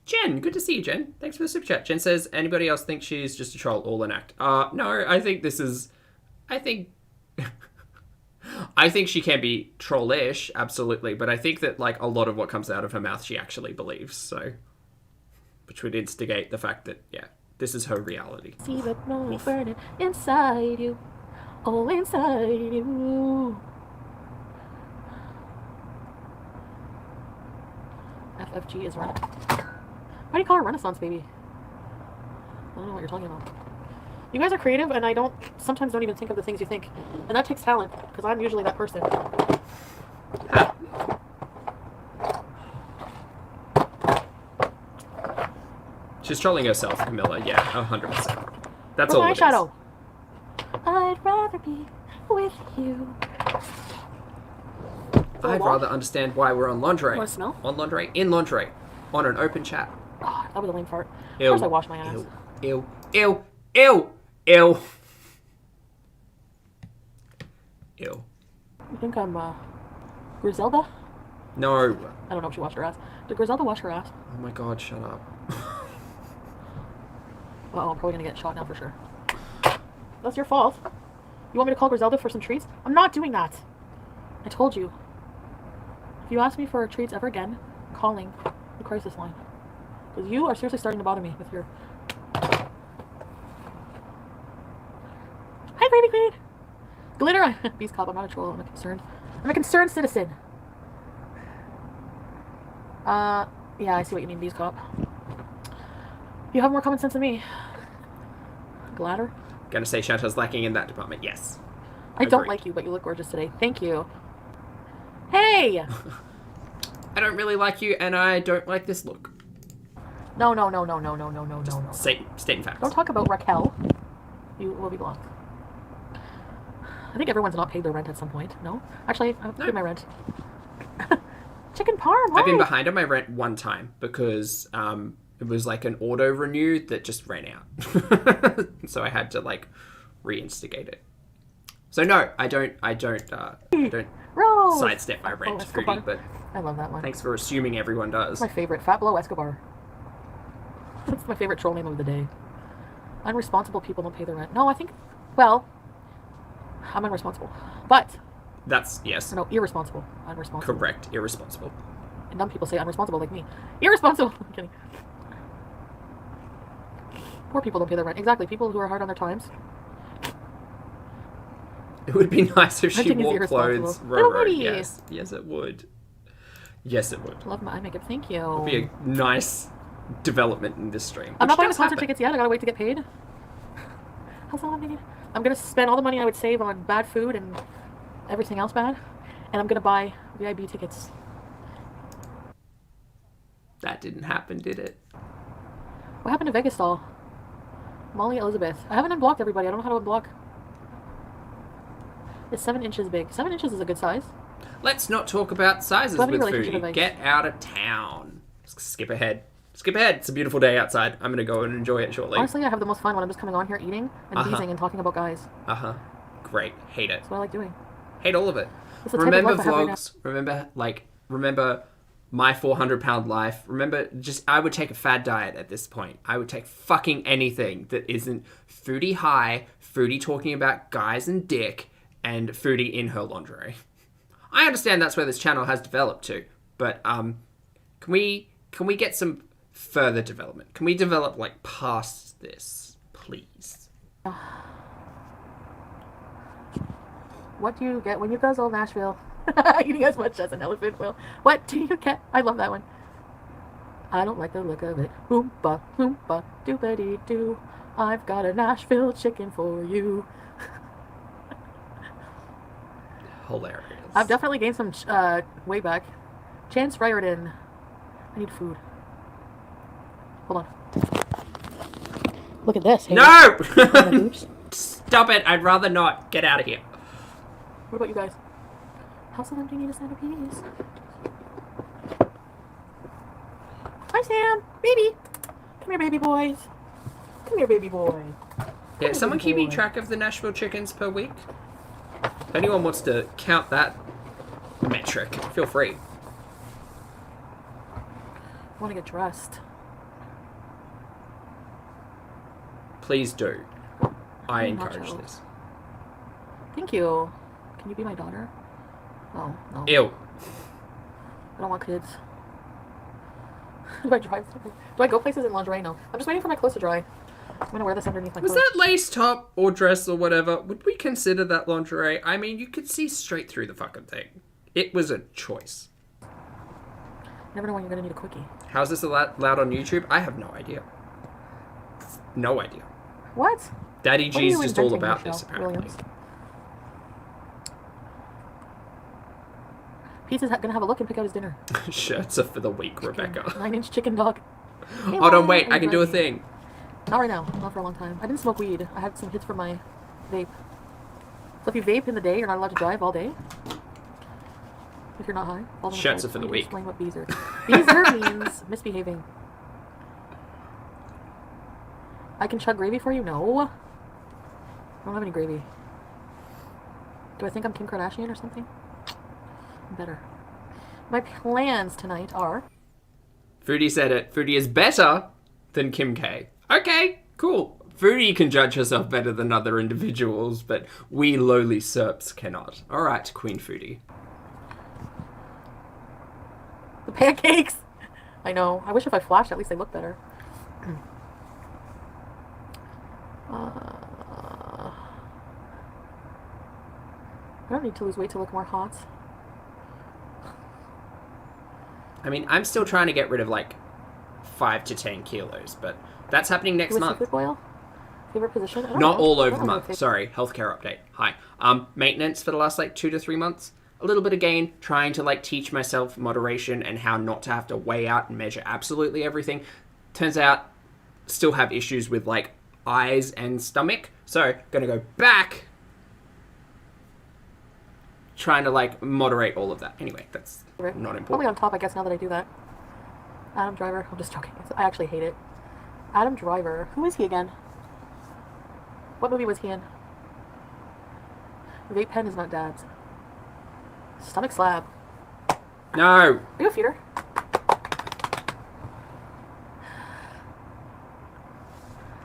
Jen, good to see you, Jen. Thanks for the super chat. Jen says, anybody else think she's just a troll, all an act? No, I think this is... I think she can be trollish, absolutely, but I think that, like, a lot of what comes out of her mouth she actually believes, so... Which would instigate the fact that, yeah, this is her reality. See the blood burning inside you. Oh, inside you. FFG is running. Why do you call her Renaissance baby? I don't know what you're talking about. You guys are creative, and I sometimes don't even think of the things you think. And that takes talent, because I'm usually that person. She's trolling herself, Camilla. Yeah, 100%. That's Where's all my it is. shadow? I'd rather be with you. I'd rather understand why we're on lingerie. Want to smell? On lingerie? In lingerie. On an open chat. Oh, that was a lame fart. Ew. Of course I wash my ass. Ew. Ew. Ew. Ew. Ew. You think I'm, Griselda? No. I don't know if she washed her ass. Did Griselda wash her ass? Oh my god, shut up. Uh-oh, I'm probably gonna get shot now for sure. That's your fault. You want me to call Griselda for some treats? I'm not doing that. I told you. If you ask me for treats ever again, I'm calling the crisis line. Because you are seriously starting to bother me with your... Hi, Granny Queen! Glitter! Beast cop, I'm not a troll, I'm a concerned citizen. Yeah, I see what you mean, Beast cop. You have more common sense than me. Glatter? Gonna say Chantal's lacking in that department. Yes. I don't Agreed. like you, but you look gorgeous today. Thank you. Hey! I don't really like you, and I don't like this look. No. Stating facts. Don't talk about Raquel. You will be blocked. I think everyone's not paid their rent at some point. No? Actually, I've paid my rent. Chicken parm, hi! I've been behind on my rent one time because it was like an auto renew that just ran out. So I had to like reinstigate it. So no, I don't Rose! sidestep my rent, Escobar. Foodie, but I love that one. thanks for assuming everyone does. That's my favorite. Fat Blow Escobar. That's my favorite troll name of the day. Unresponsible people don't pay their rent. No, I think... Well, I'm unresponsible. But... That's, yes. No, irresponsible. Unresponsible. Correct. Irresponsible. And dumb people say unresponsible like me. Irresponsible! I'm kidding. Poor people don't pay their rent. Exactly. People who are hard on their times. It would be nice if she Renting is wore irresponsible. clothes. Nobody. Yes. Yes, it would. Yes, it would. Love my eye makeup. Thank you. It would be a nice development in this stream. I'm not buying the does concert happen. tickets yet. I gotta wait to get paid. How's all I'm thinking? I'm gonna spend all the money I would save on bad food and everything else bad, and I'm gonna buy VIB tickets. That didn't happen, did it? What happened to Vegas doll? Molly Elizabeth. I haven't unblocked everybody. I don't know how to unblock. It's 7 inches big. 7 inches is a good size. Let's not talk about sizes Love with your relationship Foodie. advice. Get out of town. Skip ahead. Skip ahead. It's a beautiful day outside. I'm going to go and enjoy it shortly. Honestly, I have the most fun when I'm just coming on here eating and teasing and talking about guys. Uh-huh. Great. Hate it. That's what I like doing. Hate all of it. It's the type of Remember life I have right now. vlogs. Remember my 400-pound life. Remember, I would take a fad diet at this point. I would take fucking anything that isn't Foodie high, Foodie talking about guys and dick, and Foodie in her lingerie. I understand that's where this channel has developed to, but can we can we get some further development? Can we develop, like, past this, please? What do you get when you guzzle Nashville? Eating as much as an elephant will. What do you get? I love that one. I don't like the look of it. Oompa, oompa, doobity doo. I've got a Nashville chicken for you. Hilarious. I've definitely gained some weight back. Chance Riordan. I need food. Hold on. Look at this. Hey, No! Stop it. I'd rather not. Get out of here. What about you guys? House of them do need a centerpiece. Hi, Sam. Baby. Come here, baby boys. Come here, baby boy. Yeah, is someone keeping track of the Nashville chickens per week? If anyone wants to count that metric, feel free. I want to get dressed. Please do. I I'm encourage not this. Thank you. Can you be my daughter? Oh, no. Ew. I don't want kids. Do I drive? Do I go places in lingerie? No. I'm just waiting for my clothes to dry. I'm going to wear this underneath my Was clothes. that lace top or dress or whatever? Would we consider that lingerie? I mean, you could see straight through the fucking thing. It was a choice. Never know when you're going to need a quickie. How's this allowed on YouTube? I have no idea. No idea. What? Daddy What are you G's just all inventing, about Michelle this, apparently. Williams? Pizza's going to have a look and pick out his dinner. Shirts are for the week, Rebecca. 9-inch chicken dog. Hey, Hold on, Mom, wait. are I you can do a ready? thing. Not right now. Not for a long time. I didn't smoke weed. I had some hits from my vape. So if you vape in the day, you're not allowed to drive all day. If you're not high. Fall down Shirts the are for stairs. the Let me week. Explain what bees are. Beezer means misbehaving. I can chug gravy for you? No. I don't have any gravy. Do I think I'm Kim Kardashian or something? I'm better. My plans tonight are... Foodie said it. Foodie is better than Kim K. Okay, cool. Foodie can judge herself better than other individuals, but we lowly serps cannot. Alright, Queen Foodie. The pancakes! I know. I wish if I flashed, at least they look better. I don't need to lose weight to look more hot. I mean, I'm still trying to get rid of like 5 to 10 kilos, but that's happening next month. Seafood boil? Favorite position? I don't Not know. all I over don't the know month. what Sorry, healthcare update. Hi. Maintenance for the last like 2 to 3 months. A little bit of gain, trying to like teach myself moderation and how not to have to weigh out and measure absolutely everything. Turns out, still have issues with like eyes and stomach. So, gonna go back, trying to like moderate all of that. Anyway, that's favorite. not Probably important. on top, I guess, now that I do that. Adam Driver. I'm just joking. I actually hate it. Adam Driver. Who is he again? What movie was he in? Vape pen is not dad's. Stomach slab. No! Are you a feeder?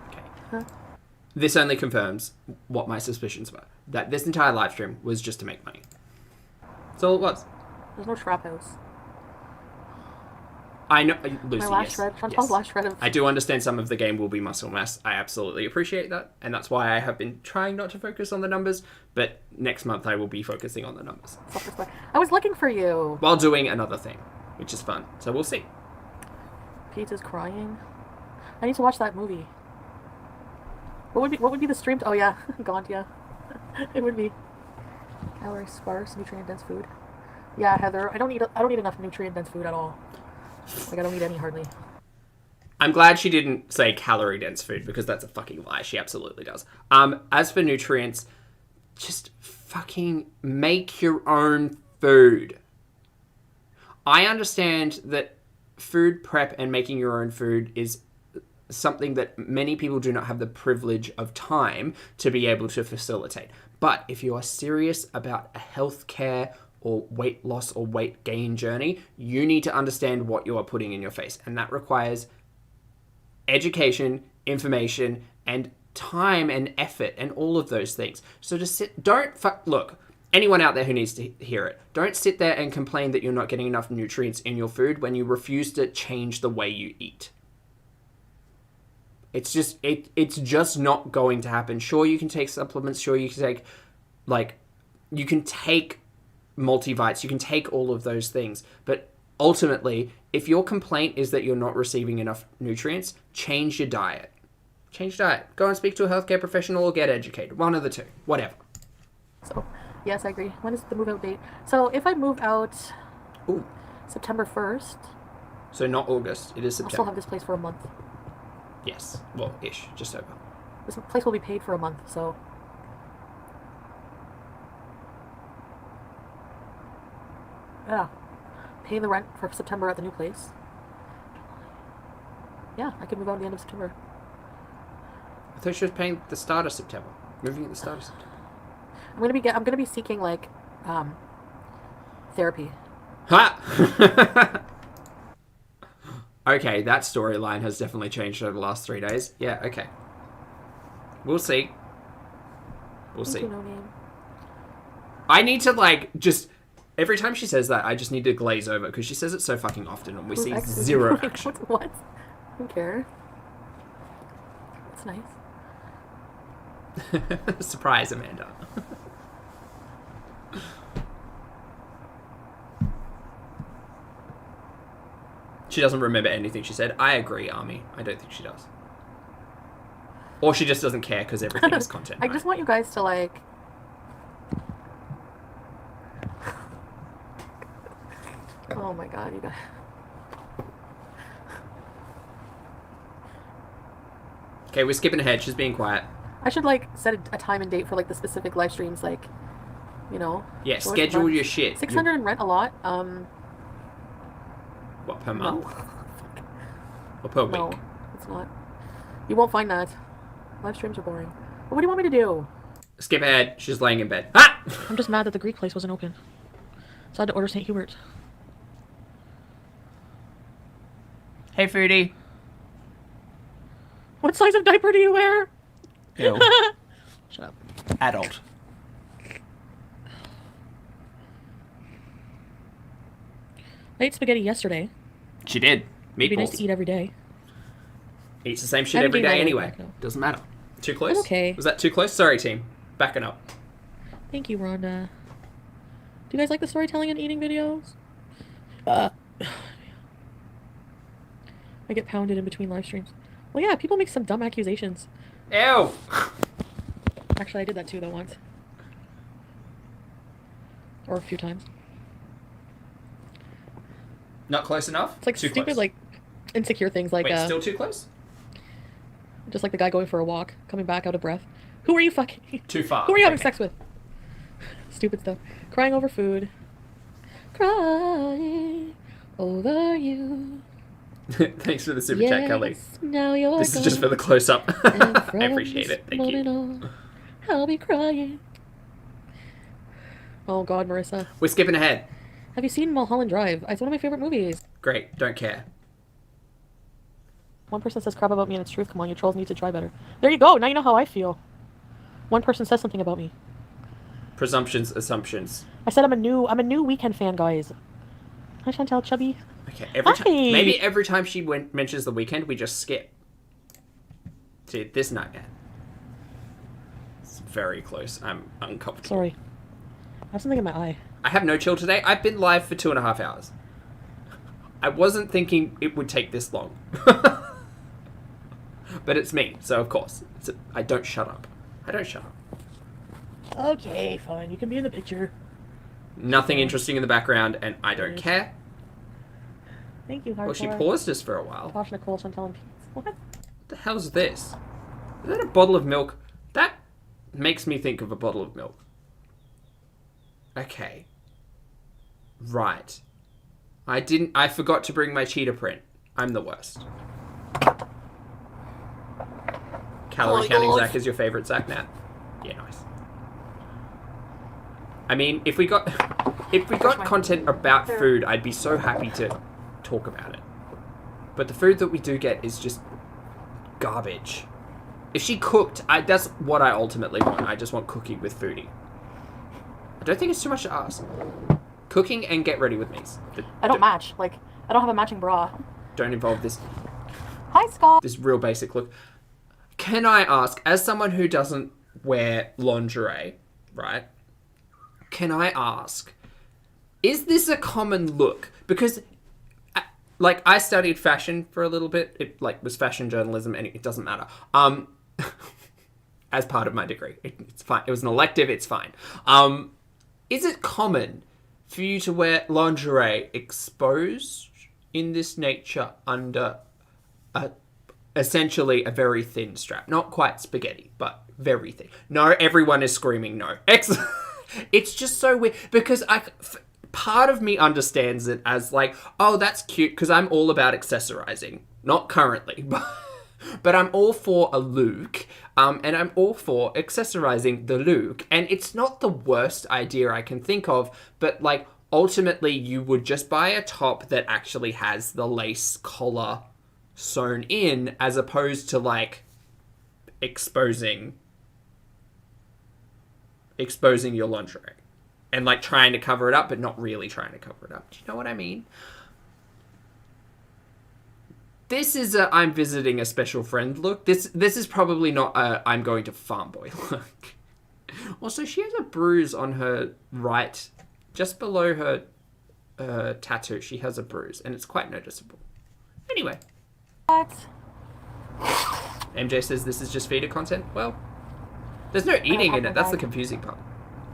Okay. Huh? This only confirms what my suspicions were. That this entire live stream was just to make money. That's all it was. There's no trap house. I know, Lucy, My last yes. shred. Chantal's Yes. last shred of... I do understand some of the game will be muscle mass. I absolutely appreciate that. And that's why I have been trying not to focus on the numbers. But next month I will be focusing on the numbers. self-respect. I was looking for you. While doing another thing, which is fun. So we'll see. Pizza's crying. I need to watch that movie. What would be the stream? Oh yeah, Gaunt, yeah. It would be calorie sparse, nutrient dense food. Yeah, Heather, I don't need enough nutrient dense food at all. Like I don't need any hardly. I'm glad she didn't say calorie dense food because that's a fucking lie. She absolutely does. As for nutrients, just fucking make your own food. I understand that food prep and making your own food is something that many people do not have the privilege of time to be able to facilitate. But if you are serious about a healthcare or weight loss or weight gain journey, you need to understand what you are putting in your face. And that requires education, information, and time and effort and all of those things. So look, anyone out there who needs to hear it, don't sit there and complain that you're not getting enough nutrients in your food when you refuse to change the way you eat. It's just not going to happen. Sure, you can take supplements. Sure, you can take, you can take multivites. You can take all of those things. But ultimately, if your complaint is that you're not receiving enough nutrients, change your diet. Change diet. Go and speak to a healthcare professional or get educated. One of the two. Whatever. So, yes, I agree. When is the move out date? So, if I move out September 1st... So, not August. It is September. I'll still have this place for a month. Yes. Well, ish. Just over. This place will be paid for a month, so... Yeah. Pay the rent for September at the new place. Yeah, I could move out at the end of September. I thought she was paying the start of September. Moving at the start of September. I'm gonna be seeking, like, therapy. Ha! Okay, that storyline has definitely changed over the last 3 days. Yeah, okay. We'll see. We'll see. No name. I need to, just... Every time she says that, I just need to glaze over, because she says it so fucking often, and we see zero action. What? I don't care. That's nice. Surprise, Amanda. She doesn't remember anything she said. I agree, Army. I don't think she does. Or she just doesn't care because everything is content. I just want you guys to, like... Oh my god, you guys. Okay, we're skipping ahead. She's being quiet. I should, like, set a time and date for, like, the specific live streams, like, you know. Yeah, schedule your shit. 600 and rent a lot. What, per month? No. Or per week? No, it's not. You won't find that. Live streams are boring. But what do you want me to do? Skip ahead. She's laying in bed. Ah! I'm just mad that the Greek place wasn't open. So I had to order St. Hubert. Hey, Foodie. What size of diaper do you wear? Ew. Shut up. Adult. I ate spaghetti yesterday. She did. Meatballs. It'd be nice to eat every day. Eats the same shit every day anyway. Doesn't matter. Too close? I'm okay. Was that too close? Sorry, team. Backing up. Thank you, Rhonda. Do you guys like the storytelling and eating videos? I get pounded in between live streams. Well, yeah, people make some dumb accusations. Ew! Actually, I did that too, though, once. Or a few times. Not close enough? It's like too stupid, close. like, insecure things, like, Wait, still too close? just like the guy going for a walk, coming back out of breath. Who are you fucking... Too far. Who are you having sex with? Stupid stuff. Crying over food. Crying over you. Thanks for the super chat, Kelly. Now you're This is just for the close-up. I appreciate it. Thank you. On, I'll be crying. Oh God, Marissa. We're skipping ahead. Have you seen Mulholland Drive? It's one of my favorite movies. Great. Don't care. One person says crap about me and it's truth. Come on, you trolls need to try better. There you go. Now you know how I feel. One person says something about me. Presumptions, assumptions. I said I'm a new Weeknd fan, guys. Hi, Chantal Chubby. Okay, maybe every time she mentions the Weeknd, we just skip. See, this nightmare. It's very close. I'm uncomfortable. Sorry. I have something in my eye. I have no chill today. I've been live for 2.5 hours. I wasn't thinking it would take this long. But it's me, so of course. I don't shut up. I don't shut up. Okay, fine. You can be in the picture. Nothing interesting in the background, and I don't care. Thank you, Hardcore. Well, she paused us for a while. Tosh, Nicole, Chantal, and Pete. What? The hell's this? Is that a bottle of milk? That makes me think of a bottle of milk. Okay. Right. I forgot to bring my cheetah print. I'm the worst. Calorie counting Zach is your favorite Zach now? Yeah, nice. I mean, if we got content about food, I'd be so happy to talk about it. But the food that we do get is just garbage. If she cooked, that's what I ultimately want. I just want cooking with Foodie. I don't think it's too much to ask. Cooking and get ready with me. I don't match. Like, I don't have a matching bra. Don't involve this. Hi, Scott. This real basic look. Can I ask, as someone who doesn't wear lingerie, right? Can I ask, is this a common look? Because, like, I studied fashion for a little bit. It, like, was fashion journalism, and it doesn't matter. As part of my degree. It's fine. It was an elective, it's fine. Is it common for you to wear lingerie exposed in this nature under essentially a very thin strap? Not quite spaghetti, but very thin. No, everyone is screaming no. It's just so weird because part of me understands it as like, oh, that's cute because I'm all about accessorizing. Not currently, but I'm all for a look, and I'm all for accessorizing the look. And it's not the worst idea I can think of, but like ultimately you would just buy a top that actually has the lace collar sewn in as opposed to like exposing your lingerie and like trying to cover it up but not really trying to cover it up. Do you know what I mean? This is a I'm visiting a special friend look. This is probably not a I'm going to farm boy look. Also, she has a bruise on her right, just below her tattoo. She has a bruise, and it's quite noticeable. Anyway. What? MJ says this is just feeder content. Well, there's no eating in it. That's the confusing part.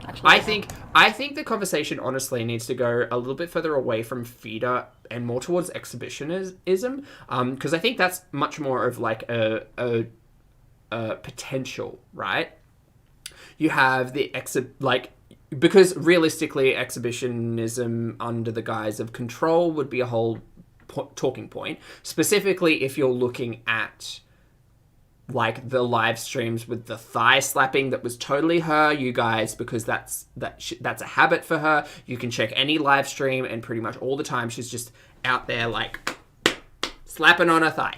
Actually, I think the conversation honestly needs to go a little bit further away from feeder and more towards exhibitionism, because I think that's much more of like a potential, right? You have the because realistically exhibitionism under the guise of control would be a whole talking point, specifically if you're looking at like the live streams with the thigh slapping that was totally her, you guys, because that's a habit for her. You can check any live stream and pretty much all the time she's just out there like slapping on her thigh.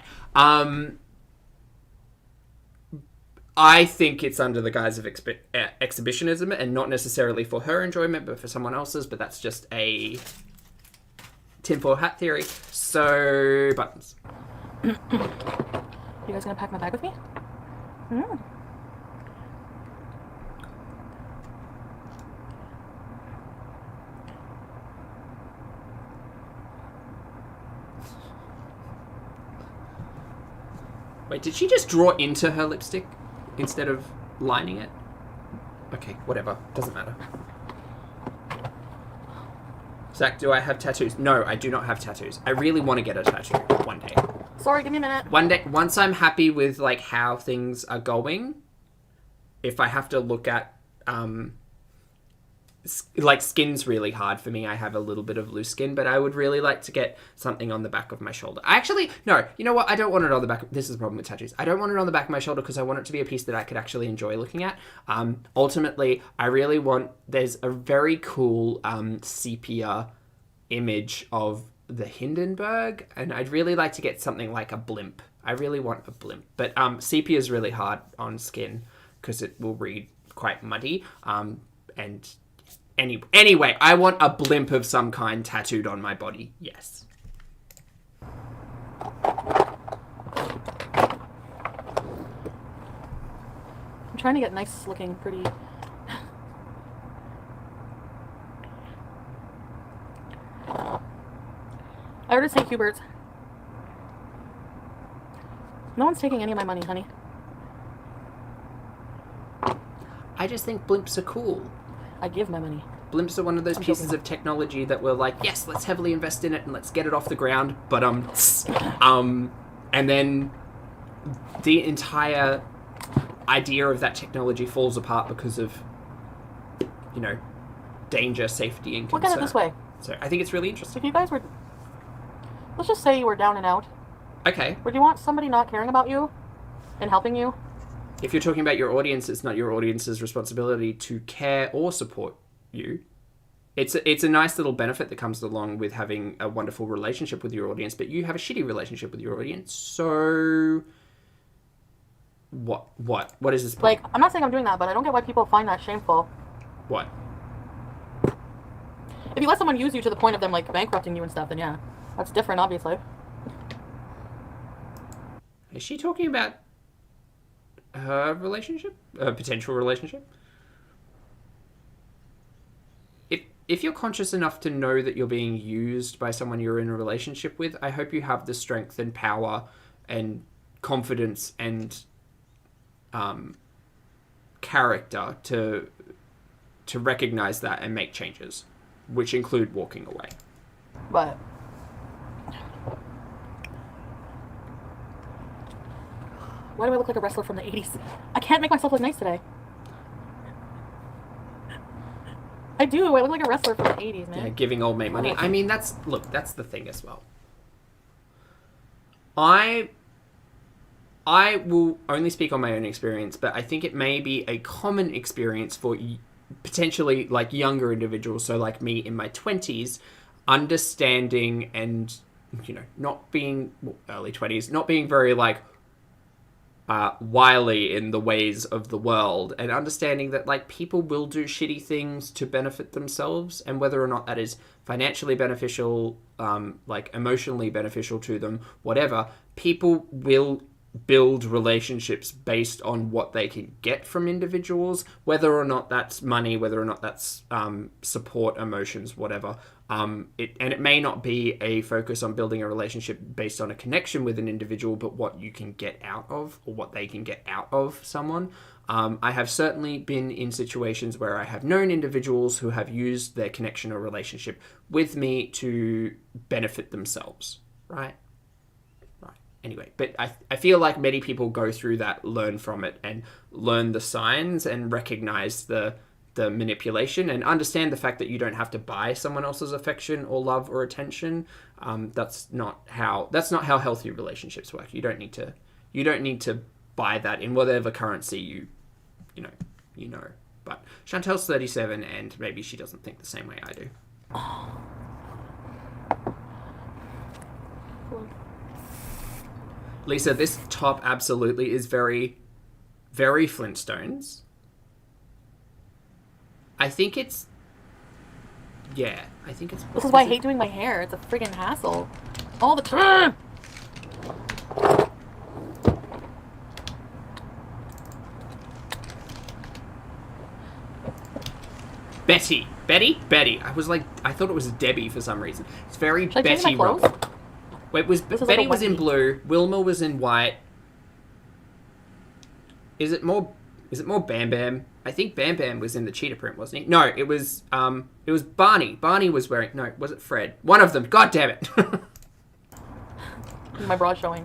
I think it's under the guise of exhibitionism and not necessarily for her enjoyment, but for someone else's. But that's just a tinfoil hat theory. So, buttons. You guys gonna pack my bag with me? Mm. Wait, did she just draw into her lipstick instead of lining it? Okay, whatever. Doesn't matter. Zach, do I have tattoos? No, I do not have tattoos. I really want to get a tattoo one day. Sorry, give me a minute. One day, once I'm happy with like how things are going, if I have to look at like skin's really hard for me. I have a little bit of loose skin, but I would really like to get something on the back of my shoulder. No, you know what? I don't want it on the back. This is the problem with tattoos. I don't want it on the back of my shoulder because I want it to be a piece that I could actually enjoy looking at. Ultimately, I really want, there's a very cool sepia image of the Hindenburg, and I'd really like to get something like a blimp. I really want a blimp. But sepia is really hard on skin because it will read quite muddy. And anyway, I want a blimp of some kind tattooed on my body. Yes. I'm trying to get nice looking, pretty. I ordered St. Hubert's. No one's taking any of my money, honey. I just think blimps are cool. I give my money. Blimps are one of those pieces of technology that we're like, yes, let's heavily invest in it and let's get it off the ground. But and then the entire idea of that technology falls apart because of, you know, danger, safety, and concern. Look at it this way. So I think it's really interesting. If you guys were, let's just say you were down and out. Okay. Would you want somebody not caring about you and helping you? If you're talking about your audience, it's not your audience's responsibility to care or support you. It's a nice little benefit that comes along with having a wonderful relationship with your audience, but you have a shitty relationship with your audience. So what is this point? Like, I'm not saying I'm doing that, but I don't get why people find that shameful. What? If you let someone use you to the point of them like bankrupting you and stuff, then yeah, that's different, obviously. Is she talking about her relationship? A potential relationship? If you're conscious enough to know that you're being used by someone you're in a relationship with, I hope you have the strength and power and confidence and character to recognize that and make changes, which include walking away. But why do I look like a wrestler from the 80s? I can't make myself look nice today. I do. I look like a wrestler from the 80s, man. Yeah, giving old mate money. I mean, that's the thing as well. I will only speak on my own experience, but I think it may be a common experience for potentially like younger individuals, so like me in my 20s, understanding and, you know, not being early 20s, not being very like wily in the ways of the world, and understanding that like people will do shitty things to benefit themselves, and whether or not that is financially beneficial, like emotionally beneficial to them, whatever, people will build relationships based on what they can get from individuals, whether or not that's money, whether or not that's support, emotions, whatever. It may not be a focus on building a relationship based on a connection with an individual, but what you can get out of, or what they can get out of someone. I have certainly been in situations where I have known individuals who have used their connection or relationship with me to benefit themselves, right? Anyway, but I feel like many people go through that, learn from it, and learn the signs and recognize the manipulation and understand the fact that you don't have to buy someone else's affection or love or attention. That's not how healthy relationships work. You don't need to buy that in whatever currency you know. But Chantel's 37, and maybe she doesn't think the same way I do. Lisa, this top absolutely is very, very Flintstones. I think it's... This is why I hate doing my hair. It's a friggin' hassle. All the time! Betty. I thought it was Debbie for some reason. It's very Should I change my Betty. clothes? Wait, Betty was in blue, Wilma was in white. Is it more Bam Bam? I think Bam Bam was in the cheetah print, wasn't he? No, it was Barney. Barney was wearing... No, was it Fred? One of them. God damn it. My bra showing.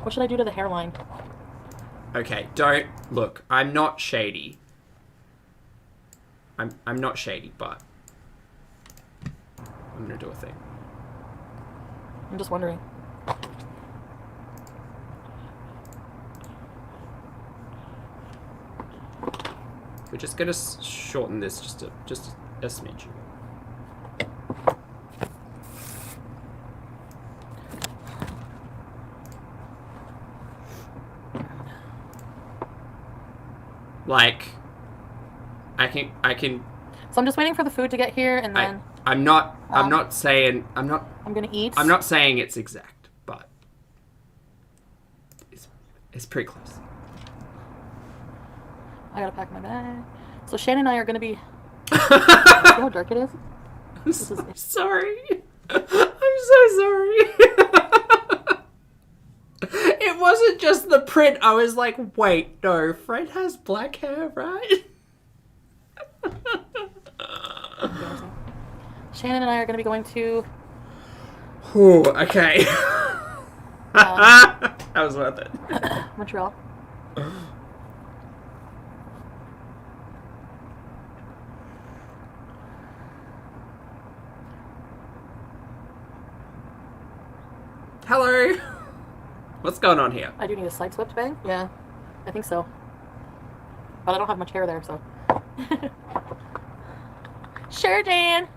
What should I do to the hairline? Okay, don't... Look, I'm not shady. I'm not shady, but... I'm gonna do a thing. I'm just wondering. We're just gonna shorten this just a smidge. Like, I can. So I'm just waiting for the food to get here, and then I'm not saying I'm gonna eat. I'm not saying it's exact, but it's pretty close. I gotta pack my bag. So Shannon and I are gonna be... See how dark it is? I'm so sorry. I'm so sorry. It wasn't just the print. I was like, wait, no, Fred has black hair, right? Shannon and I are gonna be going to... Ooh, okay. That was worth it. Montreal. Hello. What's going on here? I do need a side swept bag. Yeah, I think so. But I don't have much hair there, so. Sure, Dan.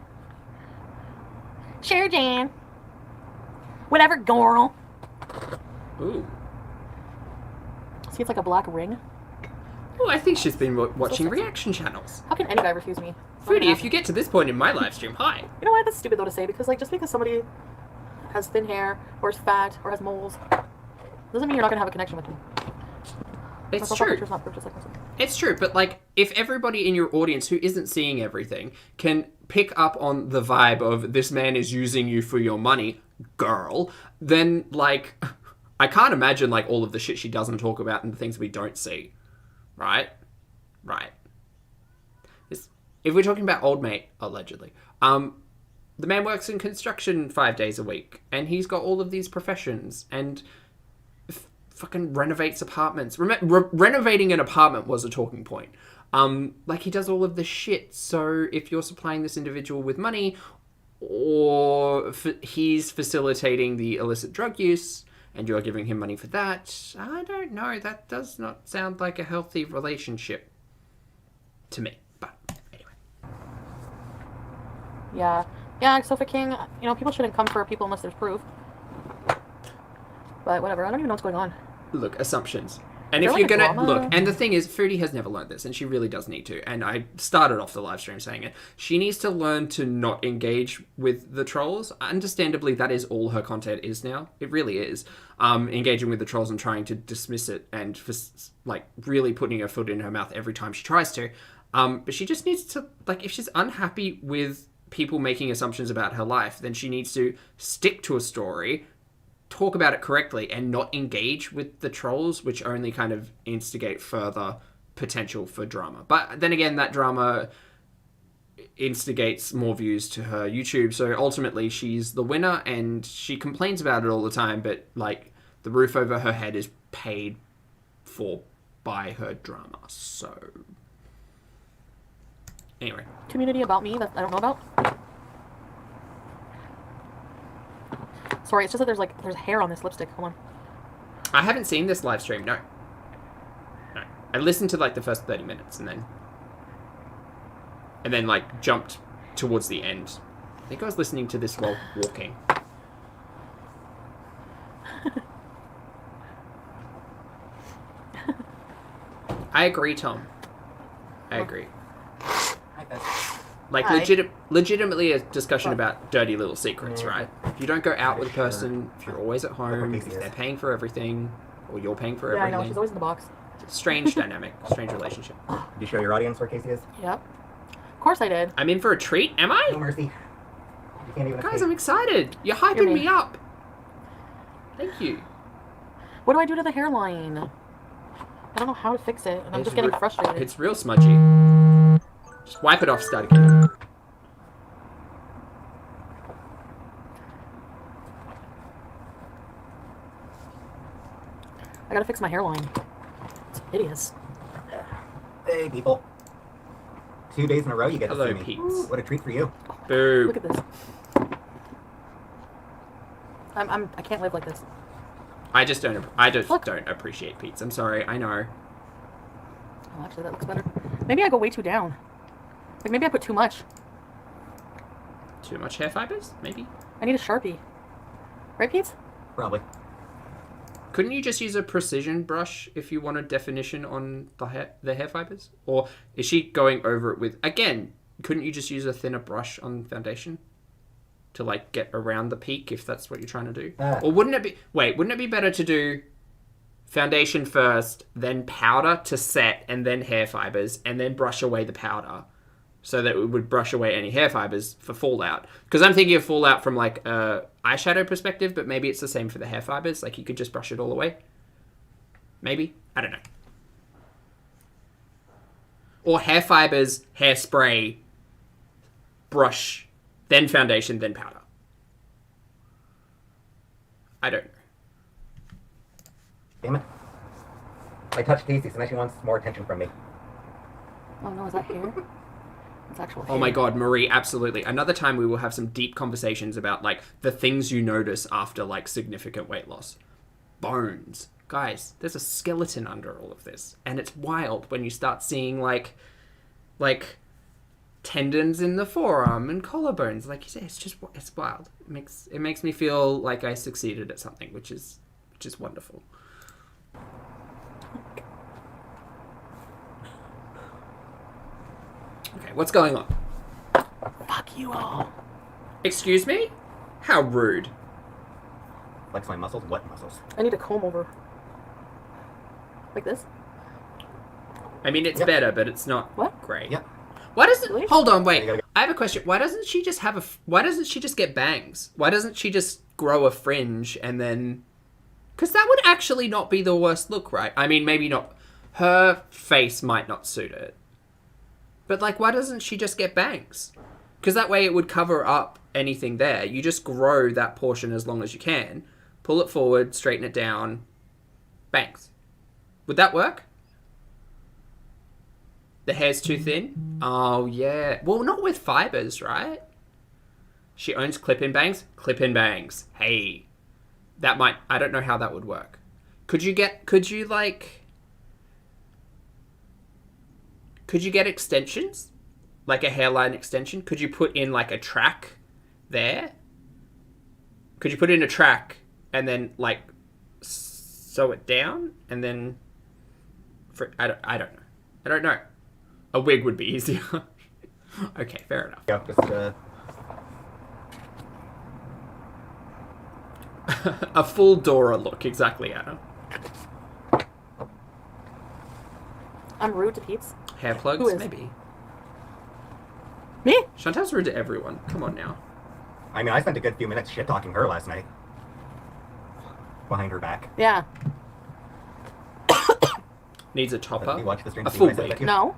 Sure, Dan. Whatever, girl. Ooh. See, it's like a black ring. Oh, I think she's been watching sexy. reaction channels. How can any guy refuse me? Foodie, if you get to this point in my live stream, hi. You know what? That's stupid though to say, because like just because somebody has thin hair or is fat or has moles doesn't mean you're not gonna have a connection with them. It's true. Not purchased like myself. It's true, but like, if everybody in your audience who isn't seeing everything can pick up on the vibe of this man is using you for your money, girl, then like, I can't imagine like all of the shit she doesn't talk about and the things we don't see. Right? Right. If we're talking about old mate, allegedly, the man works in construction 5 days a week, and he's got all of these professions, and fucking renovates apartments. Renovating an apartment was a talking point. Like, he does all of this shit, so if you're supplying this individual with money, or he's facilitating the illicit drug use, and you're giving him money for that, I don't know, that does not sound like a healthy relationship to me. But anyway. Yeah, Sofa King, you know, people shouldn't come for people unless there's proof. But whatever, I don't even know what's going on. Look, assumptions. And Is if there, you're like, a gonna drama? look, and the thing is, Foodie has never learned this, and she really does need to. And I started off the live stream saying it. She needs to learn to not engage with the trolls. Understandably, that is all her content is now. It really is. Engaging with the trolls and trying to dismiss it, and like really putting her foot in her mouth every time she tries to. But she just needs to, like, if she's unhappy with people making assumptions about her life, then she needs to stick to a story, talk about it correctly, and not engage with the trolls, which only kind of instigate further potential for drama. But then again, that drama instigates more views to her YouTube, so ultimately she's the winner, and she complains about it all the time, but like, the roof over her head is paid for by her drama. So anyway, Community about me that I don't know about. Sorry, it's just that there's hair on this lipstick. Hold on. I haven't seen this live stream. No. I listened to like the first 30 minutes and then like jumped towards the end. I think I was listening to this while walking. I agree, Tom. I agree. Like, Hi. legitimately a discussion about dirty little secrets, right? If you don't go out with a person, if you're always at home, if they're paying for everything, or you're paying for Yeah, I everything. know. She's always in the box. Strange dynamic, strange relationship. Did you show your audience where Casey is? Yep. Of course I did. I'm in for a treat, am I? No mercy. You can't even Guys, escape. I'm excited. You're hyping You're me. me up. Thank you. What do I do to the hairline? I don't know how to fix it, and I'm It's just getting re- frustrated. It's real smudgy. Just wipe it off, start again. I gotta fix my hairline. It's hideous. Hey, people. 2 days in a row you get to Hello, see me. Pete's. What a treat for you. Boo. Look at this. I can't live like this. I just don't Look. don't appreciate Pete's. I'm sorry. I know. Oh, actually, that looks better. Maybe I go way too down. Like, maybe I put too much. Too much hair fibers? Maybe. I need a Sharpie. Right, Pete? Probably. Couldn't you just use a precision brush if you want a definition on the hair fibers? Or is she going over it with... Again, couldn't you just use a thinner brush on foundation? To, like, get around the peak if that's what you're trying to do? Or wouldn't it be... Wait, wouldn't it be better to do foundation first, then powder to set, and then hair fibers, and then brush away the powder? So that it would brush away any hair fibers for fallout. Because I'm thinking of fallout from, like, a eyeshadow perspective, but maybe it's the same for the hair fibers. Like, you could just brush it all away. Maybe? I don't know. Or hair fibers, hairspray, brush, then foundation, then powder. I don't know. Damn it. I touched Casey, so now she wants more attention from me. Oh no, is that hair? It's actual hair. Oh my god, Marie, absolutely. Another time we will have some deep conversations about, like, the things you notice after, like, significant weight loss. Bones. Guys, there's a skeleton under all of this. And it's wild when you start seeing, like tendons in the forearm and collarbones. Like you say, it's wild. It makes me feel like I succeeded at something, which is wonderful. what's going on? Fuck you all. Excuse me? How rude. Flex my muscles? What muscles? I need a comb over. Like this? I mean, it's Yep. better, but it's not What? great. Yep. Why doesn't... Really? Hold on, wait. You gotta I have a question. Why doesn't she just have a... Why doesn't she just get bangs? Why doesn't she just grow a fringe and then... Because that would actually not be the worst look, right? I mean, maybe not... Her face might not suit it. But, like, why doesn't she just get bangs? Because that way it would cover up anything there. You just grow that portion as long as you can. Pull it forward, straighten it down. Bangs. Would that work? The hair's too thin? Oh, yeah. Well, not with fibers, right? She owns clip-in bangs? Clip-in bangs. Hey. That might... I don't know how that would work. Could you get extensions? Like a hairline extension? Could you put in, like, a track there? Could you put in a track and then, like, sew it down? And then... I don't know. I don't know. A wig would be easier. Okay, fair enough. Yeah, just, A full Dora look, exactly, Anna. I'm rude to Pete's. Hair plugs, Who is? maybe. Me? Chantal's rude to everyone. Come on now. I mean, I spent a good few minutes shit-talking her last night. Behind her back. Yeah. Needs a Did topper. you watch the stream A to see full what I said wig. about you? No.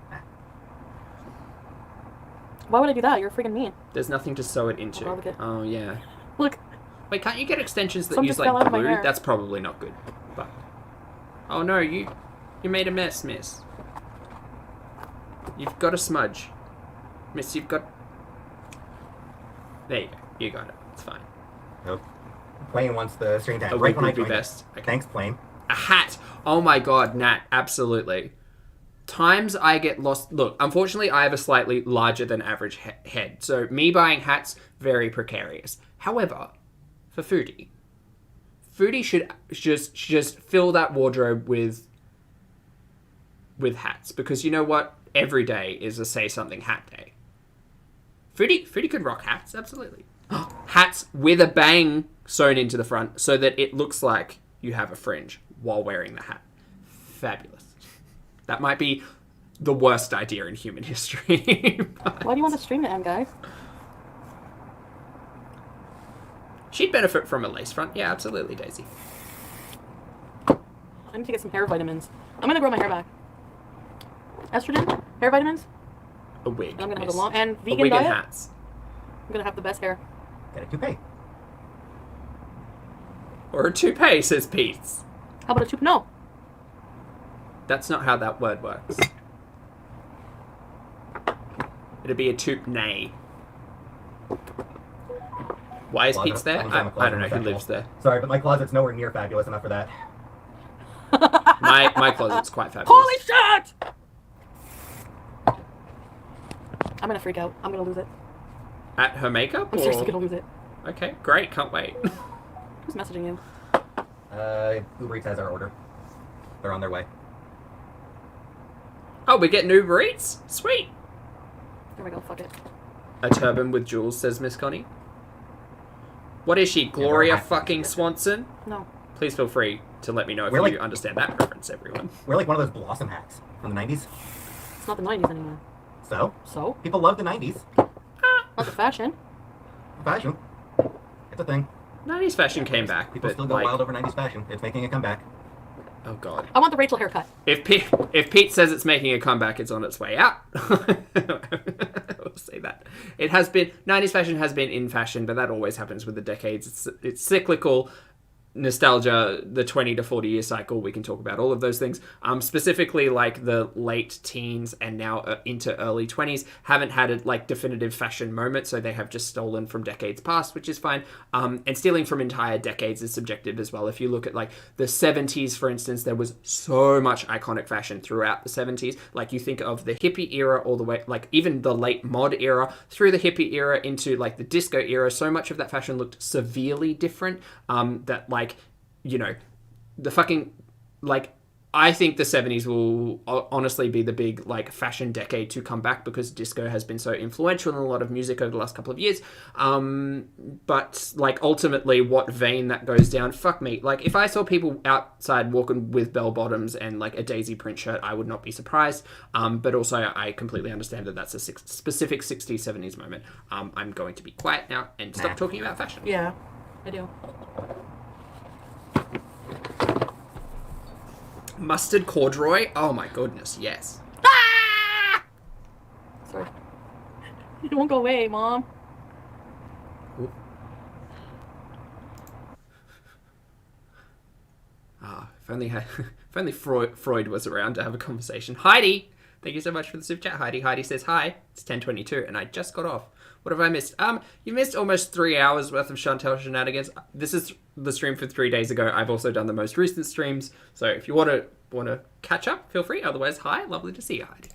Why would I do that? You're freaking mean. There's nothing to sew it into. Oh, okay. Oh, yeah. Look. Wait, can't you get extensions that Some use, just fell out like, of my glue? hair. That's probably not good. But... Oh, no, you made a mess, miss. You've got a smudge. Miss, you've got... There you go. You got it. It's fine. Nope. Plane wants the string tag. A Right wig when I would be joined it. best. Okay. Thanks, Plane. A hat. Oh my god, Nat, absolutely. Times I get lost. Look, unfortunately, I have a slightly larger than average head, so me buying hats, very precarious. However, for Foodie should just fill that wardrobe with hats, because you know what? Every day is a Say Something hat day. Foodie could rock hats, absolutely. Hats with a bang sewn into the front so that it looks like you have a fringe while wearing the hat. Fabulous. That might be the worst idea in human history. But Why do you want to stream to end, guys? she'd benefit from a lace front. Yeah, absolutely, Daisy. I need to get some hair vitamins. I'm gonna grow my hair back. Estrogen, hair vitamins. A wig. I'm gonna have miss. a long and A vegan wig diet. and hats. I'm gonna have the best hair. Get a toupee. Or a toupee, says Pete's. How about a tube? No. That's not how that word works. It'd be a toupee. Why is Closet. Pete's there? I'm in the I don't know closet, who lives there. Sorry, but my closet's nowhere near fabulous enough for that. My closet's quite fabulous. Holy shit! I'm gonna freak out. I'm gonna lose it. At her makeup? I'm or... seriously gonna lose it. Okay, great. Can't wait. Who's messaging you? Uber Eats has our order. They're on their way. Oh, we're getting Uber Eats? Sweet. There we go. Fuck it. A turban with jewels, says Miss Connie. What is she, Gloria hats. fucking Swanson? No. Please feel free to let me know if We're you like- understand that reference, everyone. We're like one of those Blossom hats from the 90s. It's not the 90s anymore. So, So? people love the 90s. Not the fashion. Fashion. It's a thing. 90s fashion came back, People but still go like, wild over 90s fashion. It's making a comeback. oh god. I want the Rachel haircut. If Pete says it's making a comeback, it's on its way out. We'll say that. It has been 90s fashion has been in fashion, but that always happens with the decades. It's cyclical. Nostalgia, the 20 to 40 year cycle, we can talk about all of those things. Specifically, like the late teens and now into early 20s haven't had a like definitive fashion moment, so they have just stolen from decades past, which is fine. And stealing from entire decades is subjective as well. If you look at like the 70s, for instance, there was so much iconic fashion throughout the 70s. Like you think of the hippie era all the way, like even the late mod era through the hippie era into like the disco era. So much of that fashion looked severely different. That like, you know, the fucking, like, I think the 70s will honestly be the big like fashion decade to come back because disco has been so influential in a lot of music over the last couple of years. But like ultimately what vein that goes down, fuck me. Like if I saw people outside walking with bell bottoms and like a Daisy print shirt, I would not be surprised. But also I completely understand that that's a specific 60s, 70s moment. I'm going to be quiet now and stop talking about fashion. Yeah, I do. Mustard corduroy? Oh my goodness, yes. Sorry. It won't go away, Mom. If only Freud was around to have a conversation. Heidi! Thank you so much for the super chat, Heidi. Heidi says, hi, it's 10:22 and I just got off. What have I missed? You missed almost 3 hours worth of Chantel shenanigans. This is the stream for 3 days ago. I've also done the most recent streams. So if you want to catch up, feel free. Otherwise, hi, lovely to see you, Heidi.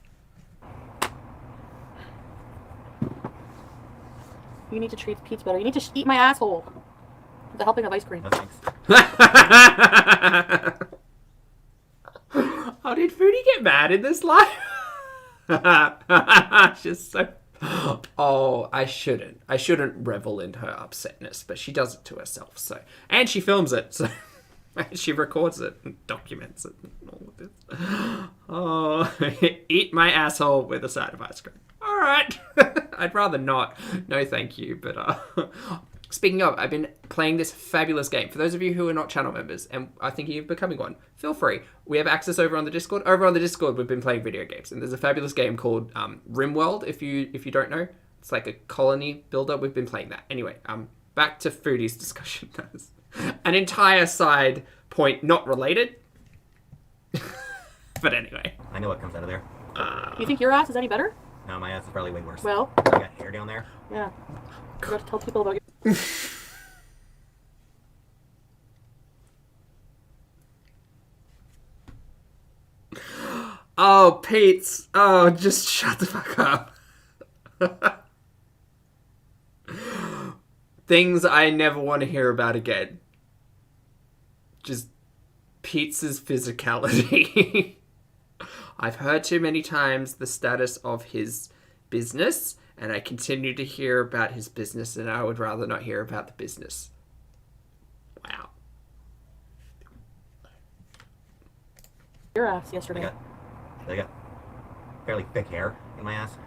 You need to treat Pete's better. You need to eat my asshole. The helping of ice cream. No thanks. Oh, did Foodie get mad in this live? Just so... Oh, I shouldn't revel in her upsetness, but she does it to herself, so... And she films it, so... She records it and documents it and all of this. Oh, eat my asshole with a side of ice cream. Alright. I'd rather not. No, thank you, but... Speaking of, I've been playing this fabulous game. For those of you who are not channel members and are thinking of becoming one, feel free. We have access over on the Discord. Over on the Discord, we've been playing video games, and there's a fabulous game called RimWorld. If you don't know, it's like a colony builder. We've been playing that. Anyway, back to Foodie's discussion. That's an entire side point, not related. But anyway, I know what comes out of there. You think your ass is any better? No, my ass is probably way worse. Well, I got hair down there. yeah. You got to tell people about your... Oh, Pete's. Oh, just shut the fuck up. Things I never want to hear about again. Just Pete's physicality. I've heard too many times the status of his business, and I continue to hear about his business, and I would rather not hear about the business. Wow. Your ass yesterday. I got fairly thick hair in my ass.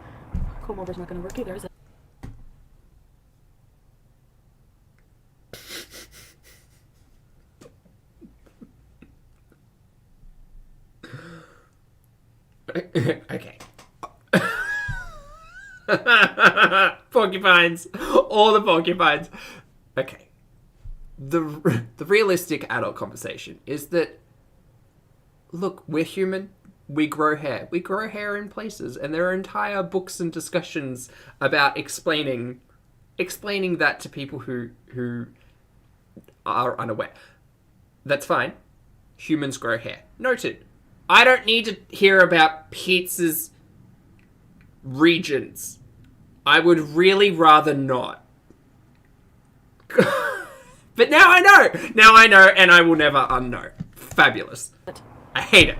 Comb over's not going to work either, is it? Okay. Porcupines. All the porcupines. Okay. The realistic adult conversation is that, look, we're human. We grow hair. We grow hair in places. And there are entire books and discussions about explaining that to people who are unaware. That's fine. Humans grow hair. Noted. I don't need to hear about Pete's regions. I would really rather not. But now I know. Now I know, and I will never unknow. Fabulous. I hate it.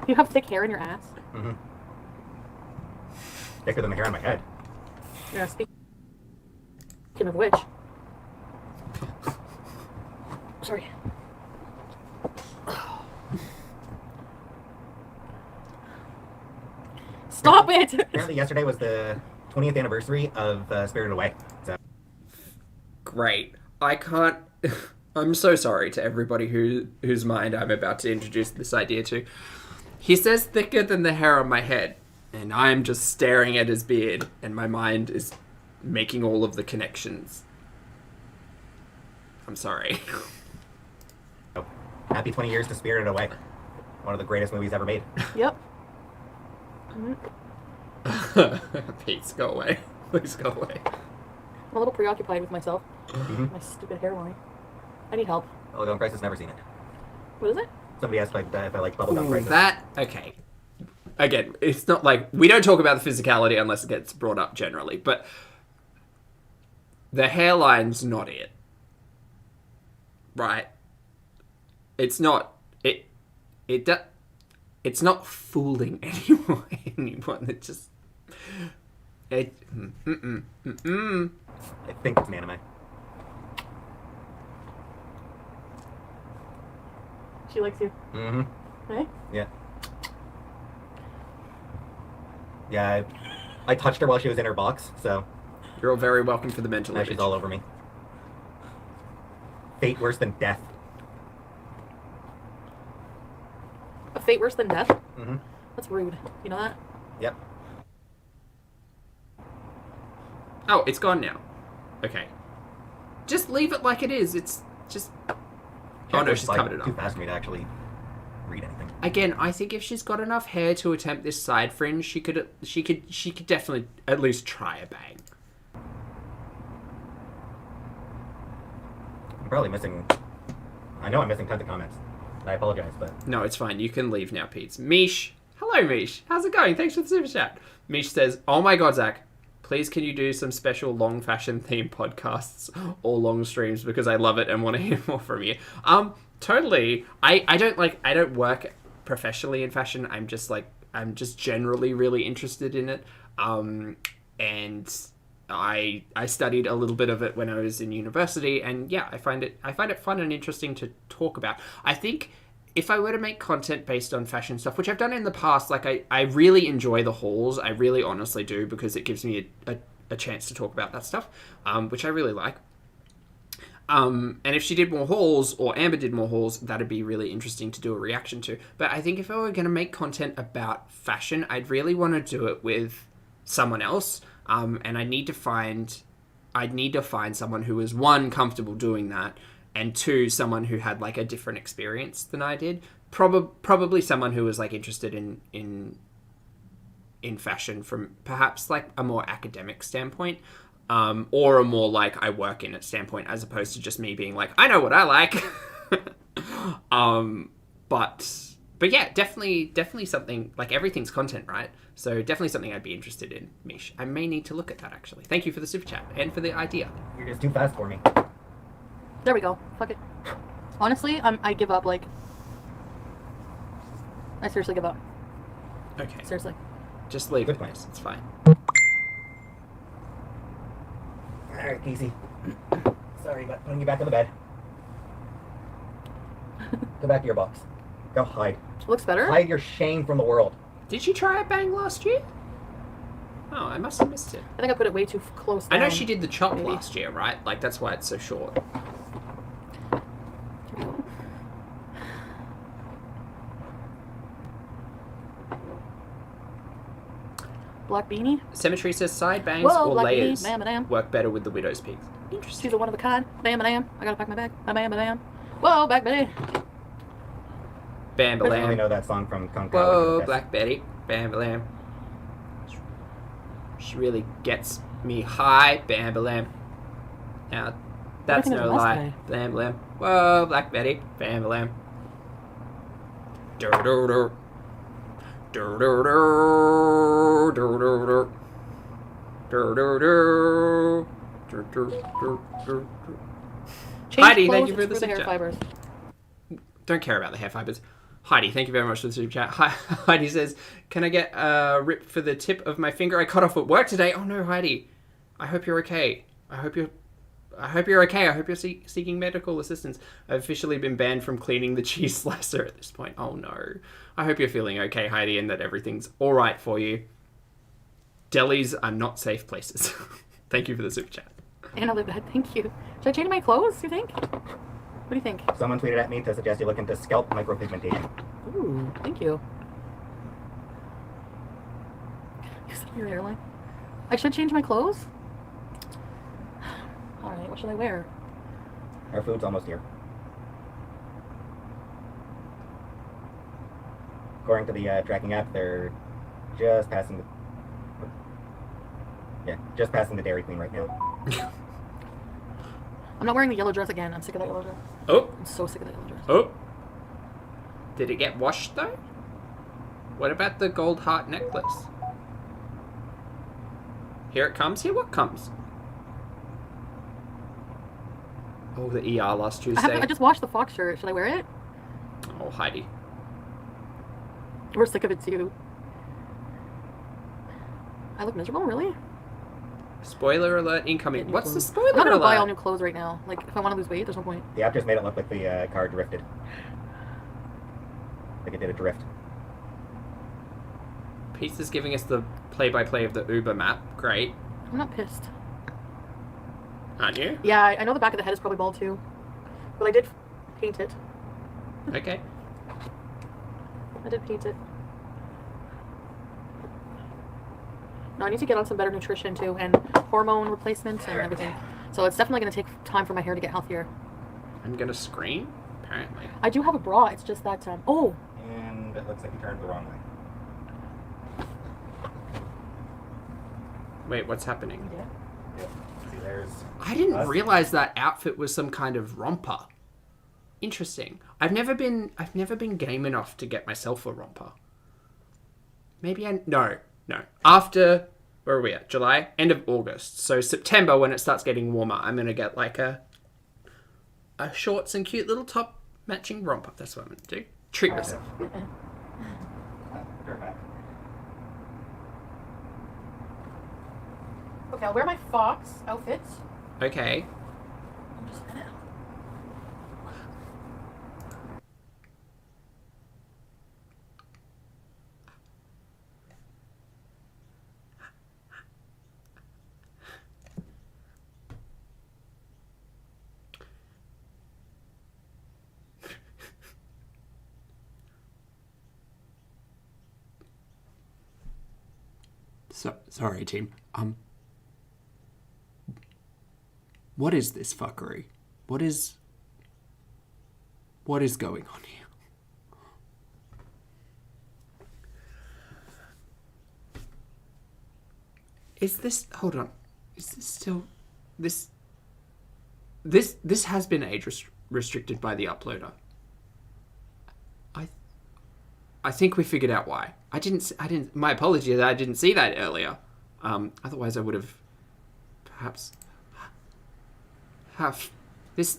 You have thick hair in your ass? Mm-hmm. Thicker than the hair on my head. Yeah, speaking of which... Sorry. Stop it! Apparently yesterday was the 20th anniversary of Spirited Away. So. Great. I can't... I'm so sorry to everybody whose mind I'm about to introduce this idea to. He says thicker than the hair on my head, and I'm just staring at his beard, and my mind is making all of the connections. I'm sorry. Oh, happy 20 years to Spirited Away. One of the greatest movies ever made. Yep. Please go away. Please go away. I'm a little preoccupied with myself. Mm-hmm. My stupid hairline. I need help. Bubblegum Crisis, never seen it. What is it? Somebody asked if I like Bubblegum Crisis. Okay. Again, it's not like... We don't talk about the physicality unless it gets brought up generally, but the hairline's not it. Right? It's not... It's not fooling anyone. It just... I think it's an anime. She likes you. Mm-hmm. Right? Yeah. Yeah, I touched her while she was in her box, so... You're all very welcome for the mental Now image. she's all over me. Fate worse than death. A fate worse than death? Mm-hmm. That's rude. You know that? Yep. Oh, it's gone now. Okay. Just leave it like it is. It's just... Oh no, she's covered it too up. fast for me to actually read anything. Again, I think if she's got enough hair to attempt this side fringe, she could definitely at least try a bang. I'm probably missing... I know I'm missing tons of comments. I apologize, but... No, it's fine. You can leave now, Pete. Mish. Hello, Mish. How's it going? Thanks for the super chat. Mish says, oh my god, Zach. Please can you do some special long fashion theme podcasts or long streams because I love it and want to hear more from you. Totally. I don't work professionally in fashion. I'm just generally really interested in it. And I studied a little bit of it when I was in university, and yeah, I find it fun and interesting to talk about. I think if I were to make content based on fashion stuff, which I've done in the past, like I really enjoy the hauls. I really honestly do, because it gives me a chance to talk about that stuff, which I really like. And if she did more hauls, or Amber did more hauls, that'd be really interesting to do a reaction to. But I think if I were going to make content about fashion, I'd really want to do it with someone else. And I'd need to find someone who was, one, comfortable doing that, and two, someone who had like a different experience than I did. Probably someone who was like interested in fashion from perhaps like a more academic standpoint, or a more like I work in it standpoint, as opposed to just me being like, I know what I like. But yeah, definitely something, like everything's content, right? So definitely something I'd be interested in, Mish. I may need to look at that, actually. Thank you for the super chat and for the idea. You're just too fast for me. There we go. Fuck it. Honestly, I give up, like... I seriously give up. Okay. Seriously. Just leave Good it. point. It's fine. Alright, Casey. Sorry about putting you back on the bed. Go back to your box. Go hide. Looks better? Hide your shame from the world. Did she try a bang last year? Oh, I must have missed it. I think I put it way too close I know down. she did the chop Maybe. last year, right? Like, that's why it's so short. Black beanie? Symmetry says side bangs Whoa, or black layers beanie. Bam, bam. work better with the widow's peaks. Interesting. She's a one of a kind. Bam, bam. I gotta pack my bag. Bam, bam, bam. Whoa, Black Betty. Bam, I only balam. know that song from Kung Pao. Whoa, Black Betty. Bam, balam. She really gets me high. Bam, balam. Now, that's Everything is no less lie. today. Blam, blam. Whoa, Black Betty. Bam, balam. Dur, dur, dur. Dur, dur, dur. Dur, dur, dur. Dur, dur, dur. Dur, dur, dur, dur, dur. Change Heidi, thank clothes, you for the screw super hair chat. fibers. Don't care about the hair fibers. Heidi, thank you very much for the super chat. Heidi says, can I get a rip for the tip of my finger I cut off at work today? Oh no, Heidi. I hope you're okay. I hope you're okay. I hope you're seeking medical assistance. I've officially been banned from cleaning the cheese slicer at this point. Oh no. I hope you're feeling okay, Heidi, and that everything's alright for you. Delis are not safe places. Thank you for the super chat. Anna live that. Thank you. Should I change my clothes, you think? What do you think? Someone tweeted at me to suggest you look into scalp micropigmentation. Ooh, thank you. You said your hairline. I should change my clothes? Alright, what should I wear? Our food's almost here. According to the tracking app, they're just passing the... Yeah, just passing the Dairy Queen right now. I'm not wearing the yellow dress again. I'm sick of that yellow dress. Oh, I'm so sick of that yellow dress. oh. Did it get washed though? What about the gold heart necklace? Here it comes. Here what comes? Oh, the ER last Tuesday. I just washed the fox shirt. Should I wear it? Oh, Heidi. We're sick of it too. I look miserable, really? Spoiler alert incoming. What's the spoiler I'm not gonna alert? buy all new clothes right now. Like, if I want to lose weight, there's no point. The app just made it look like the car drifted. Like it did a drift. Peace is giving us the play-by-play of the Uber map. Great. I'm not pissed. Aren't you? Yeah, I know the back of the head is probably bald too. But I did paint it. Okay. I did paint it. No, I need to get on some better nutrition too, and hormone replacements and everything. So it's definitely going to take time for my hair to get healthier. I'm gonna scream, apparently. I do have a bra, it's just that, oh! And it looks like you turned the wrong way. Wait, what's happening? Yeah. Yep. See, there's... I didn't realize that outfit was some kind of romper. Interesting. I've never been game enough to get myself a romper. Maybe no. After, where are we at? July? End of August. So September, when it starts getting warmer, I'm gonna get like a shorts and cute little top matching romper. That's what I'm gonna do. Treat myself. Okay, I'll wear my fox outfit. Okay. Just a minute. Sorry, team. What is this fuckery? What is going on here? Is this, hold on. Is this still, this has been age restricted by the uploader. I think we figured out why. I didn't, my apologies, I didn't see that earlier. Otherwise I would have perhaps have this.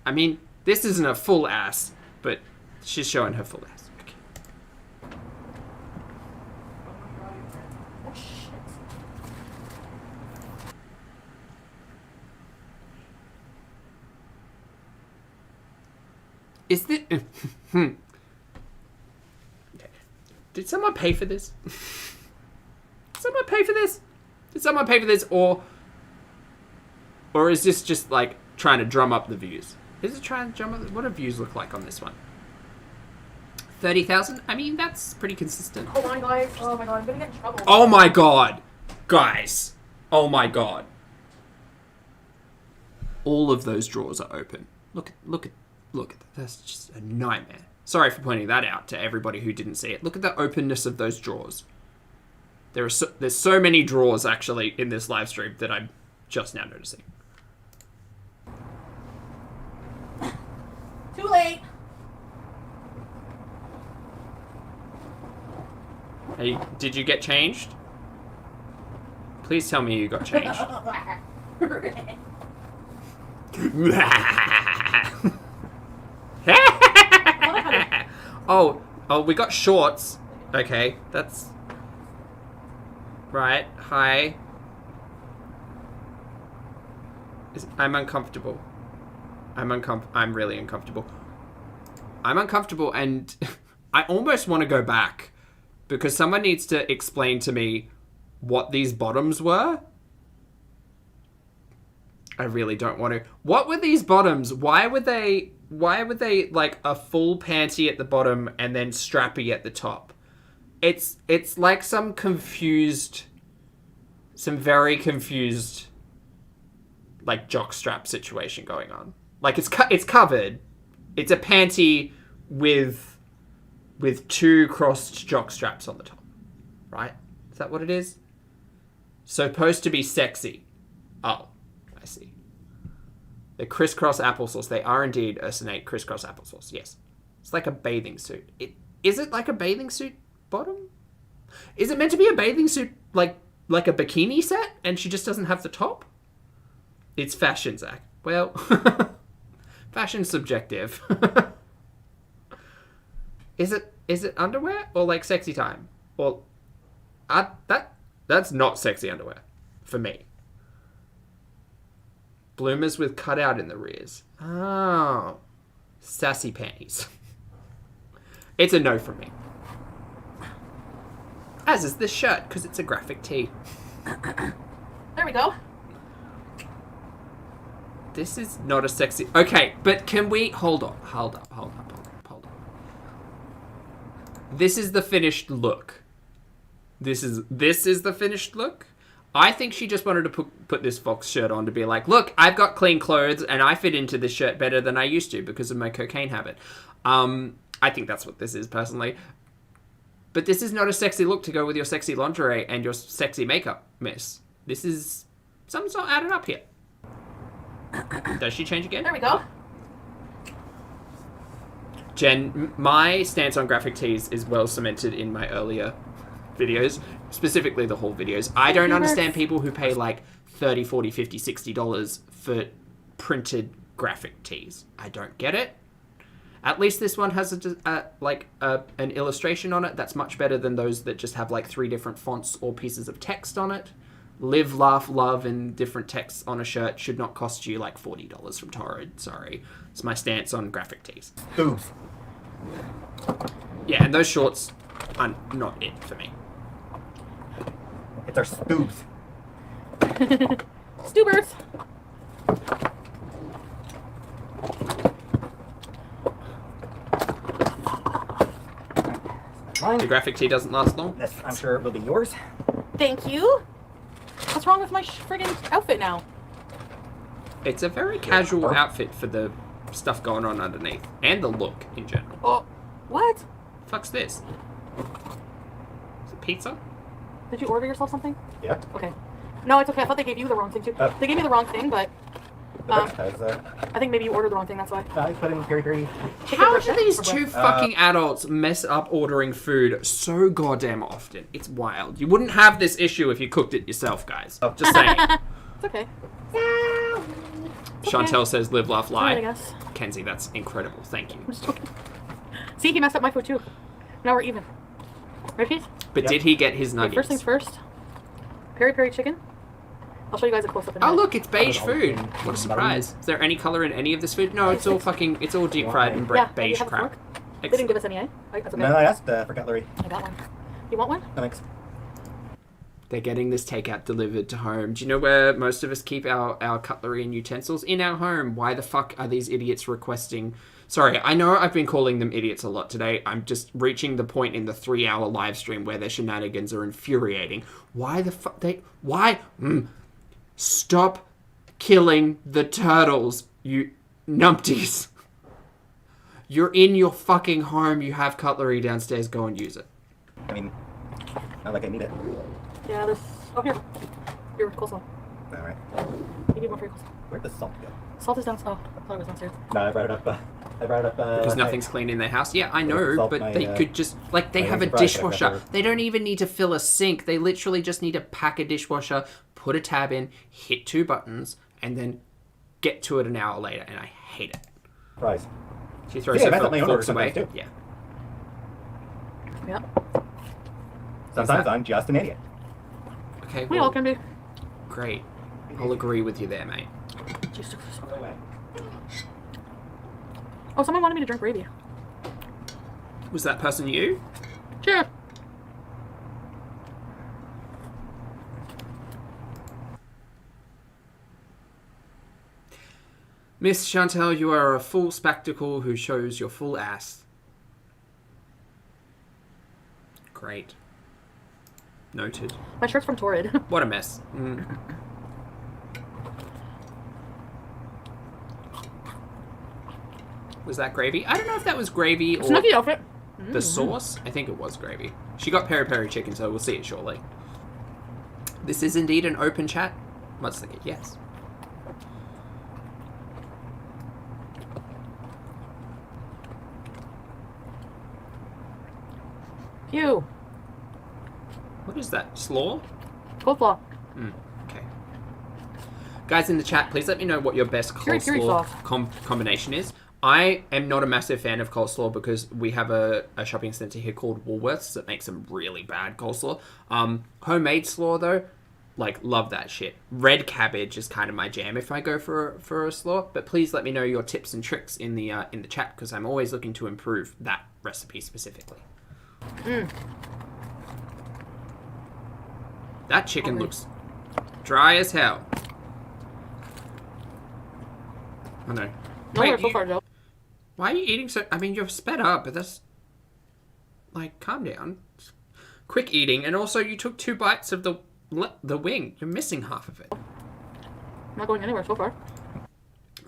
I mean, this isn't a full ass, but she's showing her full ass. Okay. Oh, shit. Is this? Okay. Did someone pay for this? Did someone pay for this? Did someone pay for this, or is this just like trying to drum up the views? Is it trying to drum up? What do views look like on this one? 30,000? I mean, that's pretty consistent. Hold on, guys. Oh my god, I'm gonna get in trouble. Oh my god, guys! Oh my god! All of those drawers are open. Look at that. That's just a nightmare. Sorry for pointing that out to everybody who didn't see it. Look at the openness of those drawers. There's so many drawers actually in this live stream that I'm just now noticing. Too late. Hey, did you get changed? Please tell me you got changed. Oh, we got shorts. Okay, that's right. Hi. I'm uncomfortable. I'm really uncomfortable. I'm uncomfortable, and I almost want to go back because someone needs to explain to me what these bottoms were. I really don't want to. What were these bottoms? Why were they like a full panty at the bottom and then strappy at the top? It's like some very confused like jockstrap situation going on. Like it's covered. It's a panty with two crossed jock straps on the top. Right? Is that what it is? Supposed to be sexy. Oh, I see. The crisscross applesauce. They are indeed Ursinate crisscross applesauce. Yes. It's like a bathing suit. Is it like a bathing suit bottom? Is it meant to be a bathing suit like a bikini set and she just doesn't have the top? It's fashion, Zach. Well, fashion's subjective. Is it Is it underwear or like sexy time? Or that's not sexy underwear for me. Bloomers with cutout in the rears. Oh, sassy panties. It's a no from me. As is this shirt, because it's a graphic tee. There we go. This is not a sexy... Okay, but can we... Hold up. This is the finished look. This is the finished look. I think she just wanted to put this Fox shirt on to be like, look, I've got clean clothes and I fit into this shirt better than I used to because of my cocaine habit. I think that's what this is, personally. But this is not a sexy look to go with your sexy lingerie and your sexy makeup, miss. This is... Something's not adding up here. Does she change again? There we go. Jen, my stance on graphic tees is well cemented in my earlier videos, specifically the haul videos. I don't understand people who pay like $30, $40, $50, $60 for printed graphic tees. I don't get it. At least this one has an illustration on it that's much better than those that just have like 3 different fonts or pieces of text on it. Live, laugh, love, and different texts on a shirt should not cost you like $40 from Torrid. Sorry. It's my stance on graphic tees. Boobs. Yeah, and those shorts are not it for me. It's our stoobs. Stoobers. Mine. The graphic tee doesn't last long. This, I'm sure, will be yours. Thank you. What's wrong with my friggin' outfit now? It's a very casual outfit for the stuff going on underneath. And the look in general. Oh, what? Fuck's this? Is it pizza? Did you order yourself something? Yeah. Okay. No, it's okay. I thought they gave you the wrong thing too. Oh. They gave me the wrong thing, but I think maybe you ordered the wrong thing. That's why. I put in peri-peri. How do these two fucking adults mess up ordering food so goddamn often? It's wild. You wouldn't have this issue if you cooked it yourself, guys. Oh. Just saying. It's okay. Chantel says live, laugh, lie. Alright, I guess. Kenzie, that's incredible. Thank you. See, he messed up my food too. Now we're even. Right, Pete? But did he get his Okay, nuggets? first things first. Peri-peri chicken. I'll show you guys a close-up in a Oh minute. look, it's beige food. What a surprise. Is there any colour in any of this food? No, it's all fucking, it's all deep fried and Yeah, beige you have a crap. fork? They didn't give us any, eh? That's okay. No, I asked for cutlery. I got one. You want one? No, thanks. They're getting this takeout delivered to home. Do you know where most of us keep our cutlery and utensils? In our home. Why the fuck are these idiots requesting... Sorry, I know I've been calling them idiots a lot today. I'm just reaching the point in the 3-hour live stream where their shenanigans are infuriating. Why the fuck Why? Stop killing the turtles, you numpties. You're in your fucking home. You have cutlery downstairs. Go and use it. I mean, not like I need it. Yeah, this... Oh, here. Your coleslaw. Alright. You need one for your coleslaw. Where'd the salt go? Salt is downstairs. Oh, I thought it was downstairs. No, I brought it up. Because nothing's clean in their house. Yeah, I know, salt but my, they could just... Like, they my have a surprise dishwasher. pepper. They don't even need to fill a sink. They literally just need to pack a dishwasher, put a tab in, hit 2 buttons, and then get to it an hour later, and I hate it. Surprise. She throws Yeah, I her mess up my own forks order away. sometimes, too. Yeah. Yep. Sometimes I'm just an idiot. Okay, We well, all can be. great. I'll agree with you there, mate. Oh, someone wanted me to drink gravy. Was that person you? Cheers. Miss Chantel, you are a full spectacle who shows your full ass. Great. Noted. My shirt's from Torrid. What a mess. Was that gravy? I don't know if that was gravy or Snooki outfit. the sauce. I think it was gravy. She got peri-peri chicken, so we'll see it shortly. This is indeed an open chat. Let's think it. Yes. Phew. What is that? Slaw? Coleslaw. Okay. Guys in the chat, please let me know what your best Very coleslaw soft. combination is. I am not a massive fan of coleslaw because we have a shopping centre here called Woolworths that makes some really bad coleslaw. Homemade slaw, though, like, love that shit. Red cabbage is kind of my jam if I go for a slaw. But please let me know your tips and tricks in the chat, because I'm always looking to improve that recipe specifically. That chicken looks dry as hell. Oh no. Nowhere so far, Joe. Why are you eating so... I mean, you're sped up, but that's... Like, calm down. Quick eating, and also you took 2 bites of the wing. You're missing half of it. I'm not going anywhere so far.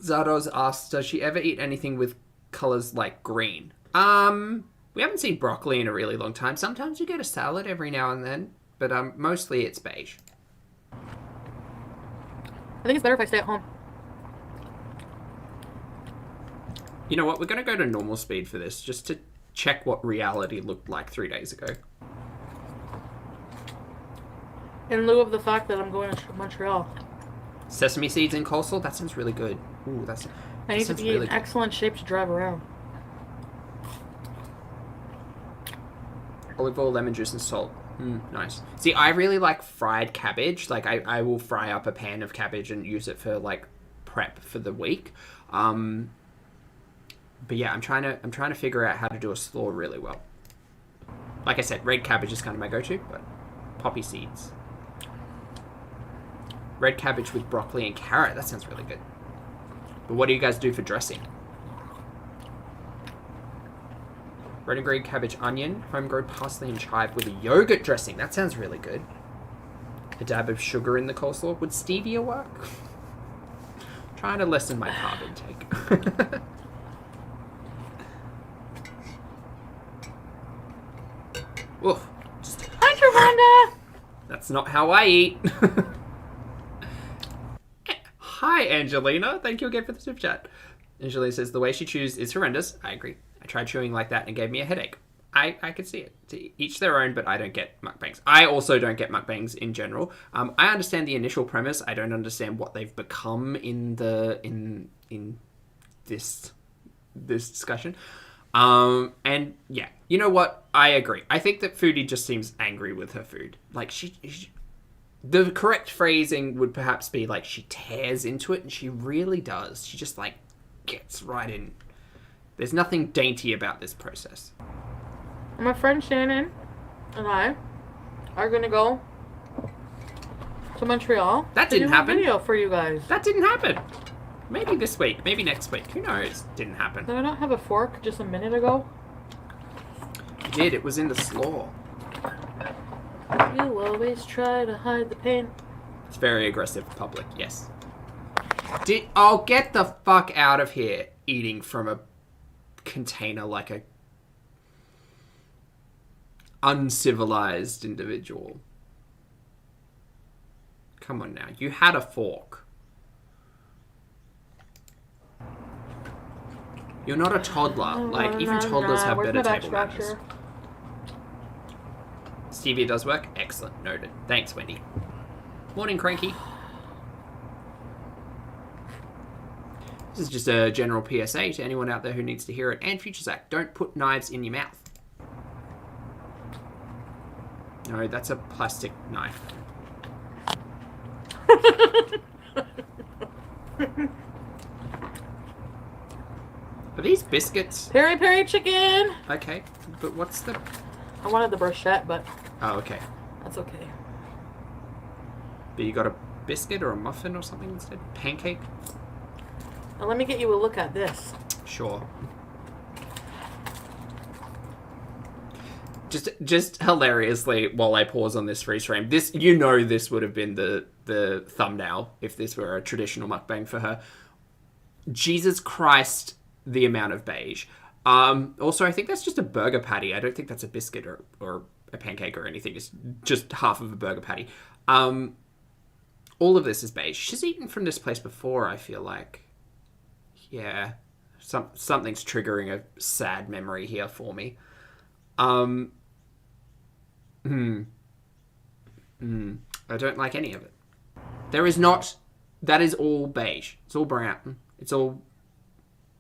Zardoz asks, does she ever eat anything with colours like green? We haven't seen broccoli in a really long time. Sometimes you get a salad every now and then, but mostly it's beige. I think it's better if I stay at home. You know what? We're going to go to normal speed for this, just to check what reality looked like 3 days ago. In lieu of the fact that I'm going to Montreal. Sesame seeds and coleslaw? That sounds really good. Ooh, I need to be in excellent shape to drive around. Olive oil, lemon juice, and salt. Nice. See, I really like fried cabbage. Like, I will fry up a pan of cabbage and use it for, like, prep for the week. But yeah, I'm trying to figure out how to do a slaw really well. Like I said, red cabbage is kind of my go-to, but poppy seeds. Red cabbage with broccoli and carrot. That sounds really good. But what do you guys do for dressing? Red and green cabbage, onion, homegrown parsley and chive with a yogurt dressing. That sounds really good. A dab of sugar in the coleslaw. Would stevia work? Trying to lessen my carb intake. Oof. Hi, Trevanda! That's not how I eat. Hi, Angelina. Thank you again for the super chat. Angelina says, the way she chews is horrendous. I agree. I tried chewing like that and it gave me a headache. I could see it. To each their own, but I don't get mukbangs. I also don't get mukbangs in general. I understand the initial premise. I don't understand what they've become in this discussion. And yeah, you know what? I agree. I think that Foodie just seems angry with her food. Like the correct phrasing would perhaps be like she tears into it, and she really does. She just like gets right in. There's nothing dainty about this process. My friend Shannon and I are gonna go to Montreal. That didn't happen. A video for you guys. That didn't happen. Maybe this week. Maybe next week. Who knows? Didn't happen. Did I not have a fork just a minute ago? You did. It was in the slaw. You always try to hide the pain. It's very aggressive public. Yes. Oh, get the fuck out of here! Eating from a container like a uncivilized individual. Come on now. You had a fork. You're not a toddler. Like, even toddlers have better table manners. Stevia does work? Excellent. Noted. Thanks, Wendy. Morning, Cranky. This is just a general PSA to anyone out there who needs to hear it. And Future Zach, don't put knives in your mouth. No, that's a plastic knife. Are these biscuits? Peri peri chicken! Okay, but what's the... I wanted the bruschetta, but... Oh, okay. That's okay. But you got a biscuit or a muffin or something instead? Pancake? Now let me get you a look at this. Sure. Just hilariously, while I pause on this freeze frame, this, you know, this would have been the thumbnail if this were a traditional mukbang for her. Jesus Christ, the amount of beige. Also, I think that's just a burger patty. I don't think that's a biscuit or a pancake or anything. It's just half of a burger patty. All of this is beige. She's eaten from this place before, I feel like. Yeah. Something's triggering a sad memory here for me. I don't like any of it. There is not... That is all beige. It's all brown. It's all,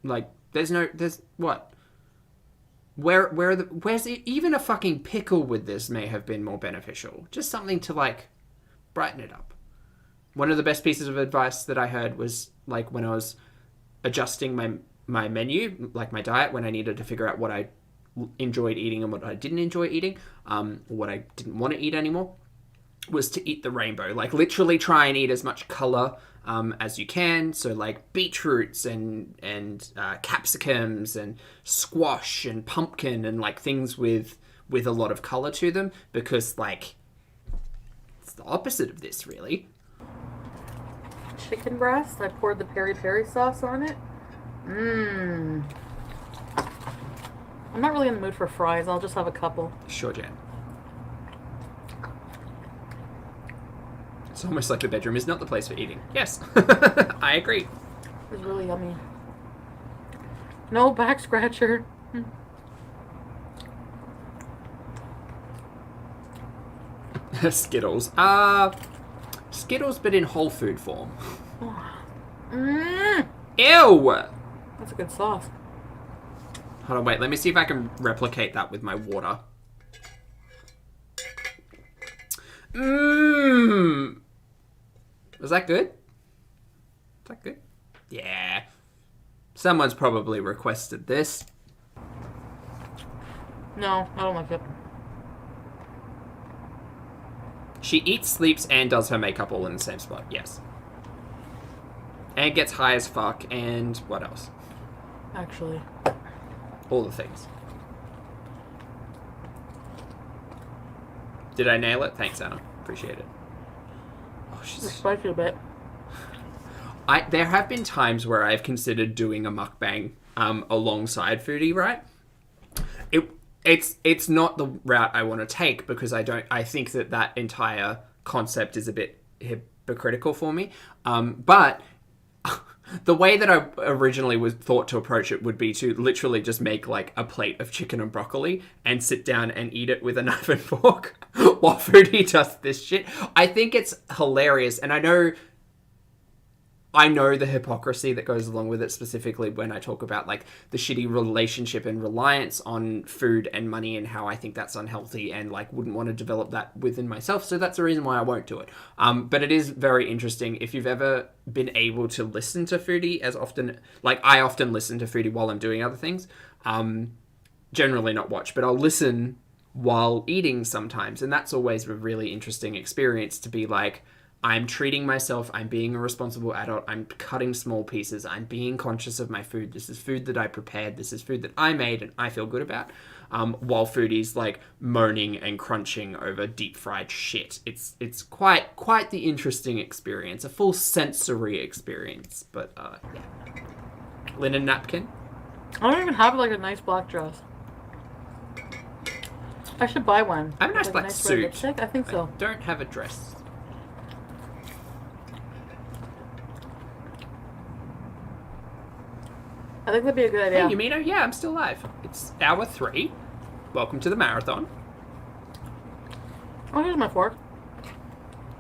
like, There's what? Where's even a fucking pickle with this may have been more beneficial. Just something to, like, brighten it up. One of the best pieces of advice that I heard was, like, when I was adjusting my menu, like my diet, when I needed to figure out what I enjoyed eating and what I didn't enjoy eating, or what I didn't want to eat anymore, was to eat the rainbow. Like, literally try and eat as much color as you can. So, like, beetroots and capsicums and squash and pumpkin and, like, things with a lot of color to them, because, like, it's the opposite of this, really. Chicken breast. I poured the peri-peri sauce on it. I'm not really in the mood for fries. I'll just have a couple. Sure, Jan. It's almost like the bedroom is not the place for eating. Yes, I agree. It was really yummy. No back scratcher. Skittles. Skittles, but in whole food form. Ew! That's a good sauce. Hold on, wait. Let me see if I can replicate that with my water. Was that good? Is that good? Yeah. Someone's probably requested this. No, I don't like it. She eats, sleeps, and does her makeup all in the same spot. Yes. And gets high as fuck, and what else? Actually. All the things. Did I nail it? Thanks, Anna. Appreciate it. Oh, It's spicy a bit. There have been times where I've considered doing a mukbang alongside Foodie, right? It's not the route I want to take, because I think that entire concept is a bit hypocritical for me. But the way that I originally was thought to approach it would be to literally just make, like, a plate of chicken and broccoli and sit down and eat it with a knife and fork while Foodie does this shit. I think it's hilarious, and I know the hypocrisy that goes along with it, specifically when I talk about, like, the shitty relationship and reliance on food and money, and how I think that's unhealthy, and, like, wouldn't want to develop that within myself. So that's the reason why I won't do it. But it is very interesting. If you've ever been able to listen to Foodie as often, like, I often listen to Foodie while I'm doing other things. Generally not watch, but I'll listen while eating sometimes. And that's always a really interesting experience, to be like, I'm treating myself, I'm being a responsible adult, I'm cutting small pieces, I'm being conscious of my food, this is food that I prepared, this is food that I made and I feel good about, while Foodie's, like, moaning and crunching over deep fried shit. It's quite the interesting experience, a full sensory experience, but yeah. Linen napkin? I don't even have, like, a nice black dress. I should buy one. I have a nice black red suit. lipstick? I think so. I don't have a dress. I think that'd be a good idea. Hey, Yumino, yeah, I'm still alive. It's hour 3. Welcome to the marathon. Oh, here's my fork.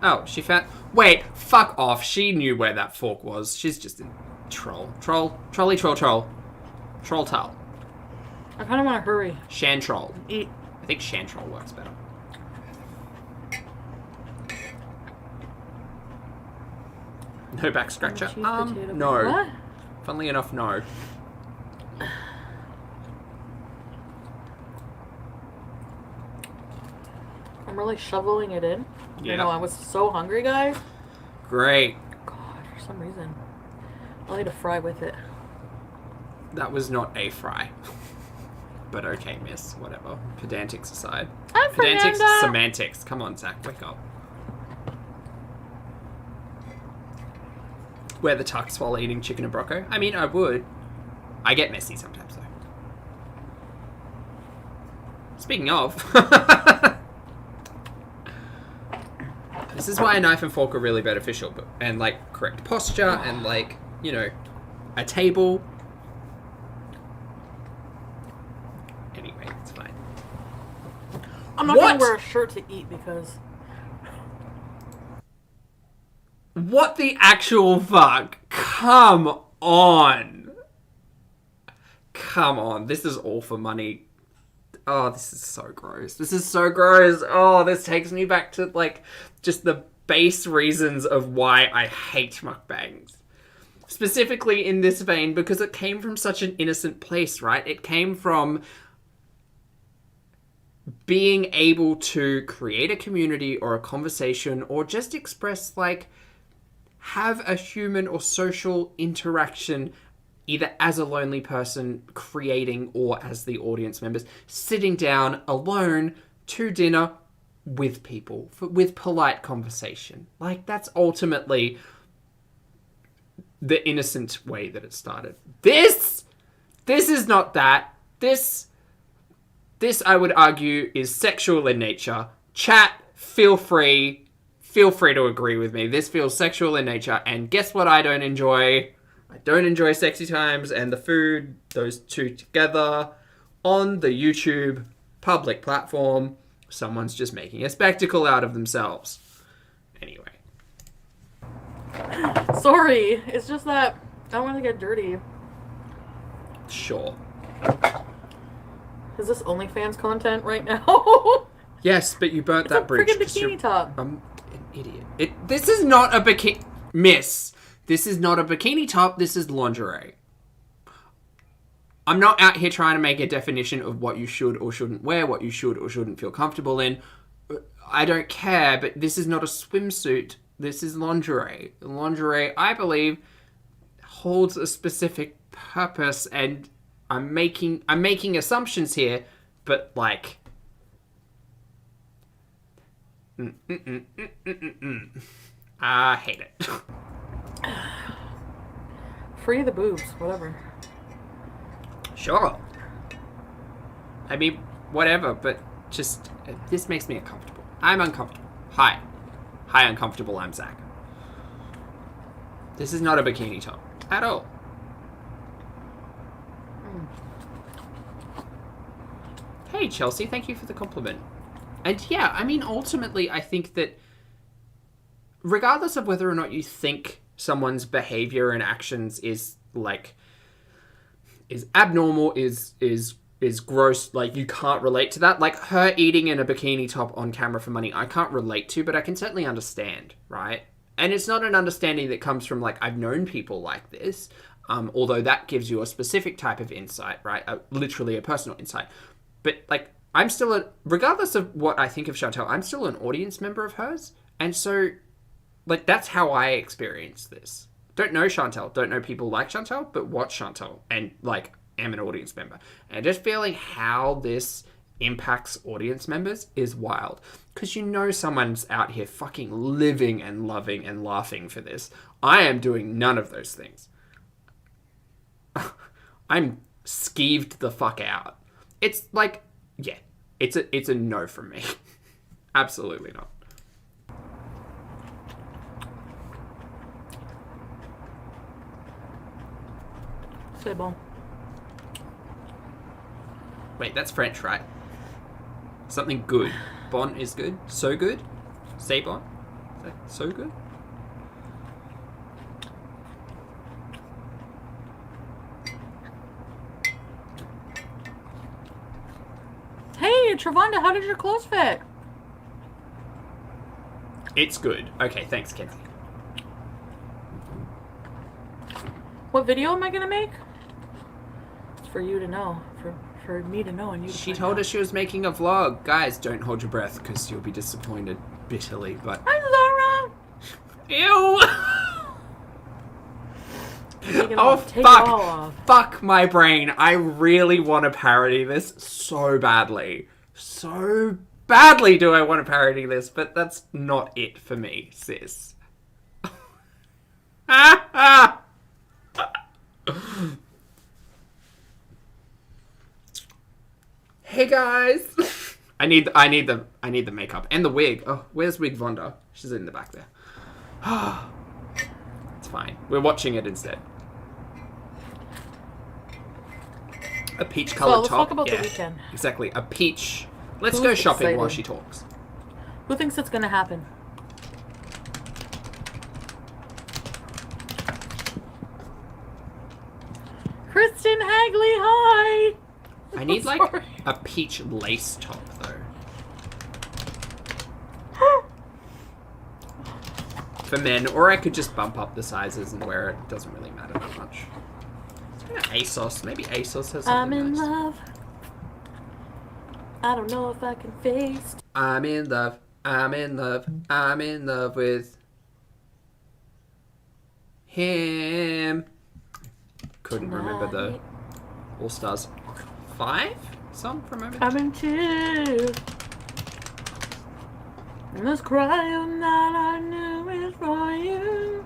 Oh, she found... Wait, fuck off. She knew where that fork was. She's just a troll. Troll. Trolley, troll, troll. Troll towel. I kind of want to hurry. Shan troll. Eat. I think shan troll works better. No back scratcher? No. What? Funnily enough, no. I'm really shoveling it in. Yeah. You know, I was so hungry, guys. Great. God, for some reason. I'll eat a fry with it. That was not a fry. But okay, miss. Whatever. Pedantics aside. I'm Pedantics, Fernanda. semantics. Come on, Zach. Wake up. Wear the tux while eating chicken and broccoli? I mean, I would. I get messy sometimes, though. Speaking of... This is why a knife and fork are really beneficial. And, like, correct posture and, like, you know, a table. Anyway, it's fine. I'm not going to wear a shirt to eat because... What the actual fuck? Come on. come on. This is all for money. Oh, this is so gross. This is so gross. Oh, this takes me back to, like, just the base reasons of why I hate mukbangs. Specifically in this vein, because it came from such an innocent place, right? It came from being able to create a community or a conversation or just express, like, have a human or social interaction either as a lonely person creating or as the audience members sitting down alone to dinner with people with polite conversation. Like, that's ultimately the innocent way that it started. This is not that. This I would argue is sexual in nature. Chat, feel free to agree with me. This feels sexual in nature, and guess what I don't enjoy? I don't enjoy sexy times and the food, those two together, on the YouTube public platform. Someone's just making a spectacle out of themselves. Anyway. Sorry, it's just that I don't want to get dirty. Sure. Is this OnlyFans content right now? Yes, but you burnt that bridge. It's a friggin' bikini top. I'm an idiot. This is not a bikini... Miss. This is not a bikini top. This is lingerie. I'm not out here trying to make a definition of what you should or shouldn't wear, what you should or shouldn't feel comfortable in. I don't care, but this is not a swimsuit. This is lingerie. Lingerie, I believe, holds a specific purpose, and I'm making assumptions here, but like... I hate it. Free the boobs, whatever. Sure. I mean, whatever, but just, this makes me uncomfortable. I'm uncomfortable. Hi, uncomfortable, I'm Zach. This is not a bikini top. At all. Hey, Chelsea, thank you for the compliment. And yeah, I mean, ultimately, I think that regardless of whether or not you think someone's behavior and actions is abnormal, is gross, like you can't relate to that. Like her eating in a bikini top on camera for money, I can't relate to, but I can certainly understand, right? And it's not an understanding that comes from like, I've known people like this, although that gives you a specific type of insight, right? Literally a personal insight. But like, I'm still regardless of what I think of Chantal, I'm still an audience member of hers. And so, like, that's how I experience this. Don't know Chantal, don't know people like Chantal, but watch Chantal and, like, am an audience member. And just feeling how this impacts audience members is wild. Because you know someone's out here fucking living and loving and laughing for this. I am doing none of those things. I'm skeeved the fuck out. It's like, yeah, it's a no from me. Absolutely not. C'est bon. Wait, that's French, right? Something good. Bon is good. So good? C'est bon? Is that so good? Hey, Travonda, how did your clothes fit? It's good. Okay, thanks, Kenzie. What video am I gonna make? It's for you to know. For me to know and you to She find told out. us she was making a vlog. Guys, don't hold your breath because you'll be disappointed bitterly, but... Hi, Laura! Ew! Take it Oh, off. Take it all off. Fuck my brain. I really want to parody this so badly. So badly do I want to parody this, but that's not it for me, sis. Hey guys. I need the makeup and the wig. Oh, where's Wig Vonda? She's in the back there. It's fine. We're watching it instead. A peach colored let's top. talk about the Weeknd. Exactly. A peach. Let's Who's go shopping while excited? she talks. Who thinks it's gonna happen? Kristen Hagley, hi! I need like Sorry. a peach lace top though. For men, or I could just bump up the sizes and wear it. It doesn't really matter that much. ASOS. Maybe ASOS has something I'm in nice. love. I don't know if I can face. I'm in love. I'm in love. I'm in love with him. Couldn't remember the All Stars 5 song from a moment. I'm in tears. And this crying that I knew is for you.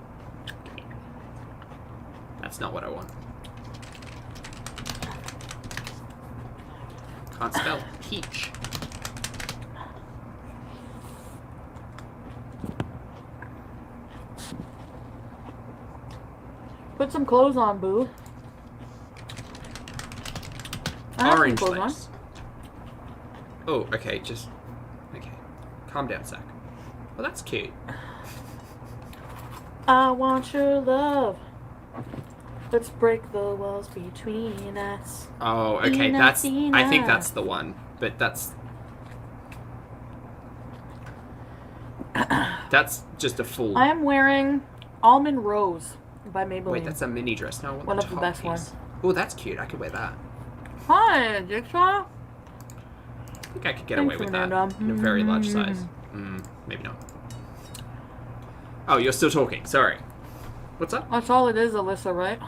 That's not what I want. Can't spell peach. Put some clothes on, boo. I have some Orange clothes on. lace. Oh, okay, just... Okay. Calm down, Zach. Well, that's cute. I want your love. Let's break the walls between us. Oh, okay, Ina, that's... I think Ina. that's the one. But that's... That's just a full... I am wearing Almond Rose by Maybelline. Wait, that's a mini dress. No, I want One the of the top best piece. ones. Oh, that's cute. I could wear that. Hi, Jigsaw. I think I could get Thanks, away with that Fernando. in a very large size. Maybe not. Oh, you're still talking. Sorry. What's up? That's all it is, Alyssa, right?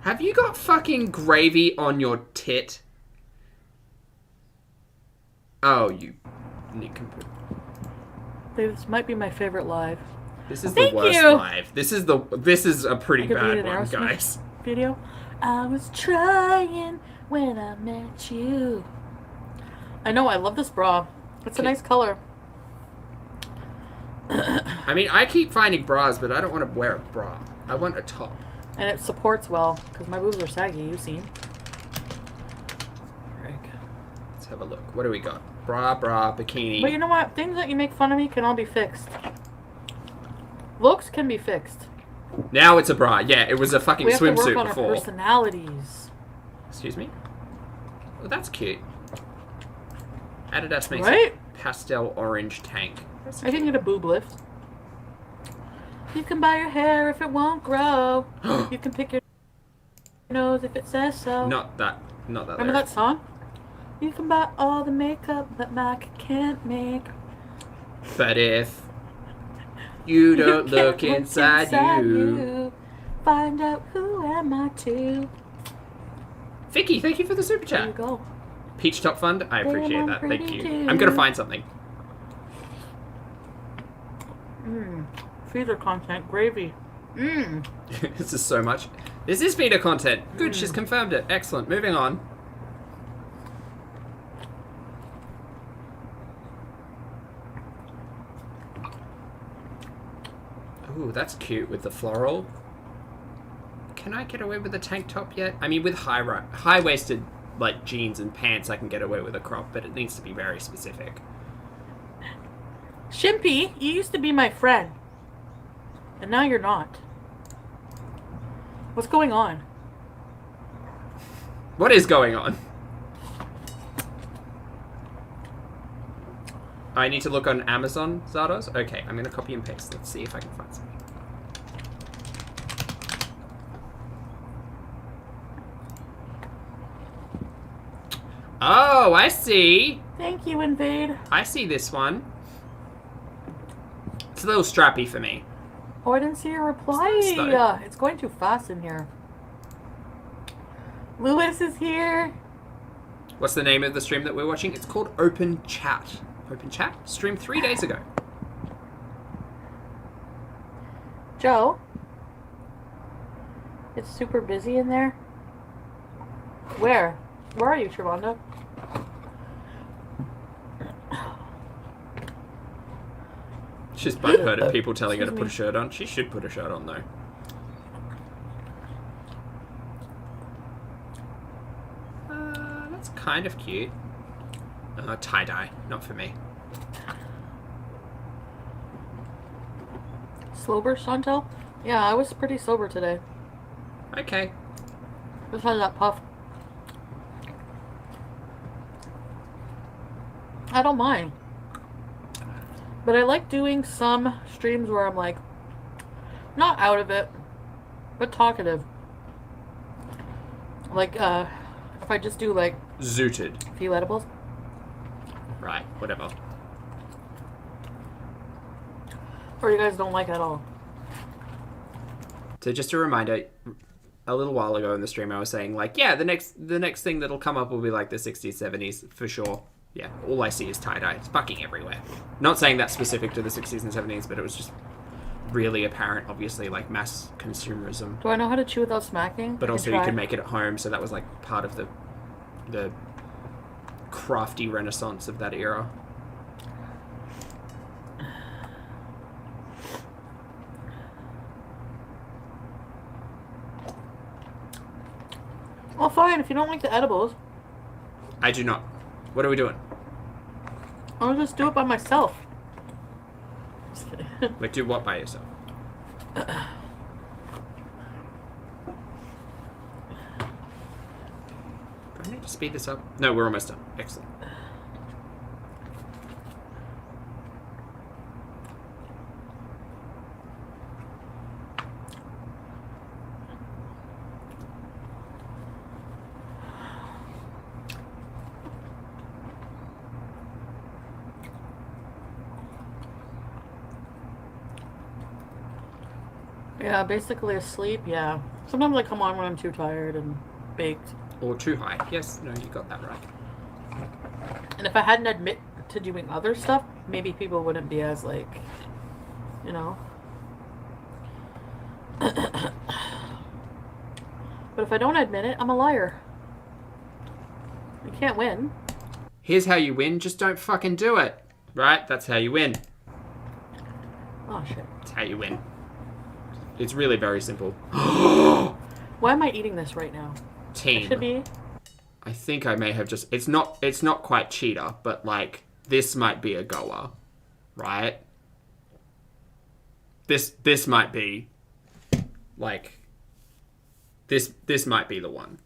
Have you got fucking gravy on your tit? Oh, you nincompoop. This might be my favorite live This is Thank the worst you. live. This is a pretty I could read bad an one, Aerosmith guys. video. I was trying when I met you. I know, I love this bra. It's a nice color. I mean, I keep finding bras, but I don't want to wear a bra. I want a top. And it supports well, because my boobs are saggy, you've seen. Let's have a look. What do we got? Bra, bikini. But you know what? Things that you make fun of me can all be fixed. Looks can be fixed. Now it's a bra. Yeah, it was a fucking We have to work swimsuit on before. our personalities. Excuse me? Oh, that's cute. Adidas makes Right? a pastel orange tank. I can get a boob lift. You can buy your hair if it won't grow. You can pick your nose if it says so. Not that Remember lyric. that song? You can buy all the makeup that Mac can't make. But if you don't can't look inside you. Find out who am I to. Vicky, thank you for the super There you chat. go. Peach Top Fund, I appreciate I'm that. Thank pretty you. too. I'm gonna find something. Feeder content, gravy. This is so much. This is feeder content. Good, she's confirmed it. Excellent. Moving on. Ooh, that's cute with the floral. Can I get away with a tank top yet? I mean, with high-waisted like jeans and pants, I can get away with a crop, but it needs to be very specific. Shimpy, you used to be my friend. And now you're not. What's going on? What is going on? I need to look on Amazon, Zardos? Okay, I'm gonna copy and paste. Let's see if I can find something. Oh, I see. Thank you, Invade. I see this one. It's a little strappy for me. Oh, I didn't see your reply. It's nice, though. It's going too fast in here. Lewis is here. What's the name of the stream that we're watching? It's called Open Chat. Open Chat? Streamed 3 days ago. Joe? It's super busy in there. Where? Where are you, Trevanda? She's butthurt at people telling her to put a shirt on. She should put a shirt on, though. That's kind of cute. Tie-dye. Not for me. Sober, Chantel? Yeah, I was pretty sober today. Okay. Just had that puff. I don't mind. But I like doing some streams where I'm like, not out of it, but talkative. Like, if I just do like Zooted. a few edibles. Right, whatever. Or you guys don't like at all. So just a reminder, a little while ago in the stream I was saying like, yeah, the next thing that'll come up will be like the 60s, 70s for sure. Yeah, all I see is tie-dye. It's fucking everywhere. Not saying that's specific to the 60s and 70s, but it was just really apparent, obviously, like mass consumerism. Do I know how to chew without smacking? But also you could make it at home, so that was like part of the crafty renaissance of that era. Well, fine, if you don't like the edibles. I do not. What are we doing? I'll just do it by myself. Just kidding. Wait, do what by yourself? Do I need to speed this up? No, we're almost done. Excellent. Yeah, basically asleep, yeah. Sometimes I come on when I'm too tired and baked. Or too high. Yes, no, you got that right. And if I hadn't admit to doing other stuff, maybe people wouldn't be as like, you know. But if I don't admit it, I'm a liar. You can't win. Here's how you win, just don't fucking do it. Right? That's how you win. Oh shit. That's how you win. It's really very simple. Why am I eating this right now? Team. It should be. I think I may have just... It's not quite cheetah, but like, this might be a goer. Right? This might be... Like... This might be the one.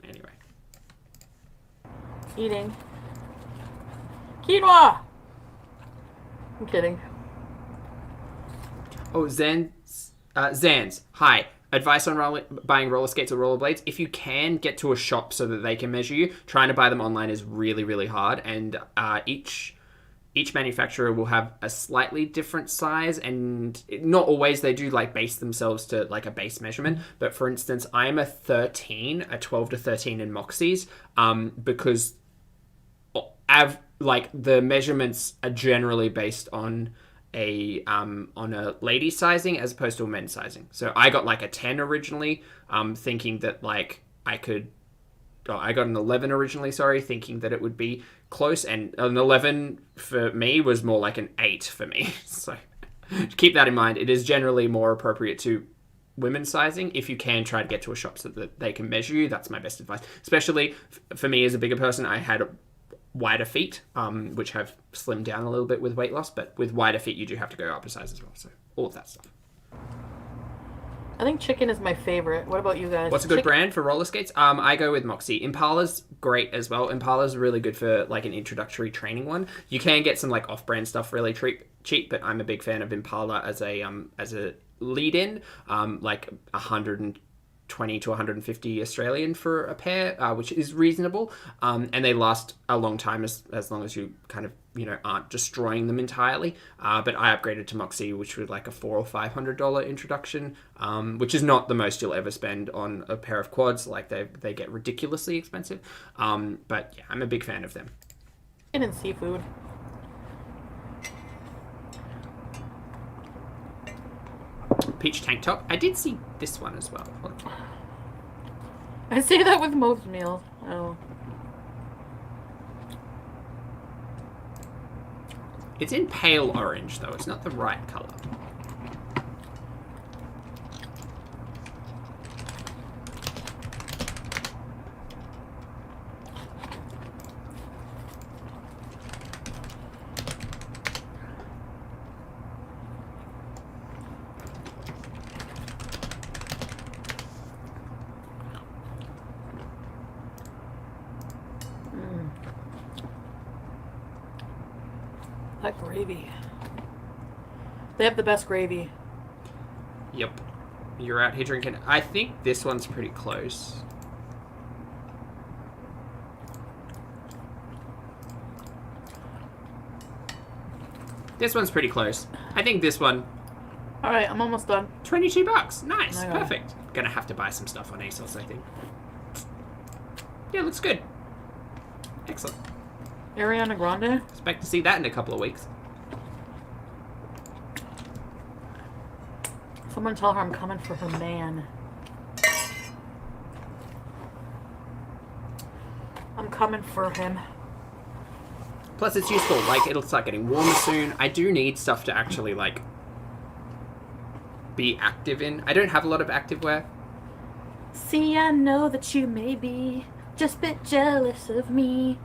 Anyway. Eating. Quinoa! I'm kidding. Oh, Zans. Hi. Advice on buying roller skates or rollerblades. If you can, get to a shop so that they can measure you. Trying to buy them online is really, really hard. And each manufacturer will have a slightly different size. And not always they do like base themselves to like a base measurement. But for instance, I'm a 12 to 13 in Moxie's. Because like the measurements are generally based on a lady sizing as opposed to a men's sizing. So I got like a 10 originally, thinking that like I got an 11 originally, thinking that it would be close, and an 11 for me was more like an 8 for me. So keep that in mind. It is generally more appropriate to women's sizing. If you can, try to get to a shop so that they can measure you. That's my best advice. Especially for me as a bigger person, I had wider feet, which have slimmed down a little bit with weight loss, but with wider feet you do have to go up a size as well, so all of that stuff. I think chicken is my favorite. What about you guys? What's a good brand for roller skates? I go with Moxie. Impala's great as well. Impala's really good for like an introductory training one. You can get some like off-brand stuff really cheap, but I'm a big fan of Impala as a lead-in, like 120 to 150 Australian for a pair, which is reasonable, and they last a long time as long as you kind of aren't destroying them entirely. But I upgraded to Moxie, which was like a $400 or $500 introduction, which is not the most you'll ever spend on a pair of quads. Like they get ridiculously expensive, but yeah, I'm a big fan of them. Chicken and seafood. Peach tank top. I did see this one as well. I say that with most meals. Oh. It's in pale orange though. It's not the right color. That gravy. They have the best gravy. Yep. You're out here drinking. I think this one's pretty close. This one's pretty close. I think this one... Alright, I'm almost done. $22. Nice. Okay. Perfect. Gonna have to buy some stuff on ASOS, I think. Yeah, looks good. Excellent. Ariana Grande? Expect to see that in a couple of weeks. Someone tell her I'm coming for her man. I'm coming for him. Plus, it's useful. Like, it'll start getting warmer soon. I do need stuff to actually, like, be active in. I don't have a lot of activewear. See, I know that you may be just a bit jealous of me.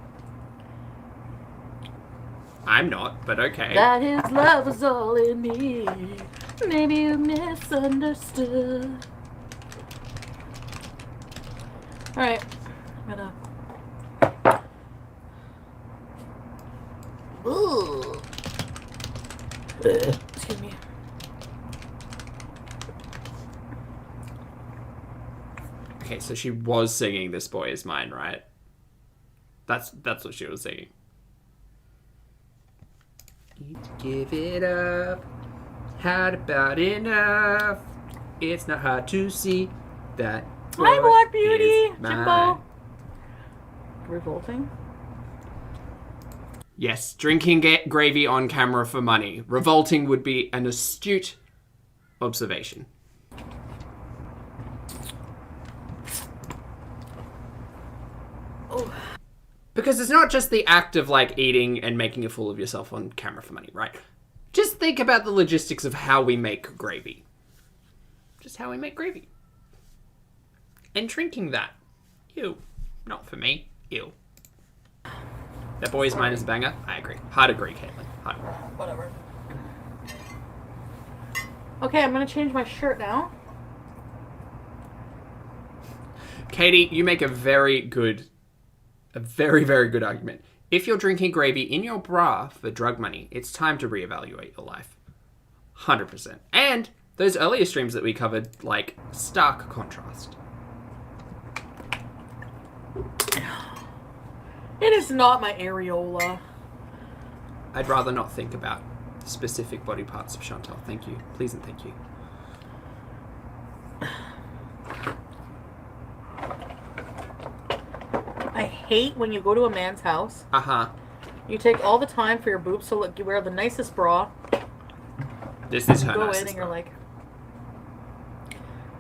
I'm not, but okay. That his love was all in me. Maybe you misunderstood. Alright, I'm gonna... Ooh. Excuse me. Okay, so she was singing "This Boy Is Mine," right? That's what she was singing. Give it up. Had about enough. It's not hard to see that. Hi, Black Beauty, is Jimbo. mine. Revolting. Yes, drinking gravy on camera for money. Revolting would be an astute observation. Oh. Because it's not just the act of, like, eating and making a fool of yourself on camera for money, right? Just think about the logistics of how we make gravy. Just how we make gravy. And drinking that. Ew. Not for me. Ew. That Boy Is Mine is a banger. I agree. Hard agree, Caitlin. Hard agree. Whatever. Okay, I'm gonna change my shirt now. Katie, you make a very, very good argument. If you're drinking gravy in your bra for drug money, it's time to reevaluate your life. 100%. And those earlier streams that we covered, like, stark contrast. It is not my areola. I'd rather not think about specific body parts of Chantal. Thank you. Please and thank you. I hate when you go to a man's house. Uh-huh. You take all the time for your boobs to look. You wear the nicest bra. This is her Go in nicest and you're bra. like,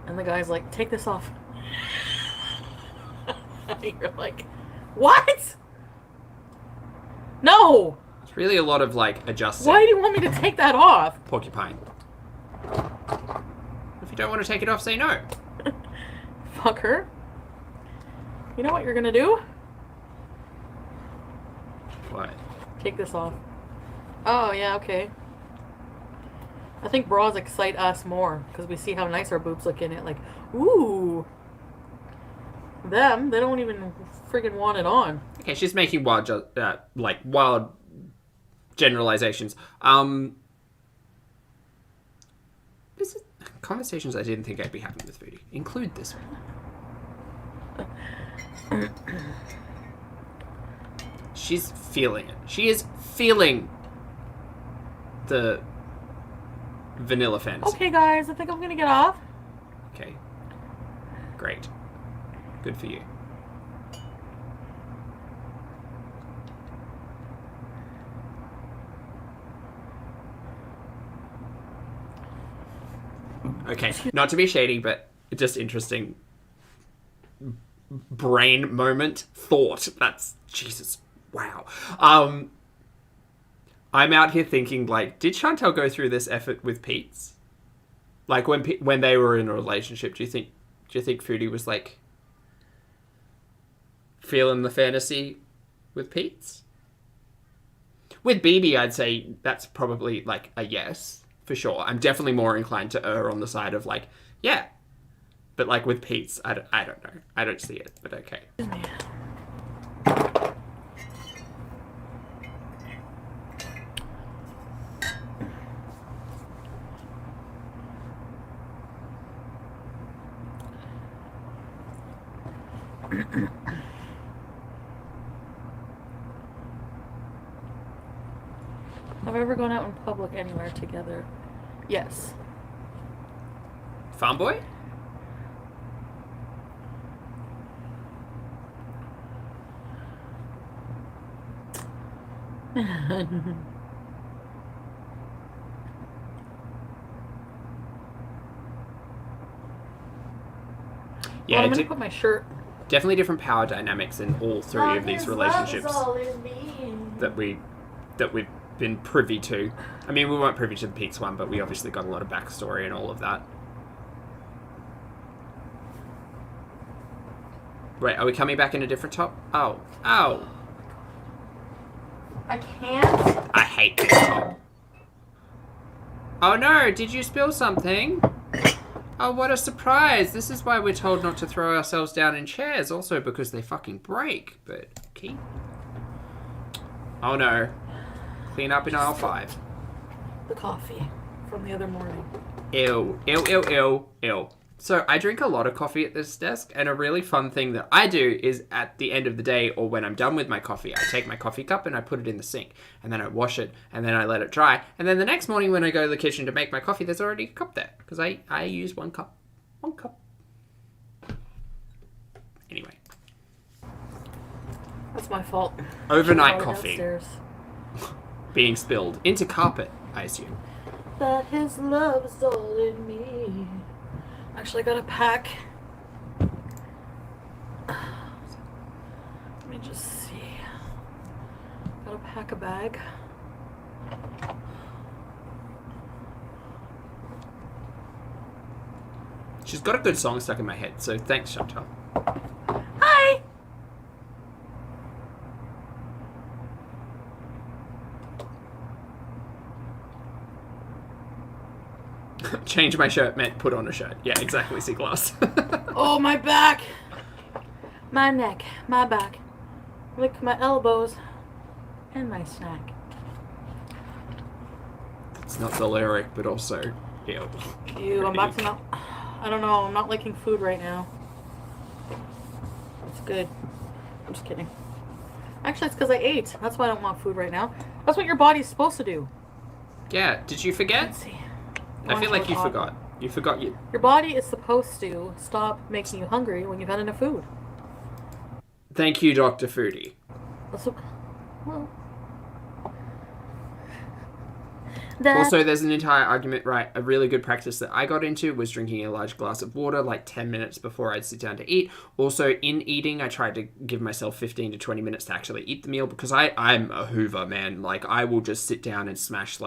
and the guy's like, take this off. You're like, what? No. It's really a lot of, like, adjusting. Why do you want me to take that off? Porcupine. If you don't want to take it off, say no. Fucker. You know what you're gonna do? What? Take this off. Oh, yeah, okay. I think bras excite us more because we see how nice our boobs look in it. Like, ooh. Them, they don't even friggin' want it on. Okay, she's making wild generalizations. This is conversations I didn't think I'd be having with Foodie. Include this one. She's feeling it. She is feeling the vanilla fantasy. Okay, guys, I think I'm gonna get off. Okay. Great. Good for you. Okay, not to be shady, but just interesting brain moment thought. That's Jesus. Wow. I'm out here thinking, like, did Chantal go through this effort with Pete's? Like, when they were in a relationship, do you think Foodie was, like, feeling the fantasy with Pete's? With BB, I'd say that's probably, like, a yes, for sure. I'm definitely more inclined to err on the side of, like, yeah. But, like, with Pete's, I don't know. I don't see it, but okay. Have I ever gone out in public anywhere together? Yes. Farm boy? Yeah, I'm gonna put my shirt. Definitely different power dynamics in all three of these relationships that we've been privy to. I mean, we weren't privy to the Pete's one, but we obviously got a lot of backstory and all of that. Wait, are we coming back in a different top? Oh. Oh. I can't. I hate this top. Oh no, did you spill something? Oh, what a surprise. This is why we're told not to throw ourselves down in chairs. Also because they fucking break. But, okay. Oh no. Clean up in aisle 5. The coffee from the other morning. Ew. Ew, ew, ew, ew. So I drink a lot of coffee at this desk, and a really fun thing that I do is at the end of the day, or when I'm done with my coffee, I take my coffee cup and I put it in the sink, and then I wash it, and then I let it dry, and then the next morning when I go to the kitchen to make my coffee, there's already a cup there, because I use one cup. One cup. Anyway. That's my fault. Overnight coffee. Downstairs. Being spilled into carpet, I assume. That his love is all in me. Actually, I got a pack. Let me just see. Gotta pack a bag. She's got a good song stuck in my head, so thanks, Chantal. Hi! Change my shirt meant put on a shirt. Yeah, exactly, C-Glass. Oh, my back! My neck, my back. Lick my elbows. And my snack. It's not the lyric, but also, ew. Ew, I'm about to not... I don't know, I'm not liking food right now. It's good. I'm just kidding. Actually, it's because I ate. That's why I don't want food right now. That's what your body's supposed to do. Yeah, did you forget? Let's see. I feel like you forgot. You forgot you... Your body is supposed to stop making you hungry when you've had enough food. Thank you, Dr. Foodie. Well... Also, there's an entire argument, right? A really good practice that I got into was drinking a large glass of water like 10 minutes before I'd sit down to eat. Also, in eating, I tried to give myself 15 to 20 minutes to actually eat the meal because I'm a hoover, man. Like, I will just sit down and smash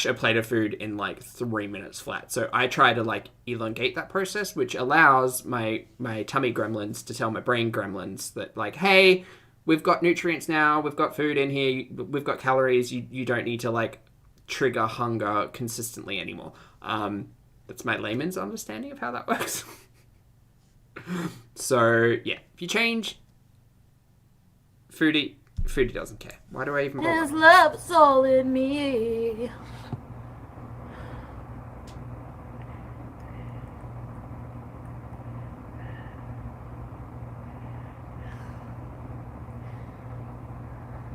a plate of food in like 3 minutes flat. So I try to like elongate that process, which allows my tummy gremlins to tell my brain gremlins that like, hey, we've got nutrients now, we've got food in here, we've got calories, you don't need to like trigger hunger consistently anymore. That's my layman's understanding of how that works. So yeah, if you change, Foodie doesn't care. Why do I even bother? His love is all in me.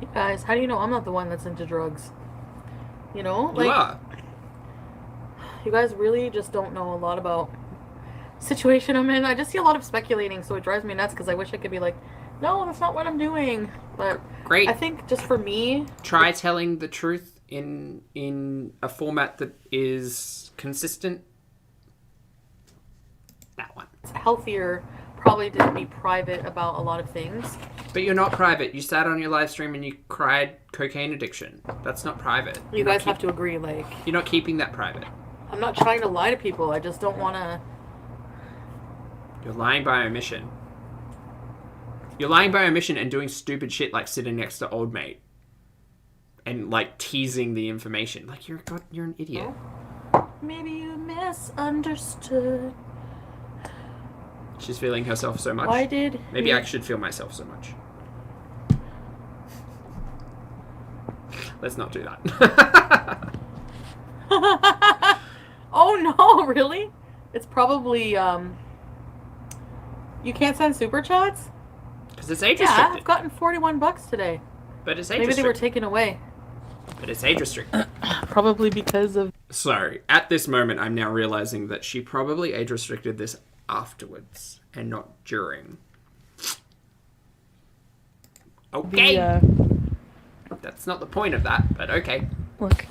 You guys, how do you know I'm not the one that's into drugs? You know? Like, You are. You guys really just don't know a lot about the situation I'm in. I just see a lot of speculating, so it drives me nuts because I wish I could be like, no, that's not what I'm doing. But Great. I think just for me... Try telling the truth in a format that is consistent. That one. It's healthier probably to be private about a lot of things. But you're not private. You sat on your live stream and you cried cocaine addiction. That's not private. You guys have to agree, like... You're not keeping that private. I'm not trying to lie to people. I just don't want to... You're lying by omission. You're lying by omission and doing stupid shit like sitting next to old mate. And like teasing the information. Like you're an idiot. Maybe you misunderstood. She's feeling herself so much. Why did Maybe I should feel myself so much. Let's not do that. Oh no, really? It's probably You can't send super chats? Because it's age Yeah, restricted. I've gotten $41 today. But it's age Maybe they were restricted. taken away. But it's age restricted. Probably because of... So, at this moment, I'm now realizing that she probably age restricted this afterwards and not during. Okay. That's not the point of that, but okay. Look.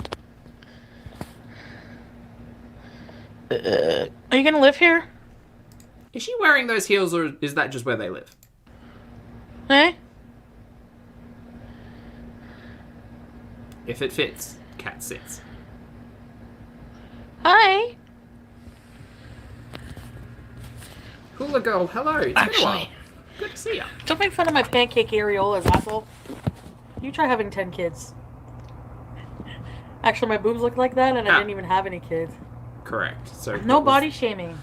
Are you gonna live here? Is she wearing those heels, or is that just where they live? Eh? If it fits, cat sits. Hi. Hula girl, hello. It's been a while. Good to see ya. Don't make fun of my pancake areolas, asshole. You try having 10 kids. Actually, my boobs look like that, and I didn't even have any kids. Correct. So No body shaming.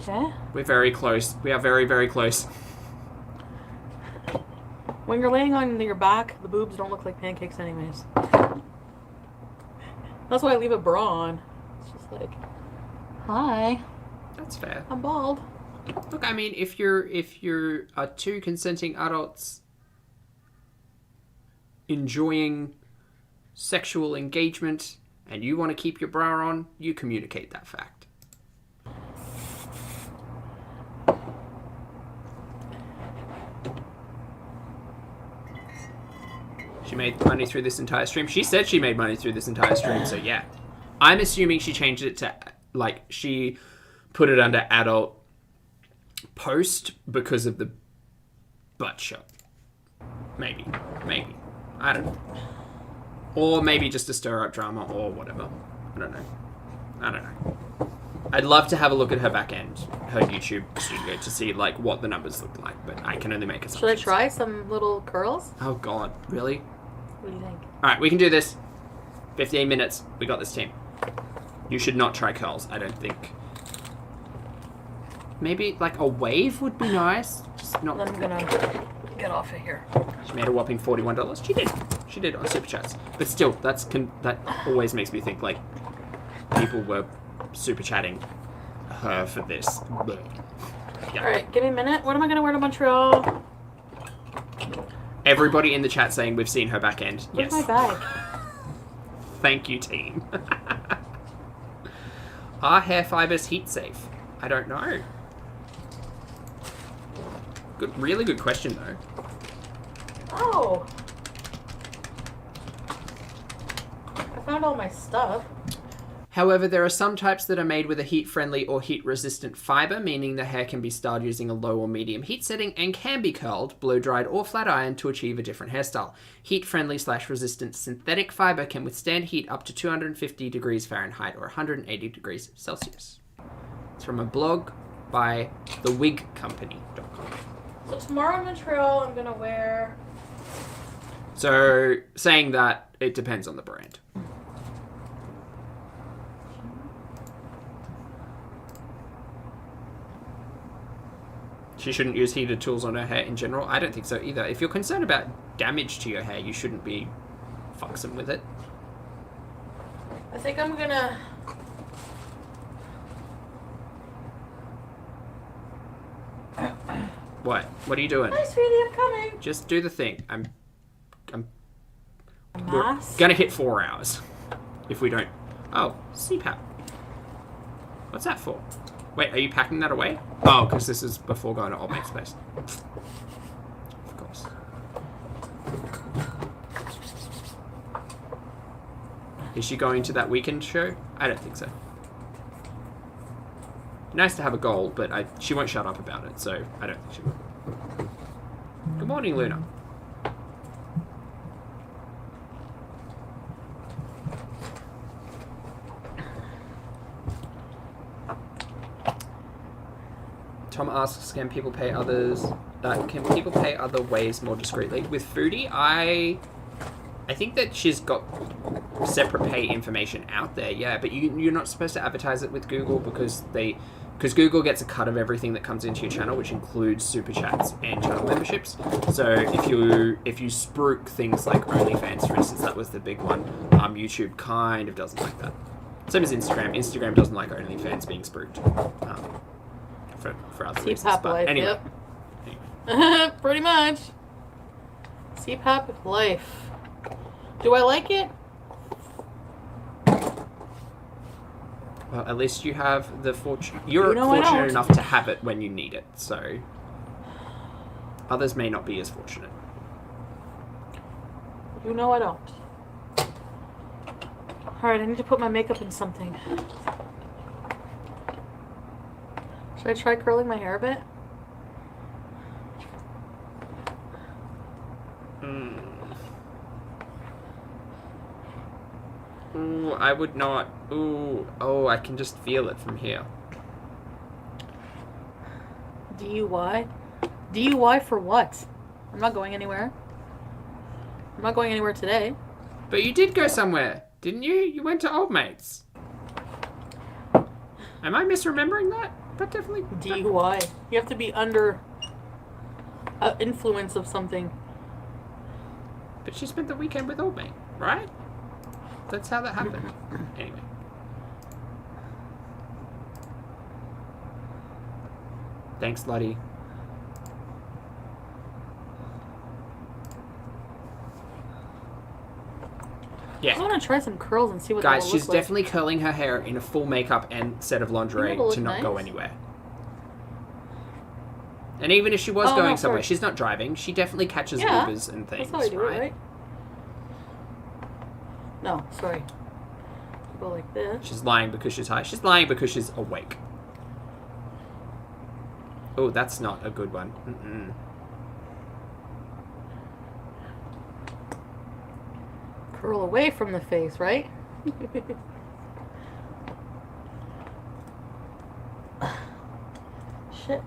Okay? we're very close. We are very, very close. When you're laying on your back, the boobs don't look like pancakes anyways. That's why I leave a bra on. It's just like, hi, That's fair. I'm bald. Look, I mean, if you're two consenting adults enjoying sexual engagement and you want to keep your bra on, you communicate that fact. She made money through this entire stream. She said she made money through this entire stream, so yeah. I'm assuming she changed it to, like, she put it under adult post because of the butt shot. Maybe. I don't know. Or maybe just to stir up drama or whatever. I don't know. I'd love to have a look at her back end, her YouTube studio, to see like what the numbers look like, but I can only make assumptions. Should I try some little curls? Oh god, really? What do you think? Alright, we can do this. 15 minutes. We got this, team. You should not try curls, I don't think. Maybe like a wave would be nice. Just not. I'm gonna get off of here. She made a whopping $41. She did on Super Chats. But still, that always makes me think like people were super chatting her for this. Yeah. Alright, give me a minute. What am I gonna wear to Montreal? Everybody in the chat saying we've seen her back end. Where's Yes. my bag? Thank you, team. Are hair fibers heat safe? I don't know. Good, really good question though. Oh! I found all my stuff. However, there are some types that are made with a heat-friendly or heat-resistant fiber, meaning the hair can be styled using a low or medium heat setting and can be curled, blow-dried, or flat-ironed to achieve a different hairstyle. Heat-friendly/resistant synthetic fiber can withstand heat up to 250 degrees Fahrenheit or 180 degrees Celsius. It's from a blog by thewigcompany.com. So tomorrow in Montreal, I'm gonna wear... So, saying that, it depends on the brand. She shouldn't use heated tools on her hair in general. I don't think so either. If you're concerned about damage to your hair, you shouldn't be fucksome with it. I think I'm gonna... What? What are you doing? Hi, sweetie, I'm coming. Just do the thing. We're Mask? gonna hit 4 hours. If we don't... Oh, CPAP. What's that for? Wait, are you packing that away? Oh, because this is before going to Old Make Space. Of course. Is she going to that Weeknd show? I don't think so. Nice to have a goal, but she won't shut up about it, so I don't think she will. Good morning, Luna. Tom asks, can people pay other ways more discreetly? With Foodie, I think that she's got separate pay information out there, yeah, but you're not supposed to advertise it with Google because Google gets a cut of everything that comes into your channel, which includes super chats and channel memberships. So if you spruik things like OnlyFans, for instance, that was the big one. YouTube kind of doesn't like that. Same as Instagram. Instagram doesn't like OnlyFans being spruiked. for other reasons. CPAP But life, anyway. yep. Pretty much. CPAP life. Do I like it? Well, at least you have the fortune. You're You know I fortunate don't. enough to have it when you need it. So others may not be as fortunate. You know I don't. Alright, I need to put my makeup in something. Should I try curling my hair a bit? Ooh, I would not. Ooh, oh, I can just feel it from here. DUI? DUI for what? I'm not going anywhere. I'm not going anywhere today. But you did go somewhere, didn't you? You went to Old Mates. Am I misremembering that? That definitely... DUI. You have to be under influence of something. But she spent the weekend with Old Mate, right? That's how that happened. Anyway. Thanks, Lottie. I Yeah. want to try some curls and see what Guys, that will she's look like. definitely curling her hair in a full makeup and set of lingerie It'll look to not go nice. anywhere. And even if she was Oh, going no, somewhere, sorry. she's not driving. She definitely catches Yeah, Ubers and things, That's how I do right? it, right? No, sorry. Go like this. She's lying because she's high. She's lying because she's awake. Oh, that's not a good one. Mm-mm. Curl away from the face, right? Shit.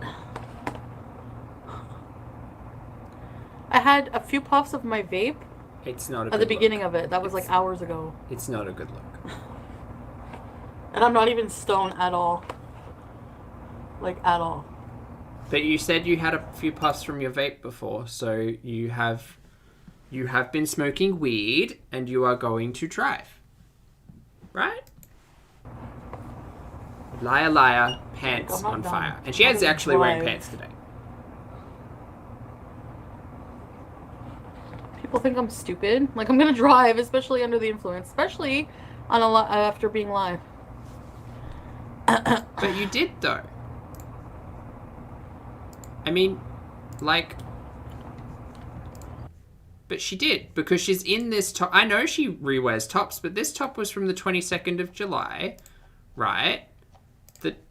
I had a few puffs of my vape It's not a good at the beginning look. of it. That was like hours ago. It's not a good look. And I'm not even stoned at all. Like, at all. But you said you had a few puffs from your vape before, so you have been smoking weed and you are going to drive. Right? Liar, liar, pants I'm not on done. fire. And she I'm is gonna actually wearing drive. pants today. People think I'm stupid. Like, I'm gonna drive, especially under the influence. Especially on after being live. But you did, though. I mean, like... But she did, because she's in this top... I know she rewears tops, but this top was from the 22nd of July, right?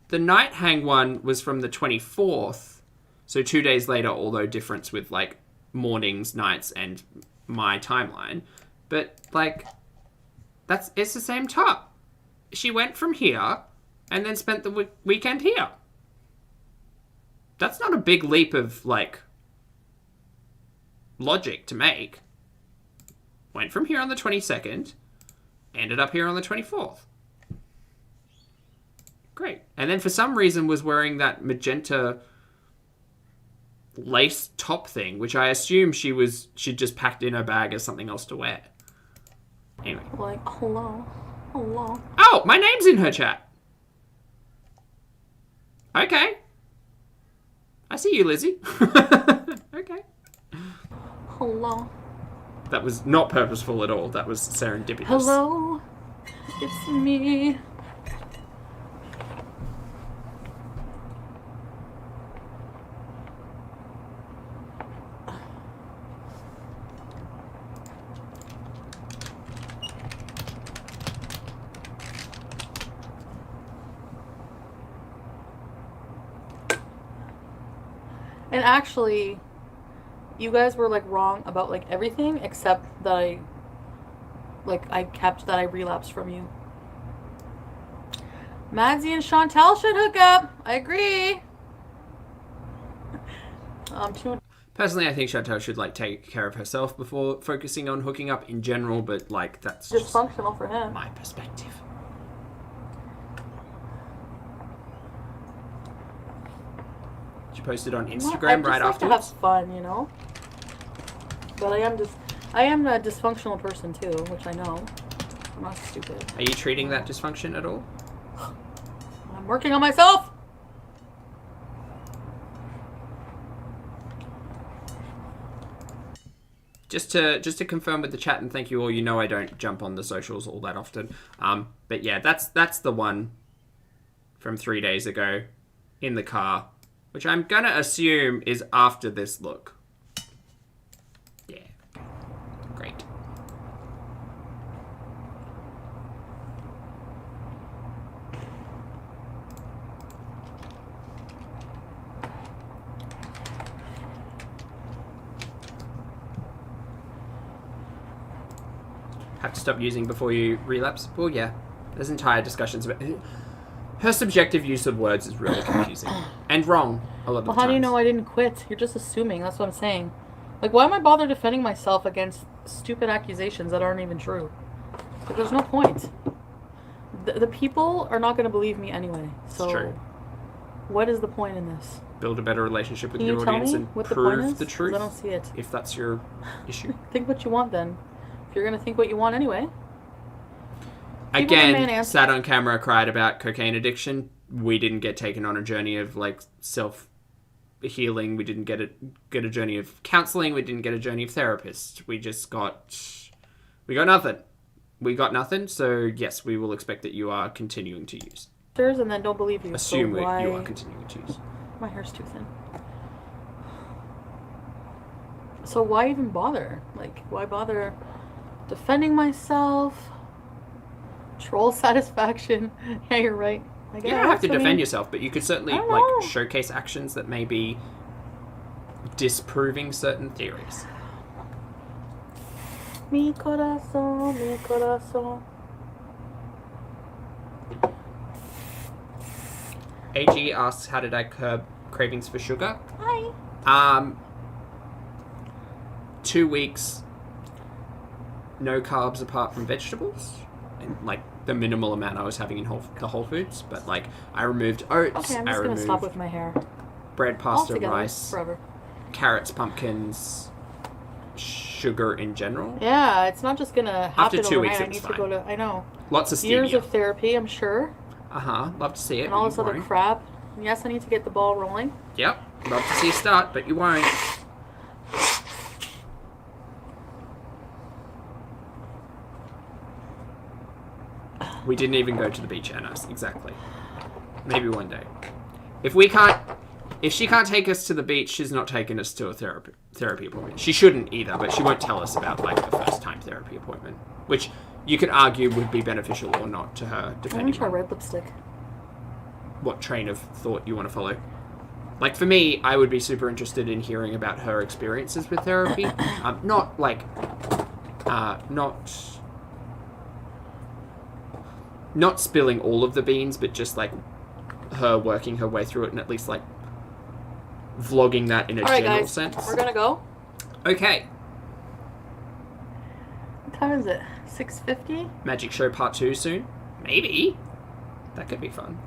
The night hang one was from the 24th, so 2 days later, although difference with, like, mornings, nights, and my timeline. But, like, it's the same top. She went from here, and then spent the weekend here. That's not a big leap of, like... logic to make. Went from here on the 22nd, ended up here on the 24th. Great. And then for some reason was wearing that magenta lace top thing, which I assume she'd just packed in her bag as something else to wear. Anyway. Like, hello. Hello. Oh, my name's in her chat. Okay. I see you, Lizzie. Okay. Hello. That was not purposeful at all. That was serendipitous. Hello. It's me. And actually, you guys were like wrong about like everything except that I relapsed from you. Madsy and Chantel should hook up. I agree. Personally, I think Chantel should like take care of herself before focusing on hooking up in general, but like that's just dysfunctional for him. my perspective. She posted on Instagram right I just like to have afterwards. fun, you know. But I am a dysfunctional person too, which I know. I'm not stupid. Are you treating that dysfunction at all? I'm working on myself. just to confirm with the chat, and thank you all. You know I don't jump on the socials all that often. But yeah, that's the one from 3 days ago in the car, which I'm gonna assume is after this look. Yeah, great. Have to stop using before you relapse? Well, yeah. There's entire discussions about it. Her subjective use of words is really confusing. And wrong a lot of Well, times. how do you know I didn't quit? You're just assuming. That's what I'm saying. Like, why am I bother defending myself against stupid accusations that aren't even true? Like, there's no point. The people are not going to believe me anyway. So, It's true. what is the point in this? Build a better relationship with Can your you tell audience me and what the point prove is? the 'Cause truth. I don't see it. If that's your issue. Think what you want then. If you're going to think what you want anyway. People demand Again, answers. sat on camera, cried about cocaine addiction. We didn't get taken on a journey of like self-healing. We didn't get a journey of counseling. We didn't get a journey of therapists. We got nothing. We got nothing. So yes, we will expect that you are continuing to use. And then don't believe you. Assume so why... you are continuing to use. My hair's too thin. So why even bother? Like, why bother defending myself? Troll satisfaction. Yeah, you're right. I guess. You don't have to I defend mean, yourself, but you could certainly I don't know. like showcase actions that may be disproving certain theories. Mi corazón, mi corazón. AG asks, how did I curb cravings for sugar? Hi. 2 weeks, no carbs apart from vegetables, and like the minimal amount I was having in the Whole Foods. But like I removed oats, Okay, I'm I just gonna removed stop with my hair. bread, pasta, Altogether, rice, forever. carrots, pumpkins, sugar in general. Yeah, it's not just gonna happen After 2 overnight. weeks, I it was need to fine. go to. I know. Lots of Years stevia. of therapy, I'm sure, Love to see it. and all but this you other won't. crap. And yes, I need to get the ball rolling. Yep, love to see you start, but you won't. We didn't even go to the beach, Anna. Exactly. Maybe one day. If she can't take us to the beach, she's not taking us to a therapy appointment. She shouldn't either, but she won't tell us about like the first time therapy appointment, which you could argue would be beneficial or not to her, I want depending to try on red lipstick. what train of thought you want to follow. Like for me, I would be super interested in hearing about her experiences with therapy. Not like, not spilling all of the beans, but just like her working her way through it and at least like vlogging that in a All right, general guys, sense. we're gonna go. Okay. What time is it? 6:50. Magic Show Part 2 soon? Maybe. That could be fun.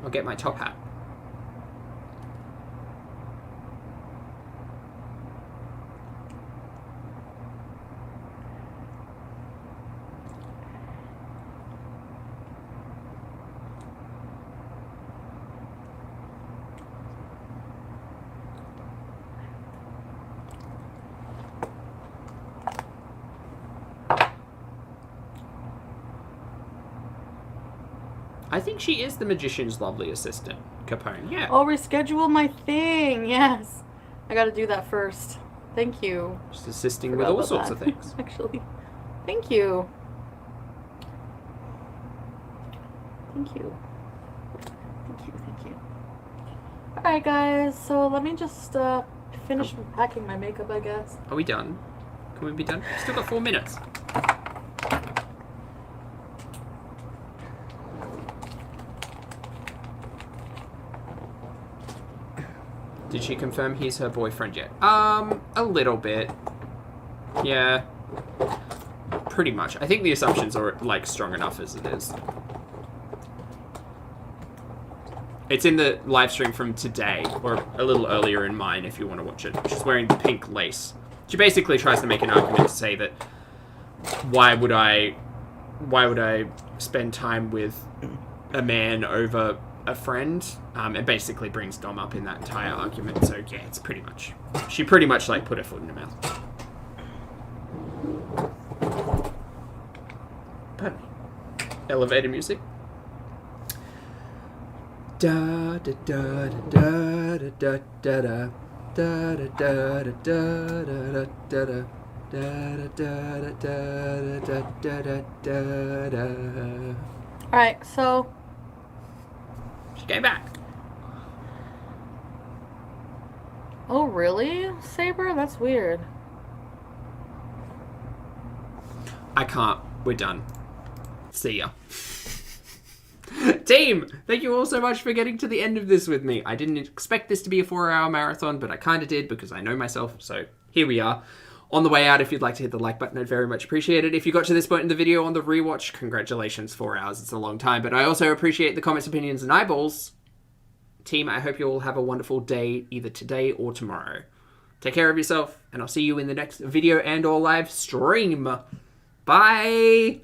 I'll get my top hat. I think she is the magician's lovely assistant, Capone. Yeah. Oh, reschedule my thing. Yes, I got to do that first. Thank you. Just assisting with Forgot all about sorts that, of things. Actually, thank you. Thank you. Thank you. Thank you. All right, guys. So let me just finish packing my makeup, I guess. Are we done? Can we be done? Still got 4 minutes. Did she confirm he's her boyfriend yet? A little bit. Yeah. Pretty much. I think the assumptions are, like, strong enough as it is. It's in the live stream from today, or a little earlier in mine if you want to watch it. She's wearing pink lace. She basically tries to make an argument to say that why would I spend time with a man over a friend, and basically brings Dom up in that entire argument. So yeah, it's pretty much, she pretty much like put her foot in her mouth. Pardon me. Elevator music. Da da da da da da da da da da da da da da da. Alright, so She came back. oh really? Saber? That's weird. I can't. We're done. See ya. Team, thank you all so much for getting to the end of this with me. I didn't expect this to be a 4-hour marathon, but I kind of did because I know myself, so here we are. On the way out, if you'd like to hit the like button, I'd very much appreciate it. If you got to this point in the video on the rewatch, congratulations, 4 hours, it's a long time, but I also appreciate the comments, opinions, and eyeballs. Team, I hope you all have a wonderful day, either today or tomorrow. Take care of yourself, and I'll see you in the next video and or live stream. Bye!